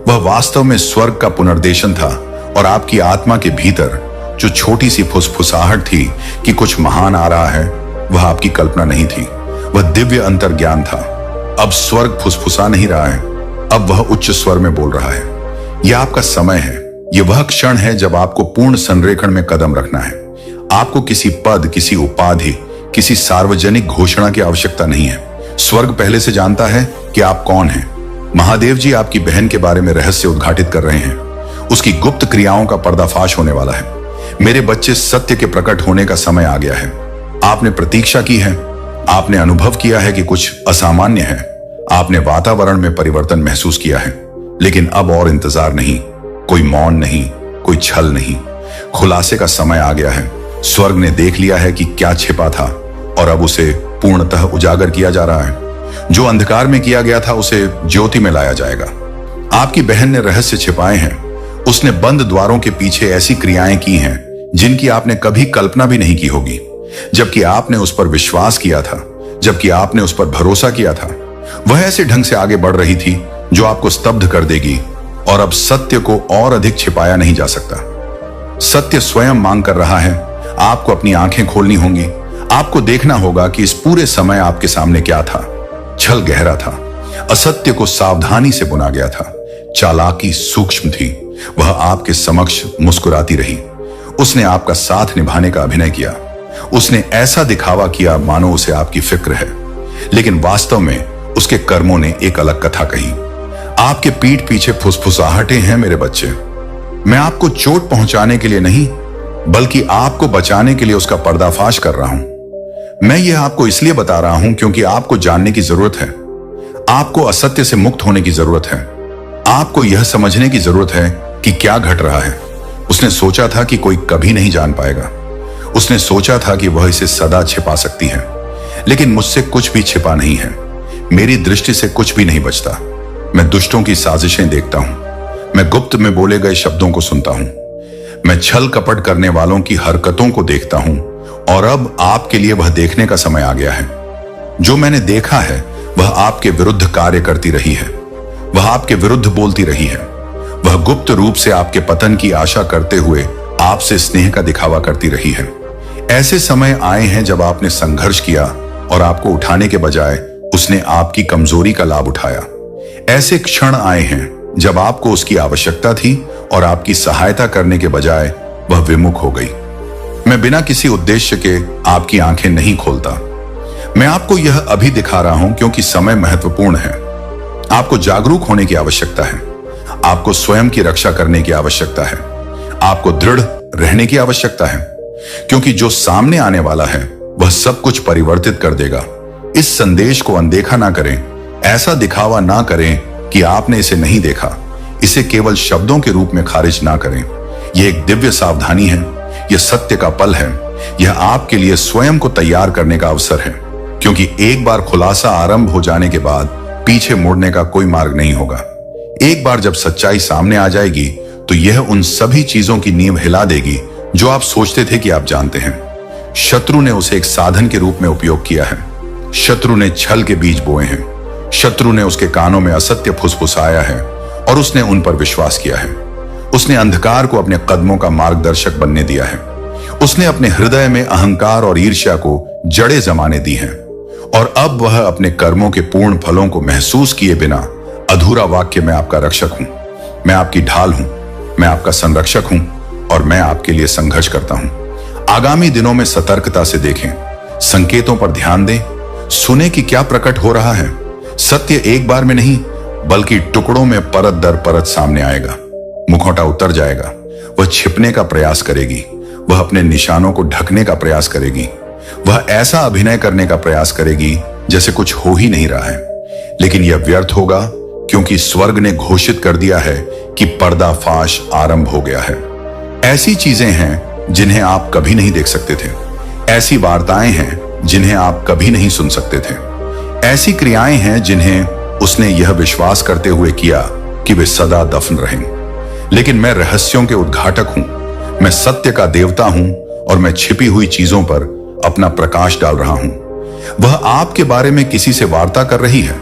वह वास्तव में स्वर्ग का पुनर्देशन था। और आपकी आत्मा के भीतर जो छोटी सी फुसफुसाहट थी कि कुछ महान आ रहा है, वह आपकी कल्पना नहीं थी, वह दिव्य अंतर्ज्ञान था। अब स्वर्ग फुसफुसा नहीं रहा है, अब वह उच्च स्वर में बोल रहा है। यह आपका समय है, यह वह क्षण है जब आपको पूर्ण संरेखण में कदम रखना है। आपको किसी पद, किसी उपाधि, किसी सार्वजनिक घोषणा की आवश्यकता नहीं है। स्वर्ग पहले से जानता है कि आप कौन हैं। महादेव जी आपकी बहन के बारे में रहस्य उद्घाटित कर रहे हैं। उसकी गुप्त क्रियाओं का पर्दाफाश होने वाला है। मेरे बच्चे, सत्य के प्रकट होने का समय आ गया है। आपने प्रतीक्षा की है, आपने अनुभव किया है कि कुछ असामान्य है, आपने वातावरण में परिवर्तन महसूस किया है, लेकिन अब और इंतजार नहीं, कोई मौन नहीं, कोई छल नहीं। खुलासे का समय आ गया है। स्वर्ग ने देख लिया है कि क्या छिपा था और अब उसे पूर्णतः उजागर किया जा रहा है। जो अंधकार में किया गया था उसे ज्योति में लाया जाएगा। आपकी बहन ने रहस्य छिपाए हैं। उसने बंद द्वारों के पीछे ऐसी क्रियाएं की हैं जिनकी आपने कभी कल्पना भी नहीं की होगी। जबकि आपने उस पर विश्वास किया था, जबकि आपने उस पर भरोसा किया था, वह ऐसे ढंग से आगे बढ़ रही थी जो आपको स्तब्ध कर देगी। और अब सत्य को और अधिक छिपाया नहीं जा सकता। सत्य स्वयं मांग कर रहा है। आपको अपनी आंखें खोलनी होंगी। आपको देखना होगा कि इस पूरे समय आपके सामने क्या था। छल गहरा था, असत्य को सावधानी से बुना गया था, चालाकी सूक्ष्म थी। वह आपके समक्ष मुस्कुराती रही। उसने आपका साथ निभाने का अभिनय किया। उसने ऐसा दिखावा किया मानो उसे आपकी फिक्र है, लेकिन वास्तव में उसके कर्मों ने एक अलग कथा कही। आपके पीठ पीछे फुसफुसाहटें हैं मेरे बच्चे। मैं आपको चोट पहुंचाने के लिए नहीं, बल्कि आपको बचाने के लिए उसका पर्दाफाश कर रहा हूं। मैं यह आपको इसलिए बता रहा हूं क्योंकि आपको जानने की जरूरत है। आपको असत्य से मुक्त होने की जरूरत है। आपको यह समझने की जरूरत है कि क्या घट रहा है। उसने सोचा था कि कोई कभी नहीं जान पाएगा। उसने सोचा था कि वह इसे सदा छिपा सकती है, लेकिन मुझसे कुछ भी छिपा नहीं है। मेरी दृष्टि से कुछ भी नहीं बचता। मैं दुष्टों की साजिशें देखता हूं। मैं गुप्त में बोले गए शब्दों को सुनता हूं। मैं छल कपट करने वालों की हरकतों को देखता हूं। और अब आपके लिए वह देखने का समय आ गया है। जो मैंने देखा है वह आपके विरुद्ध कार्य करती रही है। वह आपके विरुद्ध बोलती रही है। वह गुप्त रूप से आपके पतन की आशा करते हुए आपसे स्नेह का दिखावा करती रही है। ऐसे समय आए हैं जब आपने संघर्ष किया और आपको उठाने के बजाय उसने आपकी कमजोरी का लाभ उठाया। ऐसे क्षण आए हैं जब आपको उसकी आवश्यकता थी और आपकी सहायता करने के बजाय वह विमुख हो गई। मैं बिना किसी उद्देश्य के आपकी आंखें नहीं खोलता। मैं आपको यह अभी दिखा रहा हूं क्योंकि समय महत्वपूर्ण है। आपको जागरूक होने की आवश्यकता है। आपको स्वयं की रक्षा करने की आवश्यकता है। आपको दृढ़ रहने की आवश्यकता है, क्योंकि जो सामने आने वाला है वह सब कुछ परिवर्तित कर देगा। इस संदेश को अनदेखा ना करें। ऐसा दिखावा ना करें कि आपने इसे नहीं देखा। इसे केवल शब्दों के रूप में खारिज ना करें। यह एक दिव्य सावधानी है। यह सत्य का पल है। यह आपके लिए स्वयं को तैयार करने का अवसर है, क्योंकि एक बार खुलासा आरंभ हो जाने के बाद पीछे मुड़ने का कोई मार्ग नहीं होगा। एक बार जब सच्चाई सामने आ जाएगी तो यह उन सभी चीजों की नींव हिला देगी जो आप सोचते थे कि आप जानते हैं। शत्रु ने उसे एक साधन के रूप में उपयोग किया है। शत्रु ने छल के बीज बोए हैं। शत्रु ने उसके कानों में असत्य फुसफुसाया है और उसने उन पर विश्वास किया है। उसने अंधकार को अपने कदमों का मार्गदर्शक बनने दिया है। उसने अपने हृदय में अहंकार और ईर्ष्या को जड़ें जमाने दी हैं। और अब वह अपने कर्मों के पूर्ण फलों को महसूस किए बिना अधूरा वाक्य मैं आपका रक्षक हूं, मैं आपकी ढाल हूं, मैं आपका संरक्षक हूं और मैं आपके लिए संघर्ष करता हूं। आगामी दिनों में सतर्कता से देखें, संकेतों पर ध्यान दें, सुने कि क्या प्रकट हो रहा है। सत्य एक बार में नहीं बल्कि टुकड़ों में परत दर परत सामने आएगा। मुखौटा उतर जाएगा। वह छिपने का प्रयास करेगी। वह अपने निशानों को ढकने का प्रयास करेगी। वह ऐसा अभिनय करने का प्रयास करेगी जैसे कुछ हो ही नहीं रहा है, लेकिन यह व्यर्थ होगा, क्योंकि स्वर्ग ने घोषित कर दिया है कि पर्दाफाश आरंभ हो गया है। ऐसी चीजें हैं जिन्हें आप कभी नहीं देख सकते थे। ऐसी वार्ताएं हैं जिन्हें आप कभी नहीं सुन सकते थे। ऐसी क्रियाएं हैं जिन्हें उसने यह विश्वास करते हुए किया कि वे सदा दफन रहें। लेकिन मैं रहस्यों के उद्घाटक हूं। मैं सत्य का देवता हूं और मैं छिपी हुई चीजों पर अपना प्रकाश डाल रहा हूं। वह आपके बारे में किसी से वार्ता कर रही है।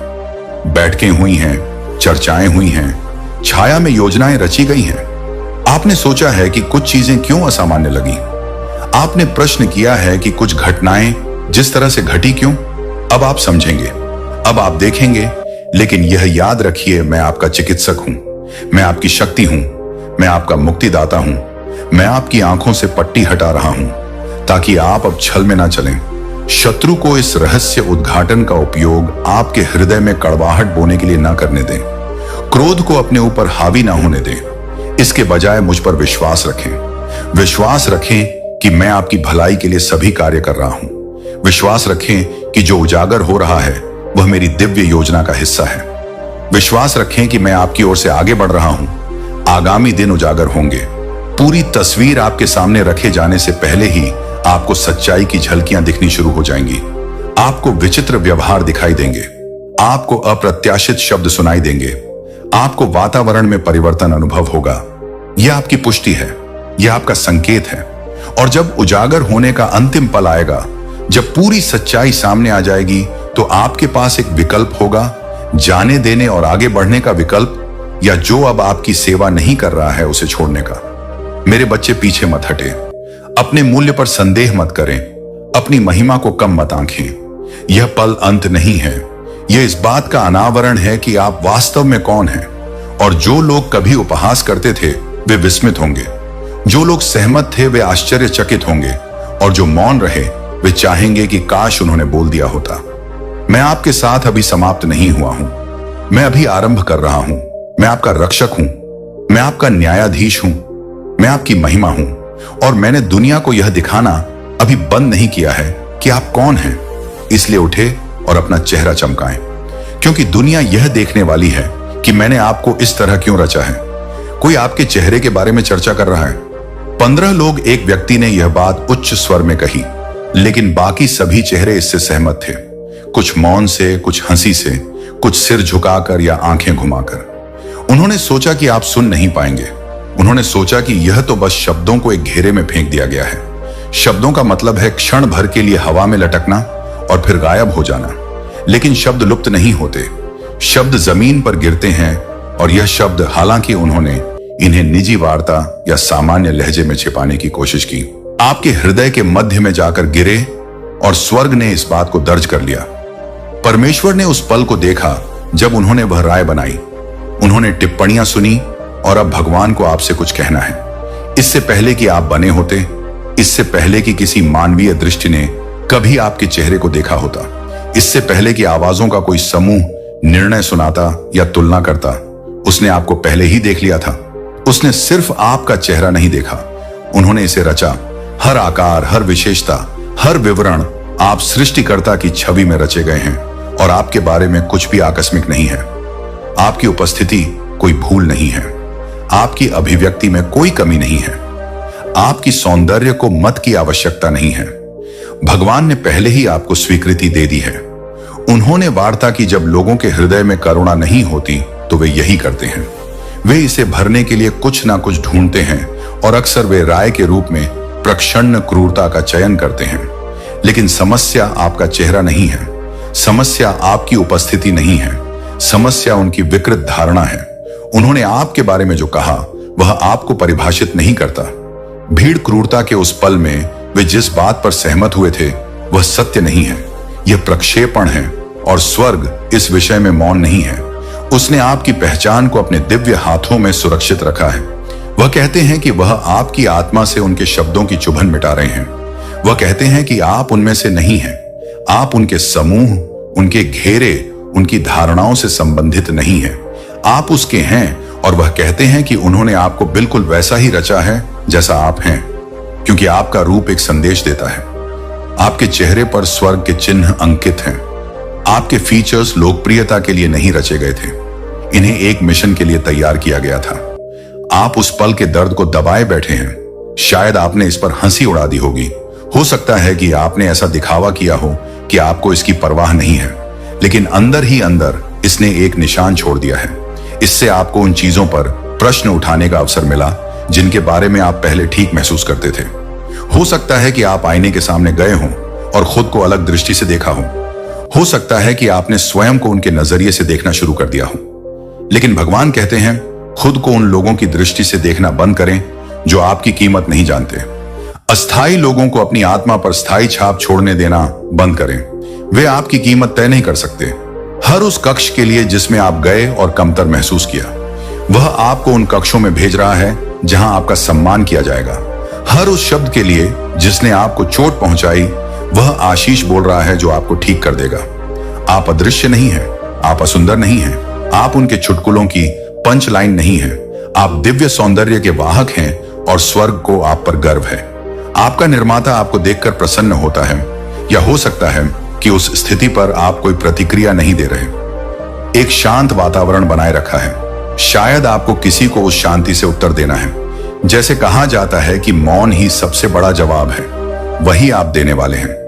बैठकें हुई हैं, चर्चाएं हुई हैं, छाया में योजनाएं रची गई हैं। आपने सोचा है कि कुछ चीजें क्यों असामान्य लगी। आपने प्रश्न किया है कि कुछ घटनाएं जिस तरह से घटी क्यों। अब आप समझेंगे, अब आप देखेंगे। लेकिन यह याद रखिए, मैं आपका चिकित्सक हूं, मैं आपकी शक्ति हूं, मैं आपका मुक्तिदाता हूं। मैं आपकी आंखों से पट्टी हटा रहा हूं ताकि आप अब छल में ना चलें। शत्रु को इस रहस्य उद्घाटन का उपयोग आपके हृदय में कड़वाहट बोने के लिए ना करने दें। क्रोध को अपने ऊपर हावी ना होने दें। इसके बजाय मुझ पर विश्वास रखें। विश्वास रखें कि मैं आपकी भलाई के लिए सभी कार्य कर रहा हूं। विश्वास रखें कि जो उजागर हो रहा है वह मेरी दिव्य योजना का हिस्सा है। विश्वास रखें कि मैं आपकी ओर से आगे बढ़ रहा हूं। आगामी दिन उजागर होंगे। पूरी तस्वीर आपके सामने रखे जाने से पहले ही आपको सच्चाई की झलकियां दिखनी शुरू हो जाएंगी। आपको विचित्र व्यवहार दिखाई देंगे। आपको अप्रत्याशित शब्द सुनाई देंगे। आपको वातावरण में परिवर्तन अनुभव होगा। यह आपकी पुष्टि है, यह आपका संकेत है। और जब उजागर होने का अंतिम पल आएगा, जब पूरी सच्चाई सामने आ जाएगी, तो आपके पास एक विकल्प होगा, जाने देने और आगे बढ़ने का विकल्प, या जो अब आपकी सेवा नहीं कर रहा है उसे छोड़ने का। मेरे बच्चे, पीछे मत हटे। अपने मूल्य पर संदेह मत करें। अपनी महिमा को कम मत आंखें। यह पल अंत नहीं है। यह इस बात का अनावरण है कि आप वास्तव में कौन हैं। और जो लोग कभी उपहास करते थे वे विस्मित होंगे। जो लोग सहमत थे वे आश्चर्यचकित होंगे। और जो मौन रहे वे चाहेंगे कि काश उन्होंने बोल दिया होता। मैं आपके साथ अभी समाप्त नहीं हुआ हूं। मैं अभी आरंभ कर रहा हूं। मैं आपका रक्षक हूं। मैं आपका न्यायाधीश हूं। मैं आपकी महिमा हूं। और मैंने दुनिया को यह दिखाना अभी बंद नहीं किया है कि आप कौन हैं। इसलिए उठे और अपना चेहरा चमकाएं, क्योंकि दुनिया यह देखने वाली है कि मैंने आपको इस तरह क्यों रचा है। कोई आपके चेहरे के बारे में चर्चा कर रहा है। 15 लोग, एक व्यक्ति ने यह बात उच्च स्वर में कही, लेकिन बाकी सभी चेहरे इससे सहमत थे। कुछ मौन से, कुछ हंसी से, कुछ सिर झुकाकर या आंखें घुमाकर। उन्होंने सोचा कि आप सुन नहीं पाएंगे। उन्होंने सोचा कि यह तो बस शब्दों को एक घेरे में फेंक दिया गया है। शब्दों का मतलब है क्षण भर के लिए हवा में लटकना और फिर गायब हो जाना। लेकिन शब्द लुप्त नहीं होते। शब्द जमीन पर गिरते हैं। और यह शब्द, हालांकि उन्होंने इन्हें निजी वार्ता या सामान्य लहजे में छिपाने की कोशिश की, आपके हृदय के मध्य में जाकर गिरे और स्वर्ग ने इस बात को दर्ज कर लिया। परमेश्वर ने उस पल को देखा जब उन्होंने वह राय बनाई। उन्होंने टिप्पणियां सुनी और अब भगवान को आपसे कुछ कहना है। इससे पहले कि आप बने होते, इससे पहले कि किसी मानवीय दृष्टि ने कभी आपके चेहरे को देखा होता, इससे पहले कि आवाजों का कोई समूह निर्णय सुनाता या तुलना करता, उसने आपको पहले ही देख लिया था। उसने सिर्फ आपका चेहरा नहीं देखा, उन्होंने इसे रचा। हर आकार, हर विशेषता, हर विवरण आप सृष्टिकर्ता की छवि में रचे गए हैं। और आपके बारे में कुछ भी आकस्मिक नहीं है। आपकी उपस्थिति कोई भूल नहीं है। आपकी अभिव्यक्ति में कोई कमी नहीं है। आपकी सौंदर्य को मत की आवश्यकता नहीं है। भगवान ने पहले ही आपको स्वीकृति दे दी है। उन्होंने वार्ता की, जब लोगों के हृदय में करुणा नहीं होती तो वे यही करते हैं। वे इसे भरने के लिए कुछ ना कुछ ढूंढते हैं और अक्सर वे राय के रूप में प्रक्षण्ण क्रूरता का चयन करते हैं। लेकिन समस्या आपका चेहरा नहीं है। समस्या आपकी उपस्थिति नहीं है। समस्या उनकी विकृत धारणा है। उन्होंने आपके बारे में जो कहा वह आपको परिभाषित नहीं करता। भीड़ क्रूरता के उस पल में वे जिस बात पर सहमत हुए थे वह सत्य नहीं है। यह प्रक्षेपण है। और स्वर्ग इस विषय में मौन नहीं है। उसने आपकी पहचान को अपने दिव्य हाथों में सुरक्षित रखा है। वह कहते हैं कि वह आपकी आत्मा से उनके शब्दों की चुभन मिटा रहे हैं। वह कहते हैं कि आप उनमें से नहीं हैं। आप उनके समूह, उनके घेरे, उनकी धारणाओं से संबंधित नहीं हैं। आप उसके हैं। और वह कहते हैं कि उन्होंने आपको बिल्कुल वैसा ही रचा है जैसा आप हैं, क्योंकि आपका रूप एक संदेश देता है। आपके चेहरे पर स्वर्ग के चिन्ह अंकित हैं। आपके फीचर्स लोकप्रियता के लिए नहीं रचे गए थे। इन्हें एक मिशन के लिए तैयार किया गया था। आप उस पल के दर्द को दबाए बैठे हैं। शायद आपने इस पर हंसी उड़ा दी होगी। हो सकता है कि आपने ऐसा दिखावा किया हो कि आपको इसकी परवाह नहीं है, लेकिन अंदर ही अंदर इसने एक निशान छोड़ दिया है। इससे आपको उन चीजों पर प्रश्न उठाने का अवसर मिला जिनके बारे में आप पहले ठीक महसूस करते थे। हो सकता है कि आप आईने के सामने गए हों और खुद को अलग दृष्टि से देखा हो सकता है कि आपने स्वयं को उनके नजरिए से देखना शुरू कर दिया हो। लेकिन भगवान कहते हैं, खुद को उन लोगों की दृष्टि से देखना बंद करें जो आपकी कीमत नहीं जानते। अस्थायी लोगों को अपनी आत्मा पर स्थायी छाप छोड़ने देना बंद करें। वे आपकी कीमत तय नहीं कर सकते। हर उस कक्ष के लिए जिसमें आप गए और कमतर महसूस किया, वह आपको उन कक्षों में भेज रहा है जहां आपका सम्मान किया जाएगा। हर उस शब्द के लिए जिसने आपको चोट पहुंचाई, वह आशीष बोल रहा है जो आपको ठीक कर देगा। आप अदृश्य नहीं हैं, आप असुंदर नहीं हैं, आप उनके चुटकुलों की पंच लाइन नहीं हैं। आप दिव्य सौंदर्य के वाहक हैं और स्वर्ग को आप पर गर्व है। आपका निर्माता आपको देखकर प्रसन्न होता है, या हो सकता है कि उस स्थिति पर आप कोई प्रतिक्रिया नहीं दे रहे। एक शांत वातावरण बनाए रखा है। शायद आपको किसी को उस शांति से उत्तर देना है। जैसे कहा जाता है कि मौन ही सबसे बड़ा जवाब है, वही आप देने वाले हैं।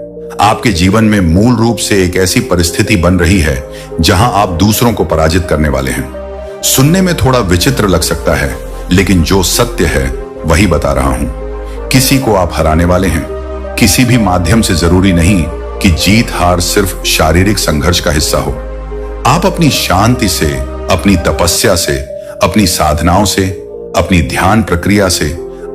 आपके जीवन में मूल रूप से एक ऐसी परिस्थिति बन रही है जहां आप दूसरों को पराजित करने वाले हैं। सुनने में थोड़ा विचित्र लग सकता है, लेकिन जो सत्य है वही बता रहा हूं। किसी को आप हराने वाले हैं। किसी भी माध्यम से जरूरी नहीं कि जीत हार सिर्फ शारीरिक संघर्ष का हिस्सा हो। आप अपनी शांति से, अपनी तपस्या से, अपनी साधनाओं से, अपनी ध्यान प्रक्रिया से,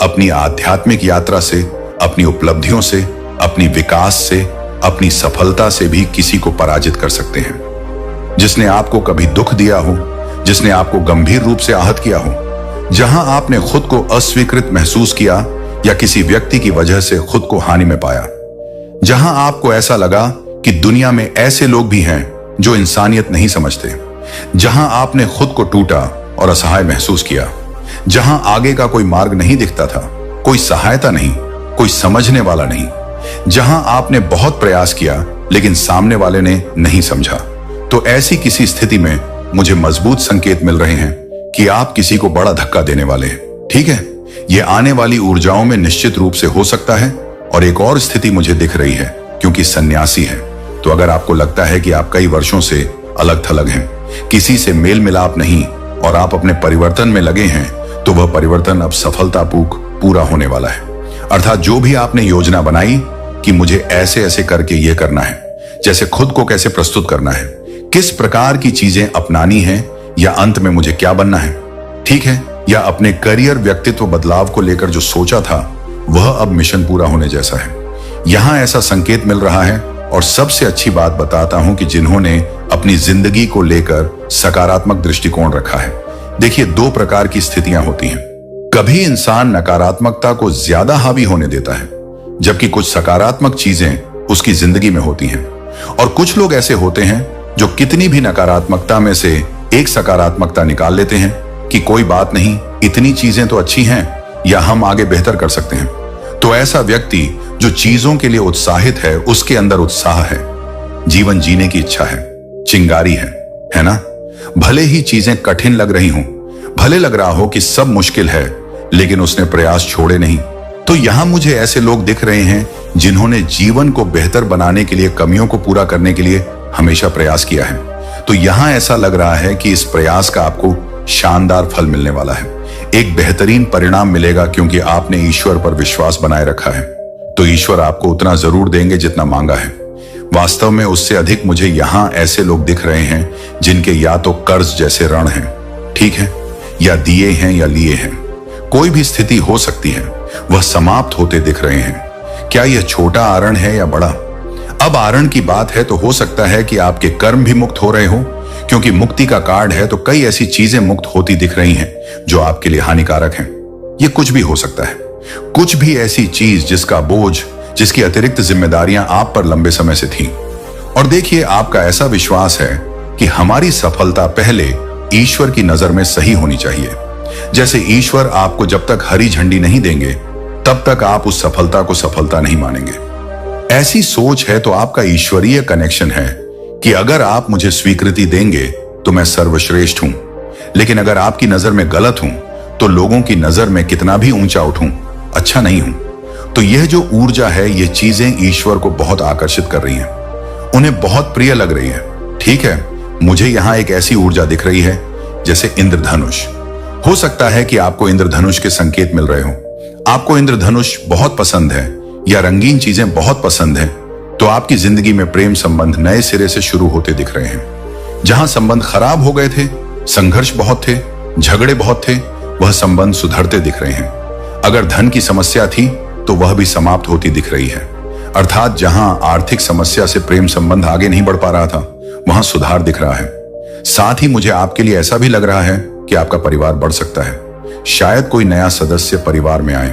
अपनी आध्यात्मिक यात्रा से, अपनी उपलब्धियों से, अपनी विकास से, अपनी सफलता से भी किसी को पराजित कर सकते हैं। जिसने आपको कभी दुख दिया हो, जिसने आपको गंभीर रूप से आहत किया हो, जहां आपने खुद को अस्वीकृत महसूस किया या किसी व्यक्ति की वजह से खुद को हानि में पाया, जहां आपको ऐसा लगा कि दुनिया में ऐसे लोग भी हैं जो इंसानियत नहीं समझते, जहां आपने खुद को टूटा और असहाय महसूस किया, जहां आगे का कोई मार्ग नहीं दिखता था, कोई सहायता नहीं, कोई समझने वाला नहीं, जहां आपने बहुत प्रयास किया लेकिन सामने वाले ने नहीं समझा, तो ऐसी किसी स्थिति में मुझे मजबूत संकेत मिल रहे हैं कि आप किसी को बड़ा धक्का देने वाले हैं। ठीक है, यह आने वाली ऊर्जाओं में निश्चित रूप से हो सकता है। और एक और स्थिति मुझे दिख रही है, क्योंकि सन्यासी है। तो अगर आपको लगता है कि आप कई वर्षों से अलग थलग हैं, किसी से मेल मिलाप नहीं, और आप अपने परिवर्तन में लगे हैं, तो वह परिवर्तन अब सफलतापूर्वक पूरा होने वाला है। अर्थात जो भी आपने योजना बनाई कि मुझे ऐसे ऐसे करके ये करना है, जैसे खुद को कैसे प्रस्तुत करना है, किस प्रकार की चीजें अपनानी है, या अंत में मुझे क्या बनना है, ठीक है, या अपने करियर व्यक्तित्व बदलाव को लेकर जो सोचा था, वह अब मिशन पूरा होने जैसा है। यहां ऐसा संकेत मिल रहा है। और सबसे अच्छी बात बताता हूं कि जिन्होंने अपनी जिंदगी को लेकर सकारात्मक दृष्टिकोण रखा है। देखिए, दो प्रकार की स्थितियां होती हैं। कभी इंसान नकारात्मकता को ज्यादा हावी होने देता है, जबकि कुछ सकारात्मक चीजें उसकी जिंदगी में होती हैं। और कुछ लोग ऐसे होते हैं जो कितनी भी नकारात्मकता में से एक सकारात्मकता निकाल लेते हैं कि कोई बात नहीं, इतनी चीजें तो अच्छी हैं, या हम आगे बेहतर कर सकते हैं। तो ऐसा व्यक्ति जो चीजों के लिए उत्साहित है, उसके अंदर उत्साह है, जीवन जीने की इच्छा है, चिंगारी है ना? भले ही चीजें कठिन लग रही हों, भले लग रहा हो कि सब मुश्किल है, लेकिन उसने प्रयास छोड़े नहीं। तो यहां मुझे ऐसे लोग दिख रहे हैं जिन्होंने जीवन को बेहतर बनाने के लिए, कमियों को पूरा करने के लिए हमेशा प्रयास किया है। तो यहां ऐसा लग रहा है कि इस प्रयास का आपको शानदार फल मिलने वाला है। एक बेहतरीन परिणाम मिलेगा, क्योंकि आपने ईश्वर पर विश्वास बनाए रखा है। तो ईश्वर आपको उतना जरूर देंगे जितना मांगा है। वास्तव में उससे अधिक मुझे यहां ऐसे लोग दिख रहे हैं जिनके या तो कर्ज जैसे ऋण हैं, ठीक है, या दिए हैं या लिए हैं। कोई भी स्थिति हो सकती है, वह समाप्त होते दिख रहे हैं। क्या यह छोटा आरण है या बड़ा? अब आरण की बात है तो हो सकता है कि आपके कर्म भी मुक्त हो रहे हो, क्योंकि मुक्ति का कार्ड है। तो कई ऐसी चीजें मुक्त होती दिख रही हैं जो आपके लिए हानिकारक हैं। यह कुछ भी हो सकता है, कुछ भी ऐसी चीज जिसका बोझ, जिसकी अतिरिक्त जिम्मेदारियां आप पर लंबे समय से थी। और देखिए, आपका ऐसा विश्वास है कि हमारी सफलता पहले ईश्वर की नजर में सही होनी चाहिए। जैसे ईश्वर आपको जब तक हरी झंडी नहीं देंगे, तब तक आप उस सफलता को सफलता नहीं मानेंगे। ऐसी सोच है तो आपका ईश्वरीय कनेक्शन है कि अगर आप मुझे स्वीकृति देंगे तो मैं सर्वश्रेष्ठ हूं, लेकिन अगर आपकी नजर में गलत हूं तो लोगों की नजर में कितना भी ऊंचा उठूं, अच्छा नहीं हूं। तो यह जो ऊर्जा है, ये चीजें ईश्वर को बहुत आकर्षित कर रही हैं, उन्हें बहुत प्रिय लग रही है। ठीक है, मुझे यहां एक ऐसी ऊर्जा दिख रही है जैसे इंद्रधनुष। हो सकता है कि आपको इंद्रधनुष के संकेत मिल रहे हो। आपको इंद्रधनुष बहुत पसंद है या रंगीन चीजें बहुत पसंद हैं, तो आपकी जिंदगी में प्रेम संबंध नए सिरे से शुरू होते दिख रहे हैं। जहां संबंध खराब हो गए थे, संघर्ष बहुत थे, झगड़े बहुत थे, वह संबंध सुधरते दिख रहे हैं। अगर धन की समस्या थी तो वह भी समाप्त होती दिख रही है। अर्थात जहां आर्थिक समस्या से प्रेम संबंध आगे नहीं बढ़ पा रहा था, वहां सुधार दिख रहा है। साथ ही मुझे आपके लिए ऐसा भी लग रहा है कि आपका परिवार बढ़ सकता है। शायद कोई नया सदस्य परिवार में आए,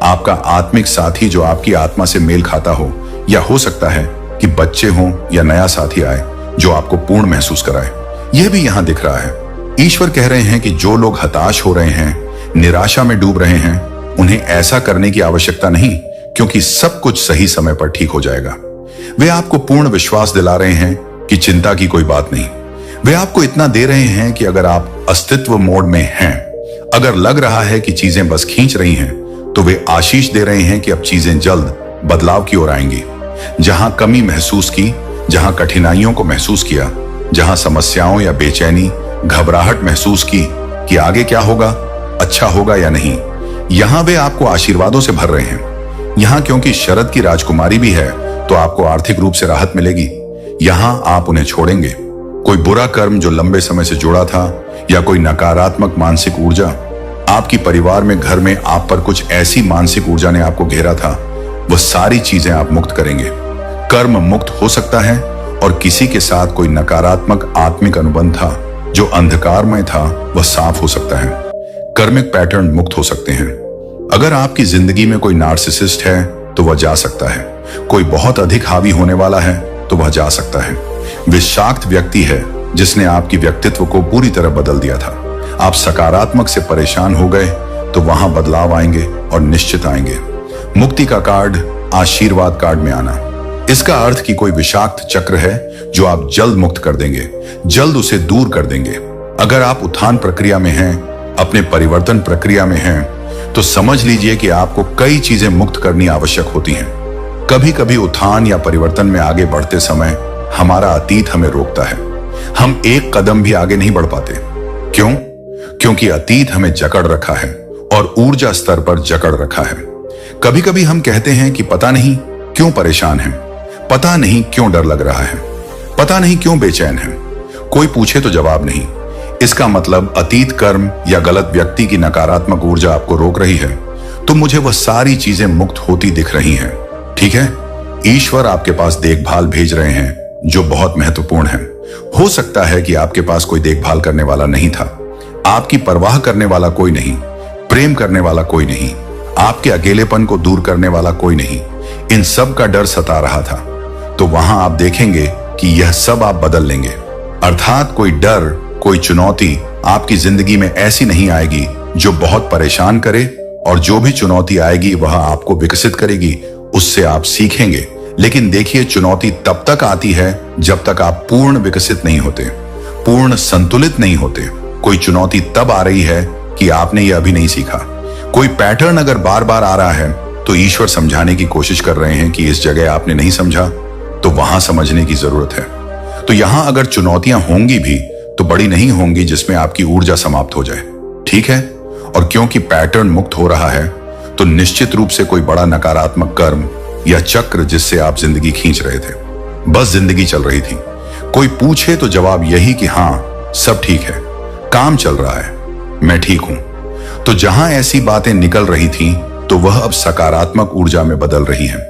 आपका आत्मिक साथी जो आपकी आत्मा से मेल खाता हो, या हो सकता है कि बच्चे हों या नया साथी आए जो आपको पूर्ण महसूस कराए। यह भी यहां दिख रहा है। ईश्वर कह रहे हैं कि जो लोग हताश हो रहे हैं, निराशा में डूब रहे हैं, उन्हें ऐसा करने की आवश्यकता नहीं, क्योंकि सब कुछ सही समय पर ठीक हो जाएगा। वे आपको पूर्ण विश्वास दिला रहे हैं कि चिंता की कोई बात नहीं। वे आपको इतना दे रहे हैं कि अगर आप अस्तित्व मोड में हैं, अगर लग रहा है कि चीजें बस खींच रही हैं, तो वे आशीष दे रहे हैं कि अब चीजें जल्द बदलाव की ओर आएंगी। जहां कमी महसूस की, जहां कठिनाइयों को महसूस किया, जहां समस्याओं या बेचैनी, घबराहट महसूस की कि आगे क्या होगा, अच्छा होगा या नहीं, यहां वे आपको आशीर्वादों से भर रहे हैं। यहां क्योंकि शरद की राजकुमारी भी है, तो आपको आर्थिक रूप से राहत मिलेगी। यहां आप उन्हें छोड़ेंगे। कोई बुरा कर्म जो लंबे समय से जुड़ा था, या कोई नकारात्मक मानसिक ऊर्जा, आपकी परिवार में, घर में आप पर कुछ ऐसी मानसिक ऊर्जा ने आपको घेरा था, वह सारी चीजें आप मुक्त करेंगे। कर्म मुक्त हो सकता है, और किसी के साथ कोई नकारात्मक आत्मिक अनुबंध था जो अंधकारमय था, वह साफ हो सकता है। कर्मिक पैटर्न मुक्त हो सकते हैं। अगर आपकी जिंदगी में कोई नार्सिसिस्ट है तो वह जा सकता है। कोई बहुत अधिक हावी होने वाला है तो वह जा सकता है। विषाक्त व्यक्ति है जिसने आपकी व्यक्तित्व को पूरी तरह बदल दिया था। आप सकारात्मक से परेशान हो गए तो वहां बदलाव आएंगे और निश्चित आएंगे। मुक्ति का कार्ड आशीर्वाद कार्ड में आना, इसका अर्थ कि कोई विषाक्त चक्र है जो आप जल्द मुक्त कर देंगे, जल्द उसे दूर कर देंगे। अगर आप उत्थान प्रक्रिया में हैं, अपने परिवर्तन प्रक्रिया में हैं, तो समझ लीजिए कि आपको कई चीजें मुक्त करनी आवश्यक होती हैं। कभी कभी उत्थान या परिवर्तन में आगे बढ़ते समय हमारा अतीत हमें रोकता है। हम एक कदम भी आगे नहीं बढ़ पाते। क्यों? क्योंकि अतीत हमें जकड़ रखा है और ऊर्जा स्तर पर जकड़ रखा है। कभी कभी हम कहते हैं कि पता नहीं क्यों परेशान हैं, पता नहीं क्यों डर लग रहा है, पता नहीं क्यों बेचैन है। कोई पूछे तो जवाब नहीं। इसका मतलब अतीत कर्म या गलत व्यक्ति की नकारात्मक ऊर्जा आपको रोक रही है, तो मुझे वह सारी चीजें मुक्त होती दिख रही हैं। ठीक है, ईश्वर आपके पास देखभाल भेज रहे हैं जो बहुत महत्वपूर्ण है। हो सकता है कि आपके पास कोई देखभाल करने वाला नहीं था, आपकी परवाह करने वाला कोई नहीं, प्रेम करने वाला कोई नहीं, आपके अकेलेपन को दूर करने वाला कोई नहीं। इन सब का डर सता रहा था। तो वहां आप देखेंगे कि यह सब आप बदल लेंगे। अर्थात कोई डर, कोई चुनौती आपकी जिंदगी में ऐसी नहीं आएगी जो बहुत परेशान करे, और जो भी चुनौती आएगी वह आपको विकसित करेगी, उससे आप सीखेंगे। लेकिन देखिए, चुनौती तब तक आती है जब तक आप पूर्ण विकसित नहीं होते, पूर्ण संतुलित नहीं होते। कोई चुनौती तब आ रही है कि आपने यह अभी नहीं सीखा। कोई पैटर्न अगर बार बार आ रहा है तो ईश्वर समझाने की कोशिश कर रहे हैं कि इस जगह आपने नहीं समझा, तो वहां समझने की जरूरत है। तो यहां अगर चुनौतियां होंगी भी तो बड़ी नहीं होंगी जिसमें आपकी ऊर्जा समाप्त हो जाए। ठीक है, और क्योंकि पैटर्न मुक्त हो रहा है, तो निश्चित रूप से कोई बड़ा नकारात्मक कर्म या चक्र जिससे आप जिंदगी खींच रहे थे, बस जिंदगी चल रही थी। कोई पूछे तो जवाब यही कि हाँ, सब ठीक है, काम चल रहा है, मैं ठीक हूं। तो जहां ऐसी बातें निकल रही थी, तो वह अब सकारात्मक ऊर्जा में बदल रही हैं।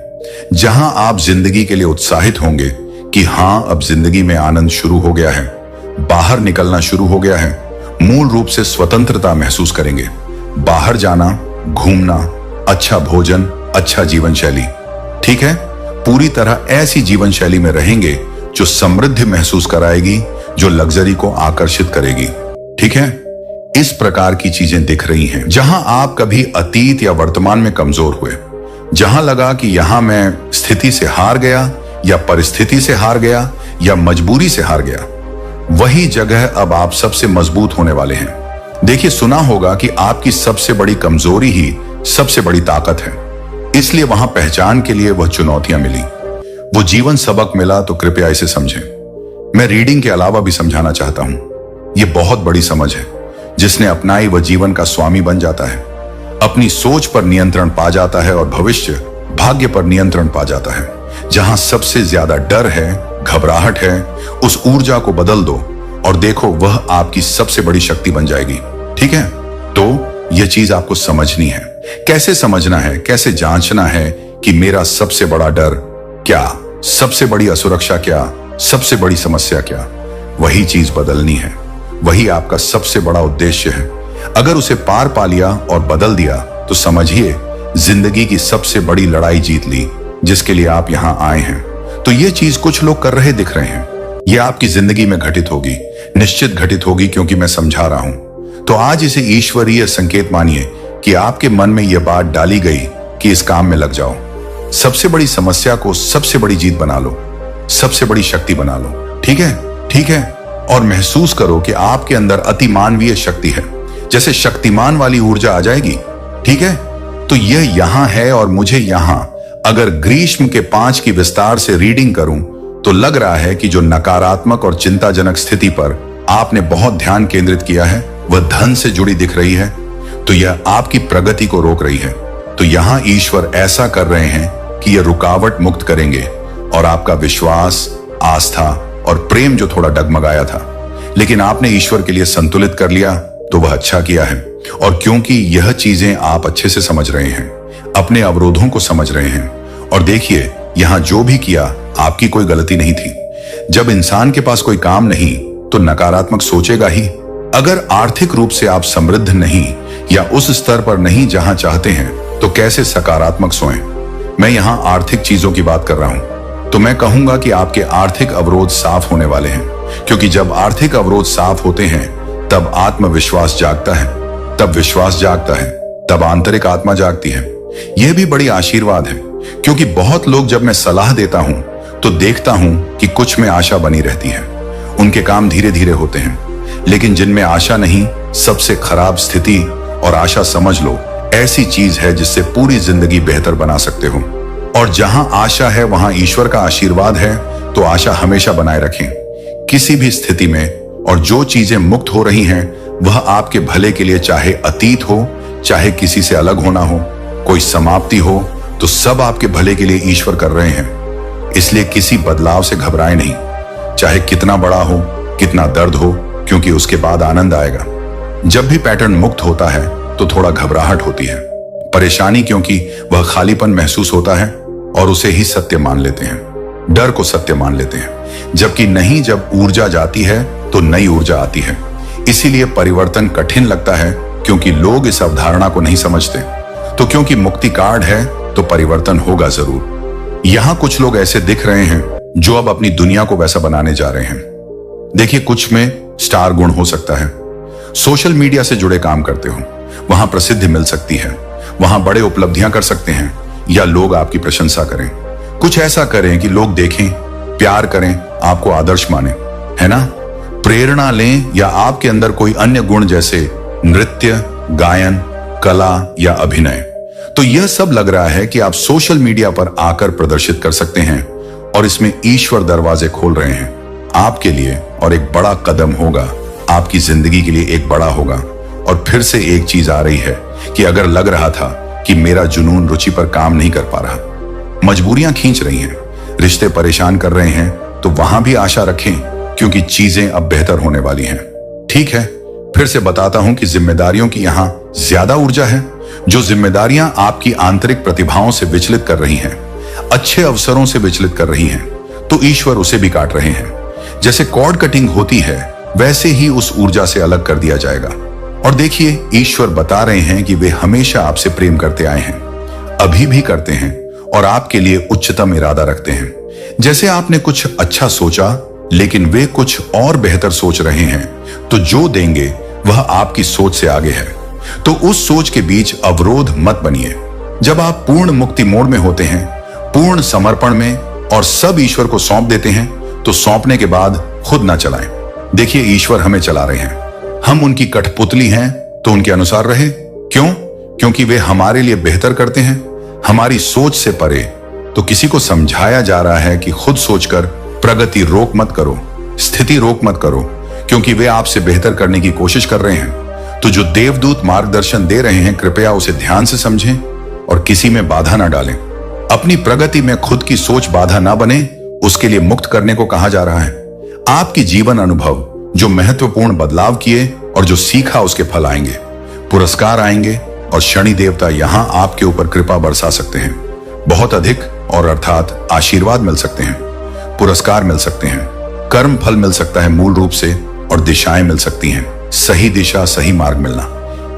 जहां आप जिंदगी के लिए उत्साहित होंगे कि हां, अब जिंदगी में आनंद शुरू हो गया है, बाहर निकलना शुरू हो गया है, मूल रूप से स्वतंत्रता महसूस करेंगे। बाहर जाना, घूमना, अच्छा भोजन, अच्छा जीवन शैली। ठीक है, पूरी तरह ऐसी जीवन शैली में रहेंगे जो समृद्धि महसूस कराएगी, जो लग्जरी को आकर्षित करेगी। ठीक है, इस प्रकार की चीजें दिख रही हैं। जहां आप कभी अतीत या वर्तमान में कमजोर हुए, जहां लगा कि यहां मैं स्थिति से हार गया, या परिस्थिति से हार गया, या मजबूरी से हार गया, वही जगह अब आप सबसे मजबूत होने वाले हैं। देखिए, सुना होगा कि आपकी सबसे बड़ी कमजोरी ही सबसे बड़ी ताकत है। इसलिए वहां पहचान के लिए वह चुनौतियां मिली, वो जीवन सबक मिला। तो कृपया इसे समझें। मैं रीडिंग के अलावा भी समझाना चाहता हूं, यह बहुत बड़ी समझ है। जिसने अपनाई वह जीवन का स्वामी बन जाता है। अपनी सोच पर नियंत्रण पा जाता है और भविष्य भाग्य पर नियंत्रण पा जाता है। जहां सबसे ज्यादा डर है, घबराहट है, उस ऊर्जा को बदल दो और देखो वह आपकी सबसे बड़ी शक्ति बन जाएगी। ठीक है, तो यह चीज आपको समझनी है। कैसे समझना है, कैसे जांचना है कि मेरा सबसे बड़ा डर क्या, सबसे बड़ी असुरक्षा क्या, सबसे बड़ी समस्या क्या। वही चीज बदलनी है, वही आपका सबसे बड़ा उद्देश्य है। अगर उसे पार पा लिया और बदल दिया तो समझिए जिंदगी की सबसे बड़ी लड़ाई जीत ली, जिसके लिए आप यहां आए हैं। तो ये चीज कुछ लोग कर रहे दिख रहे हैं, यह आपकी जिंदगी में घटित होगी, निश्चित घटित होगी, क्योंकि मैं समझा रहा हूं। तो आज इसे ईश्वरीय संकेत मानिए कि आपके मन में यह बात डाली गई कि इस काम में लग जाओ। सबसे बड़ी समस्या को सबसे बड़ी जीत बना लो, सबसे बड़ी शक्ति बना लो। ठीक है, ठीक है। और महसूस करो कि आपके अंदर अति मानवीय शक्ति है, जैसे शक्तिमान वाली ऊर्जा आ जाएगी। ठीक है, तो यह यहां है और मुझे यहां अगर ग्रीष्म के 5 की विस्तार से रीडिंग करूं तो लग रहा है कि जो नकारात्मक और चिंताजनक स्थिति पर आपने बहुत ध्यान केंद्रित किया है वह धन से जुड़ी दिख रही है, तो यह आपकी प्रगति को रोक रही है। तो यहां ईश्वर ऐसा कर रहे हैं कि यह रुकावट मुक्त करेंगे और आपका विश्वास, आस्था और प्रेम जो थोड़ा डगमगाया था लेकिन आपने ईश्वर के लिए संतुलित कर लिया, तो वह अच्छा किया है। और क्योंकि यह चीजें आप अच्छे से समझ रहे हैं, अपने अवरोधों को समझ रहे हैं, और देखिए यहां जो भी किया आपकी कोई गलती नहीं थी। जब इंसान के पास कोई काम नहीं तो नकारात्मक सोचेगा ही। अगर आर्थिक रूप से आप समृद्ध नहीं या उस स्तर पर नहीं जहां चाहते हैं तो कैसे सकारात्मक सोएं। मैं यहां आर्थिक चीजों की बात कर रहा हूं, तो मैं कहूंगा कि आपके आर्थिक अवरोध साफ होने वाले हैं, क्योंकि जब आर्थिक अवरोध साफ होते हैं तब आत्मविश्वास जागता है, तब विश्वास जागता है, तब आंतरिक आत्मा जागती है। यह भी बड़ी आशीर्वाद है, क्योंकि बहुत लोग जब मैं सलाह देता हूं तो देखता हूं कि कुछ में आशा बनी रहती है, उनके काम धीरे धीरे होते हैं, लेकिन जिनमें आशा नहीं, सबसे खराब स्थिति और आशा समझ लो ऐसी चीज है जिससे पूरी जिंदगी बेहतर बना सकते हो। और जहां आशा है वहां ईश्वर का आशीर्वाद है, तो आशा हमेशा बनाए रखें किसी भी स्थिति में। और जो चीजें मुक्त हो रही हैं वह आपके भले के लिए, चाहे अतीत हो, चाहे किसी से अलग होना हो, कोई समाप्ति हो, तो सब आपके भले के लिए ईश्वर कर रहे हैं। इसलिए किसी बदलाव से घबराए नहीं, चाहे कितना बड़ा हो, कितना दर्द हो, क्योंकि उसके बाद आनंद आएगा। जब भी पैटर्न मुक्त होता है तो थोड़ा घबराहट होती है, परेशानी, क्योंकि वह खालीपन महसूस होता है और उसे ही सत्य मान लेते हैं, डर को सत्य मान लेते हैं। जबकि नहीं, जब ऊर्जा जाती है तो नई ऊर्जा आती है। इसीलिए परिवर्तन कठिन लगता है, क्योंकि लोग इस अवधारणा को नहीं समझते। तो क्योंकि मुक्ति कार्ड है तो परिवर्तन होगा जरूर। यहां कुछ लोग ऐसे दिख रहे हैं जो अब अपनी दुनिया को वैसा बनाने जा रहे हैं। देखिए, कुछ में स्टार गुण हो सकता है, सोशल मीडिया से जुड़े काम करते हो, वहां प्रसिद्धि मिल सकती है, वहां बड़े उपलब्धियां कर सकते हैं, या लोग आपकी प्रशंसा करें। कुछ ऐसा करें कि लोग देखें, प्यार करें, आपको आदर्श माने, है ना, प्रेरणा लें, या आपके अंदर कोई अन्य गुण जैसे नृत्य, गायन, कला या अभिनय। तो यह सब लग रहा है कि आप सोशल मीडिया पर आकर प्रदर्शित कर सकते हैं, और इसमें ईश्वर दरवाजे खोल रहे हैं आपके लिए, और एक बड़ा कदम होगा आपकी जिंदगी के लिए, एक बड़ा होगा। और फिर से एक चीज आ रही है कि अगर लग रहा था कि मेरा जुनून रुचि पर काम नहीं कर पा रहा, मजबूरियां खींच रही हैं, रिश्ते परेशान कर रहे हैं, तो वहां भी आशा रखें, क्योंकि चीजें अब बेहतर होने वाली हैं। ठीक है, फिर से बताता हूं कि जिम्मेदारियों की यहां ज्यादा ऊर्जा है। जो जिम्मेदारियां आपकी आंतरिक प्रतिभाओं से विचलित कर रही हैं, अच्छे अवसरों से विचलित कर रही हैं, तो ईश्वर उसे भी काट रहे हैं। जैसे कॉर्ड कटिंग होती है, वैसे ही उस ऊर्जा से अलग कर दिया जाएगा। और देखिए, ईश्वर बता रहे हैं कि वे हमेशा आपसे प्रेम करते आए हैं, अभी भी करते हैं, और आपके लिए उच्चतम इरादा रखते हैं। जैसे आपने कुछ अच्छा सोचा लेकिन वे कुछ और बेहतर सोच रहे हैं, तो जो देंगे वह आपकी सोच से आगे है। तो उस सोच के बीच अवरोध मत बनिए। जब आप पूर्ण मुक्ति मोड में होते हैं, पूर्ण समर्पण में, और सब ईश्वर को सौंप देते हैं, तो सौंपने के बाद खुद ना चलाएं। देखिए, ईश्वर हमें चला रहे हैं, हम उनकी कठपुतली हैं, तो उनके अनुसार रहे। क्यों? क्योंकि वे हमारे लिए बेहतर करते हैं, हमारी सोच से परे। तो किसी को समझाया जा रहा है कि खुद सोचकर प्रगति रोक मत करो, स्थिति रोक मत करो, क्योंकि वे आपसे बेहतर करने की कोशिश कर रहे हैं। तो जो देवदूत मार्गदर्शन दे रहे हैं कृपया उसे ध्यान से समझें और किसी में बाधा ना डालें। अपनी प्रगति में खुद की सोच बाधा ना बने, उसके लिए मुक्त करने को कहा जा रहा है। आपकी जीवन अनुभव जो महत्वपूर्ण बदलाव किए और जो सीखा उसके फल आएंगे, पुरस्कार आएंगे और शनि देवता यहां आपके ऊपर कृपा बरसा सकते हैं। बहुत अधिक और अर्थात आशीर्वाद मिल सकते हैं, पुरस्कार मिल सकते हैं, कर्म फल मिल सकता है मूल रूप से, और दिशाएं मिल सकती हैं। सही दिशा, सही मार्ग मिलना।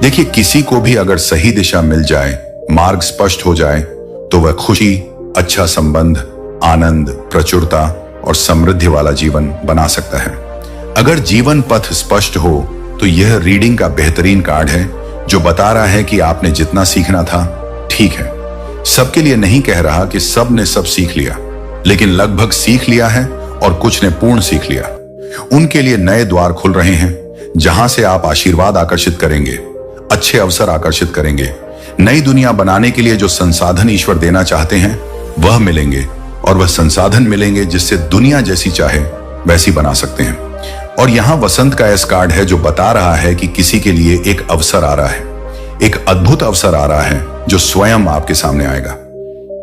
देखिए, किसी को भी अगर सही दिशा मिल जाए, मार्ग स्पष्ट हो जाए, तो वह खुशी, अच्छा संबंध, आनंद, प्रचुरता और समृद्धि वाला जीवन बना सकता है। अगर जीवन पथ स्पष्ट हो तो यह रीडिंग का बेहतरीन कार्ड है जो बता रहा है कि आपने जितना सीखना था ठीक है। सबके लिए नहीं कह रहा कि सब ने सब सीख लिया, लेकिन लगभग सीख लिया है और कुछ ने पूर्ण सीख लिया। उनके लिए नए द्वार खुल रहे हैं जहां से आप आशीर्वाद आकर्षित करेंगे, अच्छे अवसर आकर्षित करेंगे। नई दुनिया बनाने के लिए जो संसाधन ईश्वर देना चाहते हैं वह मिलेंगे, और वह संसाधन मिलेंगे जिससे दुनिया जैसी चाहे वैसी बना सकते हैं। और यहां वसंत का एस कार्ड है जो बता रहा है कि किसी के लिए एक अवसर आ रहा है, एक अद्भुत अवसर आ रहा है जो स्वयं आपके सामने आएगा।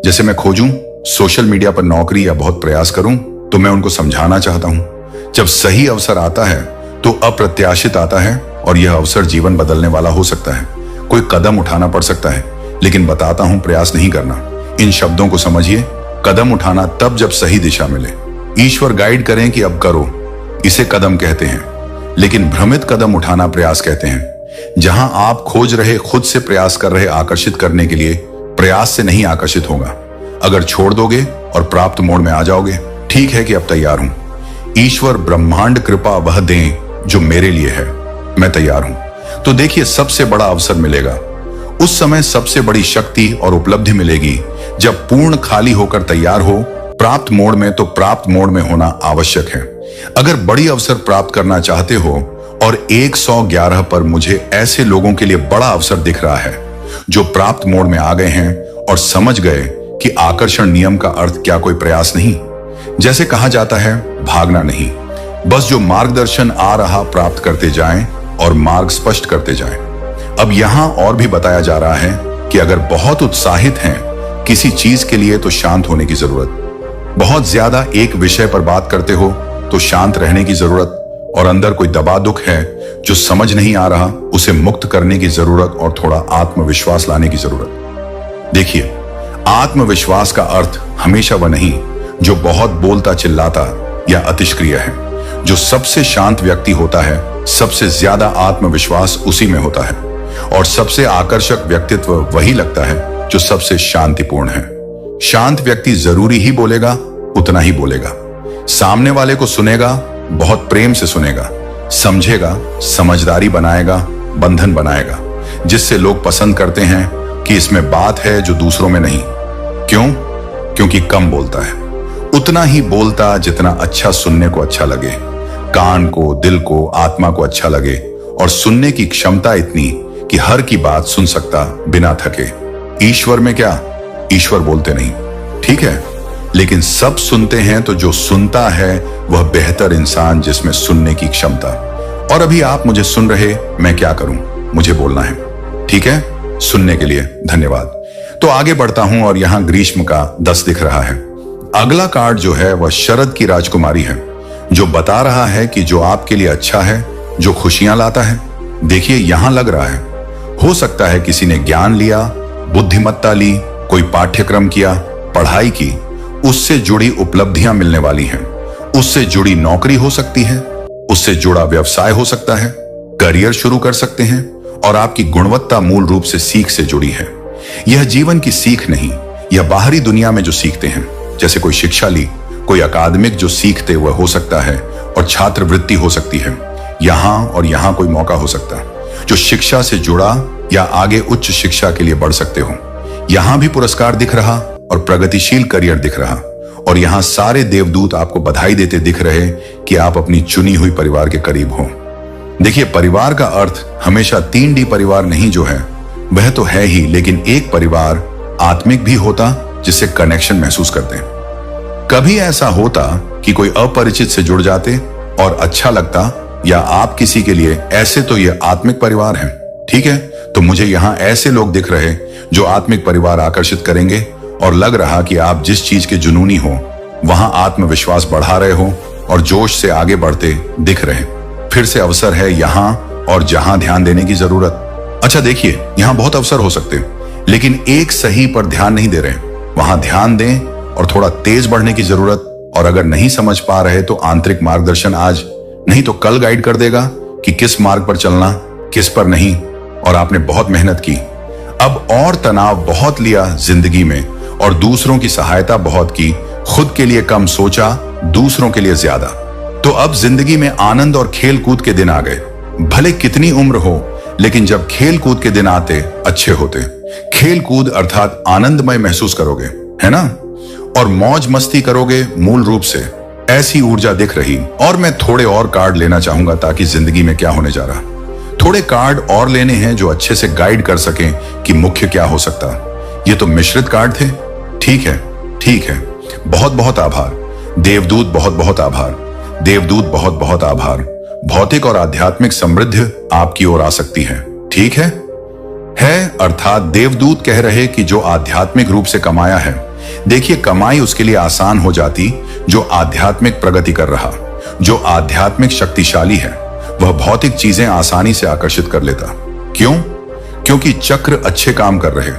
जैसे मैं खोजूं सोशल मीडिया पर नौकरी या बहुत प्रयास करूं तो मैं उनको समझाना चाहता हूं, जब सही अवसर आता है तो अप्रत्याशित आता है और यह अवसर जीवन बदलने वाला हो सकता है। कोई कदम उठाना पड़ सकता है, लेकिन बताता हूं प्रयास नहीं करना। इन शब्दों को समझिए, कदम उठाना तब जब सही दिशा मिले। ईश्वर गाइड करें कि अब करो, इसे कदम कहते हैं, लेकिन भ्रमित कदम उठाना प्रयास कहते हैं। जहां आप खोज रहे, खुद से प्रयास कर रहे आकर्षित करने के लिए, प्रयास से नहीं आकर्षित होगा। अगर छोड़ दोगे और प्राप्त मोड में आ जाओगे, ठीक है कि अब तैयार हूं। ईश्वर ब्रह्मांड कृपा वह दें जो मेरे लिए है, मैं तैयार हूं। तो देखिए, सबसे बड़ा अवसर मिलेगा उस समय, सबसे बड़ी शक्ति और उपलब्धि मिलेगी जब पूर्ण खाली होकर तैयार हो। प्राप्त मोड में तो प्राप्त मोड में होना आवश्यक है। अगर बड़ी अवसर प्राप्त करना चाहते हो, और 111 पर मुझे ऐसे लोगों के लिए बड़ा अवसर दिख रहा है जो प्राप्त मोड में आ गए हैं और समझ गए कि आकर्षण नियम का अर्थ क्या कोई प्रयास नहीं, जैसे कहा जाता है भागना नहीं, बस जो मार्गदर्शन आ रहा प्राप्त करते जाएं और मार्ग स्पष्ट करते जाएं। अब यहां और भी बताया जा रहा है कि अगर बहुत उत्साहित हैं किसी चीज के लिए तो शांत होने की जरूरत। बहुत ज्यादा एक विषय पर बात करते हो तो शांत रहने की जरूरत, और अंदर कोई दबा दुख है जो समझ नहीं आ रहा, उसे मुक्त करने की जरूरत और थोड़ा आत्मविश्वास लाने की जरूरत। देखिए, आत्मविश्वास का अर्थ हमेशा वह नहीं जो बहुत बोलता चिल्लाता या अतिष्क्रिय है। जो सबसे शांत व्यक्ति होता है, सबसे ज्यादा आत्मविश्वास उसी में होता है, और सबसे आकर्षक व्यक्तित्व वही लगता है जो सबसे शांतिपूर्ण है। शांत व्यक्ति जरूरी ही बोलेगा, उतना ही बोलेगा, सामने वाले को सुनेगा, बहुत प्रेम से सुनेगा, समझेगा, समझदारी बनाएगा, बंधन बनाएगा, जिससे लोग पसंद करते हैं कि इसमें बात है जो दूसरों में नहीं। क्यों? क्योंकि कम बोलता है, उतना ही बोलता जितना अच्छा सुनने को अच्छा लगे, कान को, दिल को, आत्मा को अच्छा लगे, और सुनने की क्षमता इतनी कि हर की बात सुन सकता बिना थके। ईश्वर में क्या? ईश्वर बोलते नहीं, ठीक है, लेकिन सब सुनते हैं, तो जो सुनता है वह बेहतर इंसान जिसमें सुनने की क्षमता। और अभी आप मुझे सुन रहे, मैं क्या करूं? मुझे बोलना है, ठीक है? सुनने के लिए धन्यवाद। तो आगे बढ़ता हूं और यहां ग्रीष्म का 10 दिख रहा है। अगला कार्ड जो है वह शरद की राजकुमारी है, जो बता रहा है कि जो आपके लिए अच्छा है, जो खुशियां लाता है। देखिए, यहां लग रहा है, हो सकता है किसी ने ज्ञान लिया, बुद्धिमत्ता ली, कोई पाठ्यक्रम किया, पढ़ाई की, उससे जुड़ी उपलब्धियां मिलने वाली हैं। उससे जुड़ी नौकरी हो सकती है, उससे जुड़ा व्यवसाय हो सकता है, करियर शुरू कर सकते हैं, और आपकी गुणवत्ता मूल रूप से सीख से जुड़ी है। यह जीवन की सीख नहीं, यह बाहरी दुनिया में जो सीखते हैं, जैसे कोई शिक्षा ली, कोई अकादमिक जो सीखते हुए हो सकता है, और छात्रवृत्ति हो सकती है। यहां और यहां कोई मौका हो सकता है जो शिक्षा से जुड़ा या आगे उच्च शिक्षा के लिए बढ़ सकते हो। यहां भी पुरस्कार दिख रहा और प्रगतिशील करियर दिख रहा, और यहां सारे देवदूत आपको बधाई देते दिख रहे कि आप अपनी चुनी हुई परिवार के करीब हो। देखिए, परिवार का अर्थ हमेशा 3D परिवार नहीं जो है वह तो है ही, लेकिन एक परिवार आत्मिक भी होता जिससे कनेक्शन महसूस करते हैं। कभी ऐसा होता कि कोई अपरिचित से जुड़ जाते और अच्छा लगता, या आप किसी के लिए, ऐसे तो ये आत्मिक परिवार है। ठीक है, तो मुझे यहाँ ऐसे लोग दिख रहे जो आत्मिक परिवार आकर्षित करेंगे, और लग रहा कि आप जिस चीज के जुनूनी हो वहां आत्मविश्वास बढ़ा रहे हो और जोश से आगे बढ़ते दिख रहे। फिर से अवसर है यहाँ और जहां ध्यान देने की जरूरत। अच्छा देखिए, यहाँ बहुत अवसर हो सकते हैं, लेकिन एक सही पर ध्यान नहीं दे रहे। वहां ध्यान दें और थोड़ा तेज बढ़ने की जरूरत। और अगर नहीं समझ पा रहे तो आंतरिक मार्गदर्शन आज नहीं तो कल गाइड कर देगा कि किस मार्ग पर चलना, किस पर नहीं। और आपने बहुत मेहनत की, अब और तनाव बहुत लिया जिंदगी में, और दूसरों की सहायता बहुत की, खुद के लिए कम सोचा, दूसरों के लिए ज्यादा। तो अब जिंदगी में आनंद और खेल कूद के दिन आ गए। भले कितनी उम्र हो, लेकिन जब खेल कूद के दिन आते अच्छे होते। खेल कूद अर्थात आनंदमय महसूस करोगे, है ना, और मौज मस्ती करोगे मूल रूप से। ऐसी ऊर्जा दिख रही। और मैं थोड़े और कार्ड लेना चाहूंगा ताकि जिंदगी में क्या होने जा रहा। थोड़े कार्ड और लेने हैं जो अच्छे से गाइड कर सकें कि मुख्य क्या हो सकता। ये तो मिश्रित कार्ड थे। ठीक है, ठीक है, बहुत बहुत आभार देवदूत, बहुत बहुत आभार देवदूत, बहुत बहुत आभार। भौतिक और आध्यात्मिक समृद्धि आपकी ओर आ सकती है। ठीक है, अर्थात देवदूत कह रहे कि जो आध्यात्मिक रूप से कमाया है, देखिए कमाई उसके लिए आसान हो जाती जो आध्यात्मिक प्रगति कर रहा। जो आध्यात्मिक शक्तिशाली है वह भौतिक चीजें आसानी से आकर्षित कर लेता। क्यों? क्योंकि चक्र अच्छे काम कर रहे।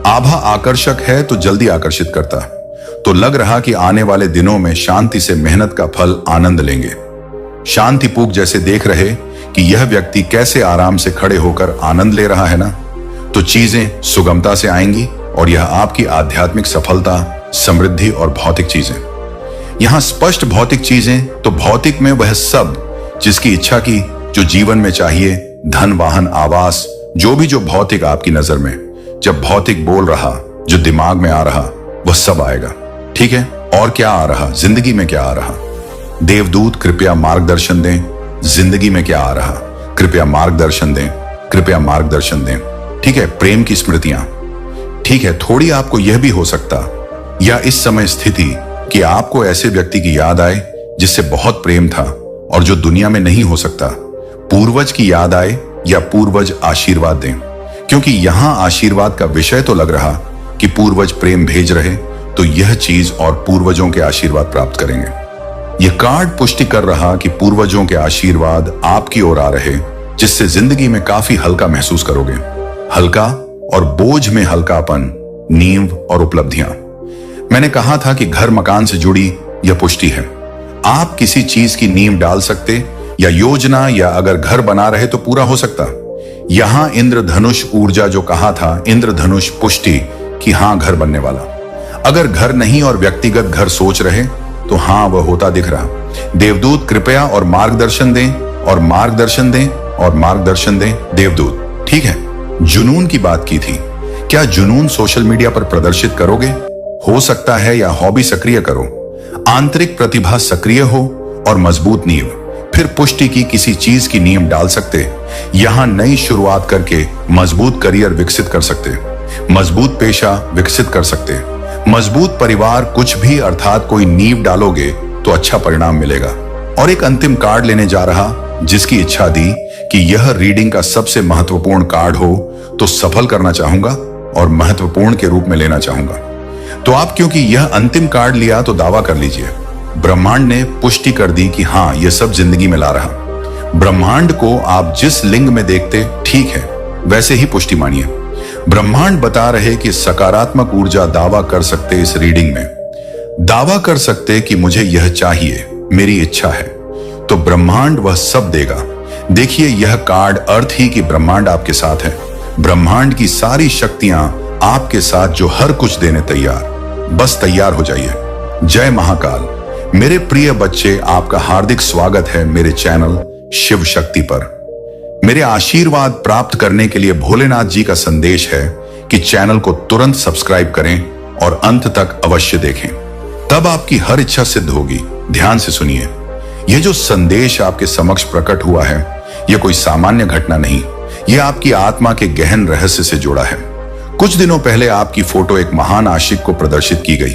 आभा आकर्षक है तो जल्दी आकर्षित करता। तो लग रहा कि आने वाले दिनों में शांति से मेहनत का फल आनंद लेंगे। शांति पूक जैसे देख रहे कि यह व्यक्ति कैसे आराम से खड़े होकर आनंद ले रहा है ना, तो चीजें सुगमता से आएंगी और यह आपकी आध्यात्मिक सफलता, समृद्धि और भौतिक चीजें। यहां स्पष्ट भौतिक चीजें, तो भौतिक में वह सब जिसकी इच्छा की, जो जीवन में चाहिए, धन, वाहन, आवास, जो भी जो भौतिक आपकी नजर में, जब भौतिक बोल रहा, जो दिमाग में आ रहा, वह सब आएगा। ठीक है, और क्या आ रहा, जिंदगी में क्या आ रहा? देवदूत कृपया मार्गदर्शन दें। जिंदगी में क्या आ रहा, कृपया मार्गदर्शन दें, कृपया मार्गदर्शन दें। ठीक है, प्रेम की स्मृतियां। ठीक है, थोड़ी आपको यह भी हो सकता या इस समय स्थिति कि आपको ऐसे व्यक्ति की याद आए जिससे बहुत प्रेम था और जो दुनिया में नहीं हो सकता। पूर्वज की याद आए या पूर्वज आशीर्वाद दें, क्योंकि यहां आशीर्वाद का विषय तो लग रहा कि पूर्वज प्रेम भेज रहे, तो यह चीज और पूर्वजों के आशीर्वाद प्राप्त करेंगे। यह कार्ड पुष्टि कर रहा कि पूर्वजों के आशीर्वाद आपकी ओर आ रहे, जिससे जिंदगी में काफी हल्का महसूस करोगे। हल्का और बोझ में हल्कापन, नींव और उपलब्धियां। मैंने कहा था कि घर मकान से जुड़ी यह पुष्टि है। आप किसी चीज की नींव डाल सकते या योजना, या अगर घर बना रहे तो पूरा हो सकता। यहां इंद्रधनुष ऊर्जा जो कहा था, इंद्रधनुष पुष्टि कि हां घर बनने वाला। अगर घर नहीं और व्यक्तिगत घर सोच रहे तो हां वह होता दिख रहा। देवदूत कृपया और मार्गदर्शन दें, और मार्गदर्शन दें, और मार्गदर्शन दें देवदूत। ठीक है, जुनून की बात की थी। क्या जुनून सोशल मीडिया पर प्रदर्शित करोगे? हो सकता है, या हॉबी सक्रिय करो। आंतरिक प्रतिभा सक्रिय हो और मजबूत नींव। फिर पुष्टि की किसी चीज की नींव डाल सकते। यहां नई शुरुआत करके मजबूत करियर विकसित कर सकते, मजबूत पेशा विकसित कर सकते, मजबूत परिवार, कुछ भी, अर्थात कोई नींव डालोगे तो अच्छा परिणाम मिलेगा। और एक अंतिम कार्ड लेने जा रहा जिसकी इच्छा दी कि यह रीडिंग का सबसे महत्वपूर्ण कार्ड हो, तो सफल करना चाहूंगा और महत्वपूर्ण के रूप में लेना चाहूंगा। तो आप क्योंकि यह अंतिम कार्ड लिया तो दावा कर लीजिए। ब्रह्मांड ने पुष्टि कर दी कि हां यह सब जिंदगी में ला रहा। ब्रह्मांड को आप जिस लिंग में देखते, ठीक है, वैसे ही पुष्टि मानिए। ब्रह्मांड बता रहे कि सकारात्मक ऊर्जा दावा कर सकते, इस रीडिंग में दावा कर सकते कि मुझे यह चाहिए, मेरी इच्छा है, तो ब्रह्मांड वह सब देगा। देखिए, यह कार्ड अर्थ ही कि ब्रह्मांड आपके साथ है। ब्रह्मांड की सारी शक्तियां आपके साथ, जो हर कुछ देने तैयार। बस तैयार हो जाइए। जय महाकाल। मेरे प्रिय बच्चे, आपका हार्दिक स्वागत है मेरे चैनल शिव शक्ति पर। मेरे आशीर्वाद प्राप्त करने के लिए भोलेनाथ जी का संदेश है कि चैनल को तुरंत सब्सक्राइब करें और अंत तक अवश्य देखें, तब आपकी हर इच्छा सिद्ध होगी। ध्यान से सुनिए, यह जो संदेश आपके समक्ष प्रकट हुआ है, यह कोई सामान्य घटना नहीं, यह आपकी आत्मा के गहन रहस्य से जुड़ा है। कुछ दिनों पहले आपकी फोटो एक महान आशिक को प्रदर्शित की गई।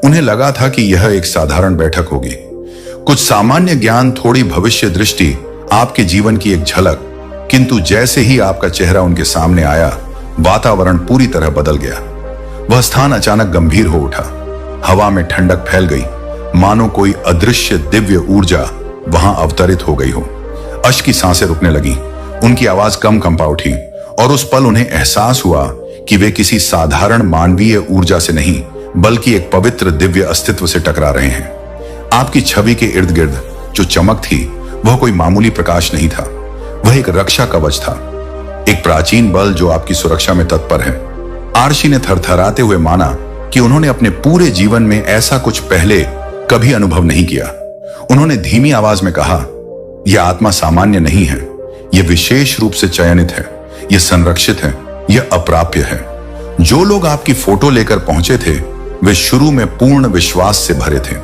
उन्हें लगा था कि यह एक साधारण बैठक होगी। कुछ सामान्य ज्ञान, थोड़ी भविष्य दृष्टि आपके जीवन की एक झलक, किंतु जैसे ही आपका चेहरा उनके सामने आया, वातावरण पूरी तरह बदल गया। वह स्थान अचानक गंभीर हो उठा। हवा में ठंडक फैल गई, मानो कोई अदृश्य दिव्य ऊर्जा वहां अवतरित हो गई हो। अश्क की सांसें रुकने लगी, उनकी आवाज कम कंपा उठी और उस पल उन्हें एहसास हुआ कि वे किसी साधारण मानवीय ऊर्जा से नहीं, बल्कि एक पवित्र दिव्य अस्तित्व से टकरा रहे हैं। आपकी छवि के इर्द गिर्द जो चमक थी, वह कोई मामूली प्रकाश नहीं था, वह एक रक्षा कवच था, एक प्राचीन बल जो आपकी सुरक्षा में तत्पर है। आर्शी ने थरथराते हुए माना कि उन्होंने अपने पूरे जीवन में ऐसा कुछ पहले कभी अनुभव नहीं किया। उन्होंने धीमी आवाज में कहा, यह आत्मा सामान्य नहीं है, यह विशेष रूप से चयनित है, यह संरक्षित है, यह अप्राप्य है। जो लोग आपकी फोटो लेकर पहुंचे थे, वे शुरू में पूर्ण विश्वास से भरे थे।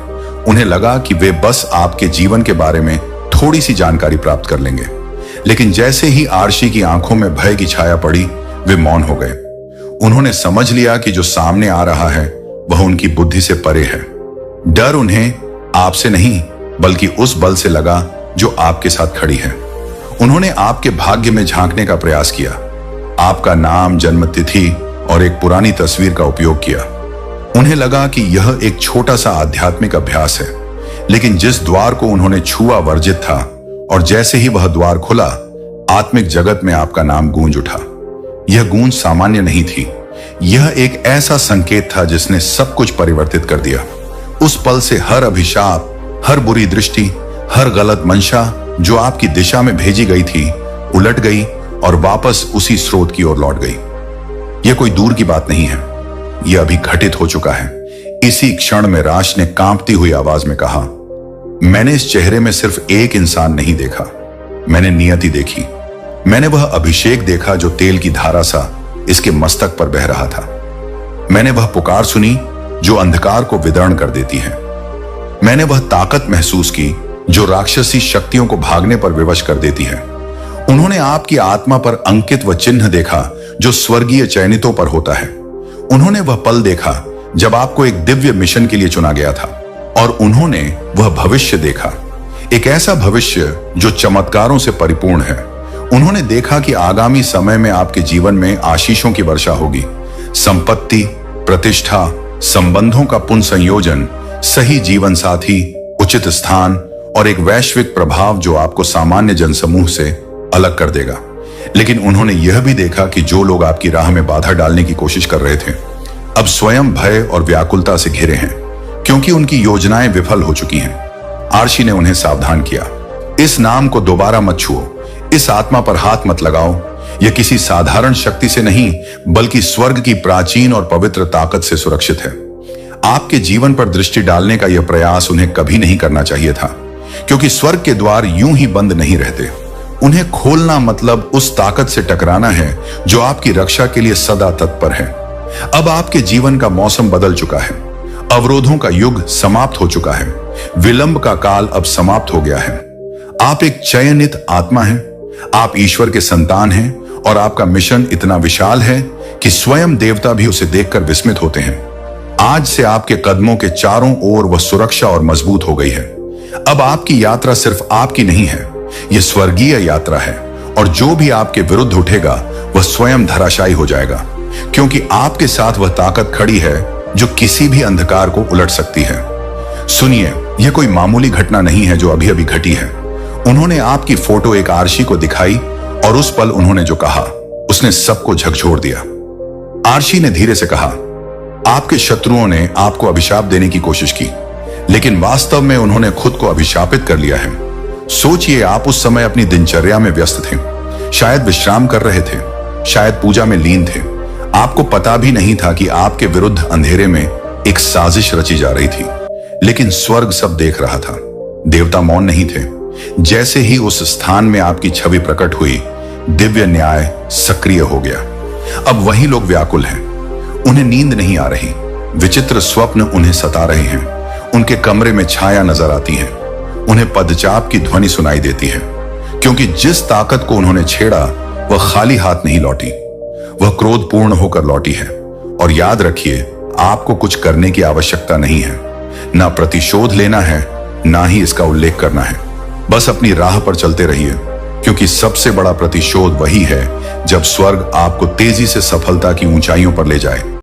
उन्हें लगा कि वे बस आपके जीवन के बारे में थोड़ी सी जानकारी प्राप्त कर लेंगे, लेकिन जैसे ही आर्शी की आंखों में भय की छाया पड़ी, वे मौन हो गए। उन्होंने समझ लिया कि जो सामने आ रहा है वह उनकी बुद्धि से परे है। डर उन्हें आपसे नहीं, बल्कि उस बल से लगा जो आपके साथ खड़ी है। उन्होंने आपके भाग्य में झांकने का प्रयास किया, आपका नाम, जन्म तिथि और एक पुरानी तस्वीर का उपयोग किया। उन्हें लगा कि यह एक छोटा सा आध्यात्मिक अभ्यास है, लेकिन जिस द्वार को उन्होंने छुआ वर्जित था, और जैसे ही वह द्वार खुला, आत्मिक जगत में आपका नाम गूंज उठा। यह गूंज सामान्य नहीं थी, यह एक ऐसा संकेत था जिसने सब कुछ परिवर्तित कर दिया। उस पल से हर अभिशाप, हर बुरी दृष्टि, हर गलत मंशा जो आपकी दिशा में भेजी गई थी, उलट गई और वापस उसी स्रोत की ओर लौट गई। यह कोई दूर की बात नहीं है, यह अभी घटित हो चुका है। इसी क्षण में राश ने कांपती हुई आवाज में कहा, मैंने इस चेहरे में सिर्फ एक इंसान नहीं देखा, मैंने नियति देखी। मैंने वह अभिषेक देखा जो तेल की धारा सा इसके मस्तक पर बह रहा था। मैंने वह पुकार सुनी जो अंधकार को विदर्ण कर देती है। मैंने वह ताकत महसूस की जो राक्षसी शक्तियों को भागने पर विवश कर देती है। उन्होंने आपकी आत्मा पर अंकित वह चिन्ह देखा जो स्वर्गीय चयनितों पर होता है। उन्होंने वह पल देखा जब आपको एक दिव्य मिशन के लिए चुना गया था, और उन्होंने वह भविष्य देखा, एक ऐसा भविष्य जो चमत्कारों से परिपूर्ण है। उन्होंने देखा कि आगामी समय में आपके जीवन में आशीषों की वर्षा होगी, संपत्ति, प्रतिष्ठा, संबंधों का पुनः संयोजन, सही जीवन साथी, उचित स्थान और एक वैश्विक प्रभाव जो आपको सामान्य जनसमूह से अलग कर देगा। लेकिन उन्होंने यह भी देखा कि जो लोग आपकी राह में बाधा डालने की कोशिश कर रहे थे, अब स्वयं भय और व्याकुलता से घिरे हैं, क्योंकि उनकी योजनाएं विफल हो चुकी हैं। आर्शी ने उन्हें सावधान किया, इस नाम को दोबारा मत छुओ, इस आत्मा पर हाथ मत लगाओ। यह किसी साधारण शक्ति से नहीं, बल्कि स्वर्ग की प्राचीन और पवित्र ताकत से सुरक्षित है। आपके जीवन पर दृष्टि डालने का यह प्रयास उन्हें कभी नहीं करना चाहिए था, क्योंकि स्वर्ग के द्वार यूं ही बंद नहीं रहते। उन्हें खोलना मतलब उस ताकत से टकराना है जो आपकी रक्षा के लिए सदा तत्पर है। अब आपके जीवन का मौसम बदल चुका है, अवरोधों का युग समाप्त हो चुका है, विलंब का काल अब समाप्त हो गया है। आप एक चयनित आत्मा हैं, आप ईश्वर के संतान हैं, और आपका मिशन इतना विशाल है कि स्वयं देवता भी उसे देखकर विस्मित होते हैं। आज से आपके कदमों के चारों ओर वह सुरक्षा और मजबूत हो गई है। अब आपकी यात्रा सिर्फ आपकी नहीं है, यह स्वर्गीय यात्रा है, और जो भी आपके विरुद्ध उठेगा वह स्वयं धराशायी हो जाएगा, क्योंकि आपके साथ वह ताकत खड़ी है जो किसी भी अंधकार को उलट सकती है। सुनिए, यह कोई मामूली घटना नहीं है जो अभी अभी घटी है। उन्होंने आपकी फोटो एक आर्शी को दिखाई, और उस पल उन्होंने जो कहा उसने सबको झकझोर दिया। आर्शी ने धीरे से कहा, आपके शत्रुओं ने आपको अभिशाप देने की कोशिश की, लेकिन वास्तव में उन्होंने खुद को अभिशापित कर लिया है। सोचिए, आप उस समय अपनी दिनचर्या में व्यस्त थे, शायद विश्राम कर रहे थे, शायद पूजा में लीन थे। आपको पता भी नहीं था कि आपके विरुद्ध अंधेरे में एक साजिश रची जा रही थी, लेकिन स्वर्ग सब देख रहा था। देवता मौन नहीं थे। जैसे ही उस स्थान में आपकी छवि प्रकट हुई, दिव्य न्याय सक्रिय हो गया। अब वही लोग व्याकुल हैं, उन्हें नींद नहीं आ रही, विचित्र स्वप्न उन्हें सता रहे हैं, उनके कमरे में छाया नजर आती है, उन्हें पदचाप की ध्वनि सुनाई देती है, क्योंकि जिस ताकत को उन्होंने छेड़ा वह खाली हाथ नहीं लौटी, वह क्रोधपूर्ण होकर लौटी है। और याद रखिए, आपको कुछ करने की आवश्यकता नहीं है, ना प्रतिशोध लेना है, ना ही इसका उल्लेख करना है। बस अपनी राह पर चलते रहिए, क्योंकि सबसे बड़ा प्रतिशोध वही है जब स्वर्ग आपको तेजी से सफलता की ऊंचाइयों पर ले जाए।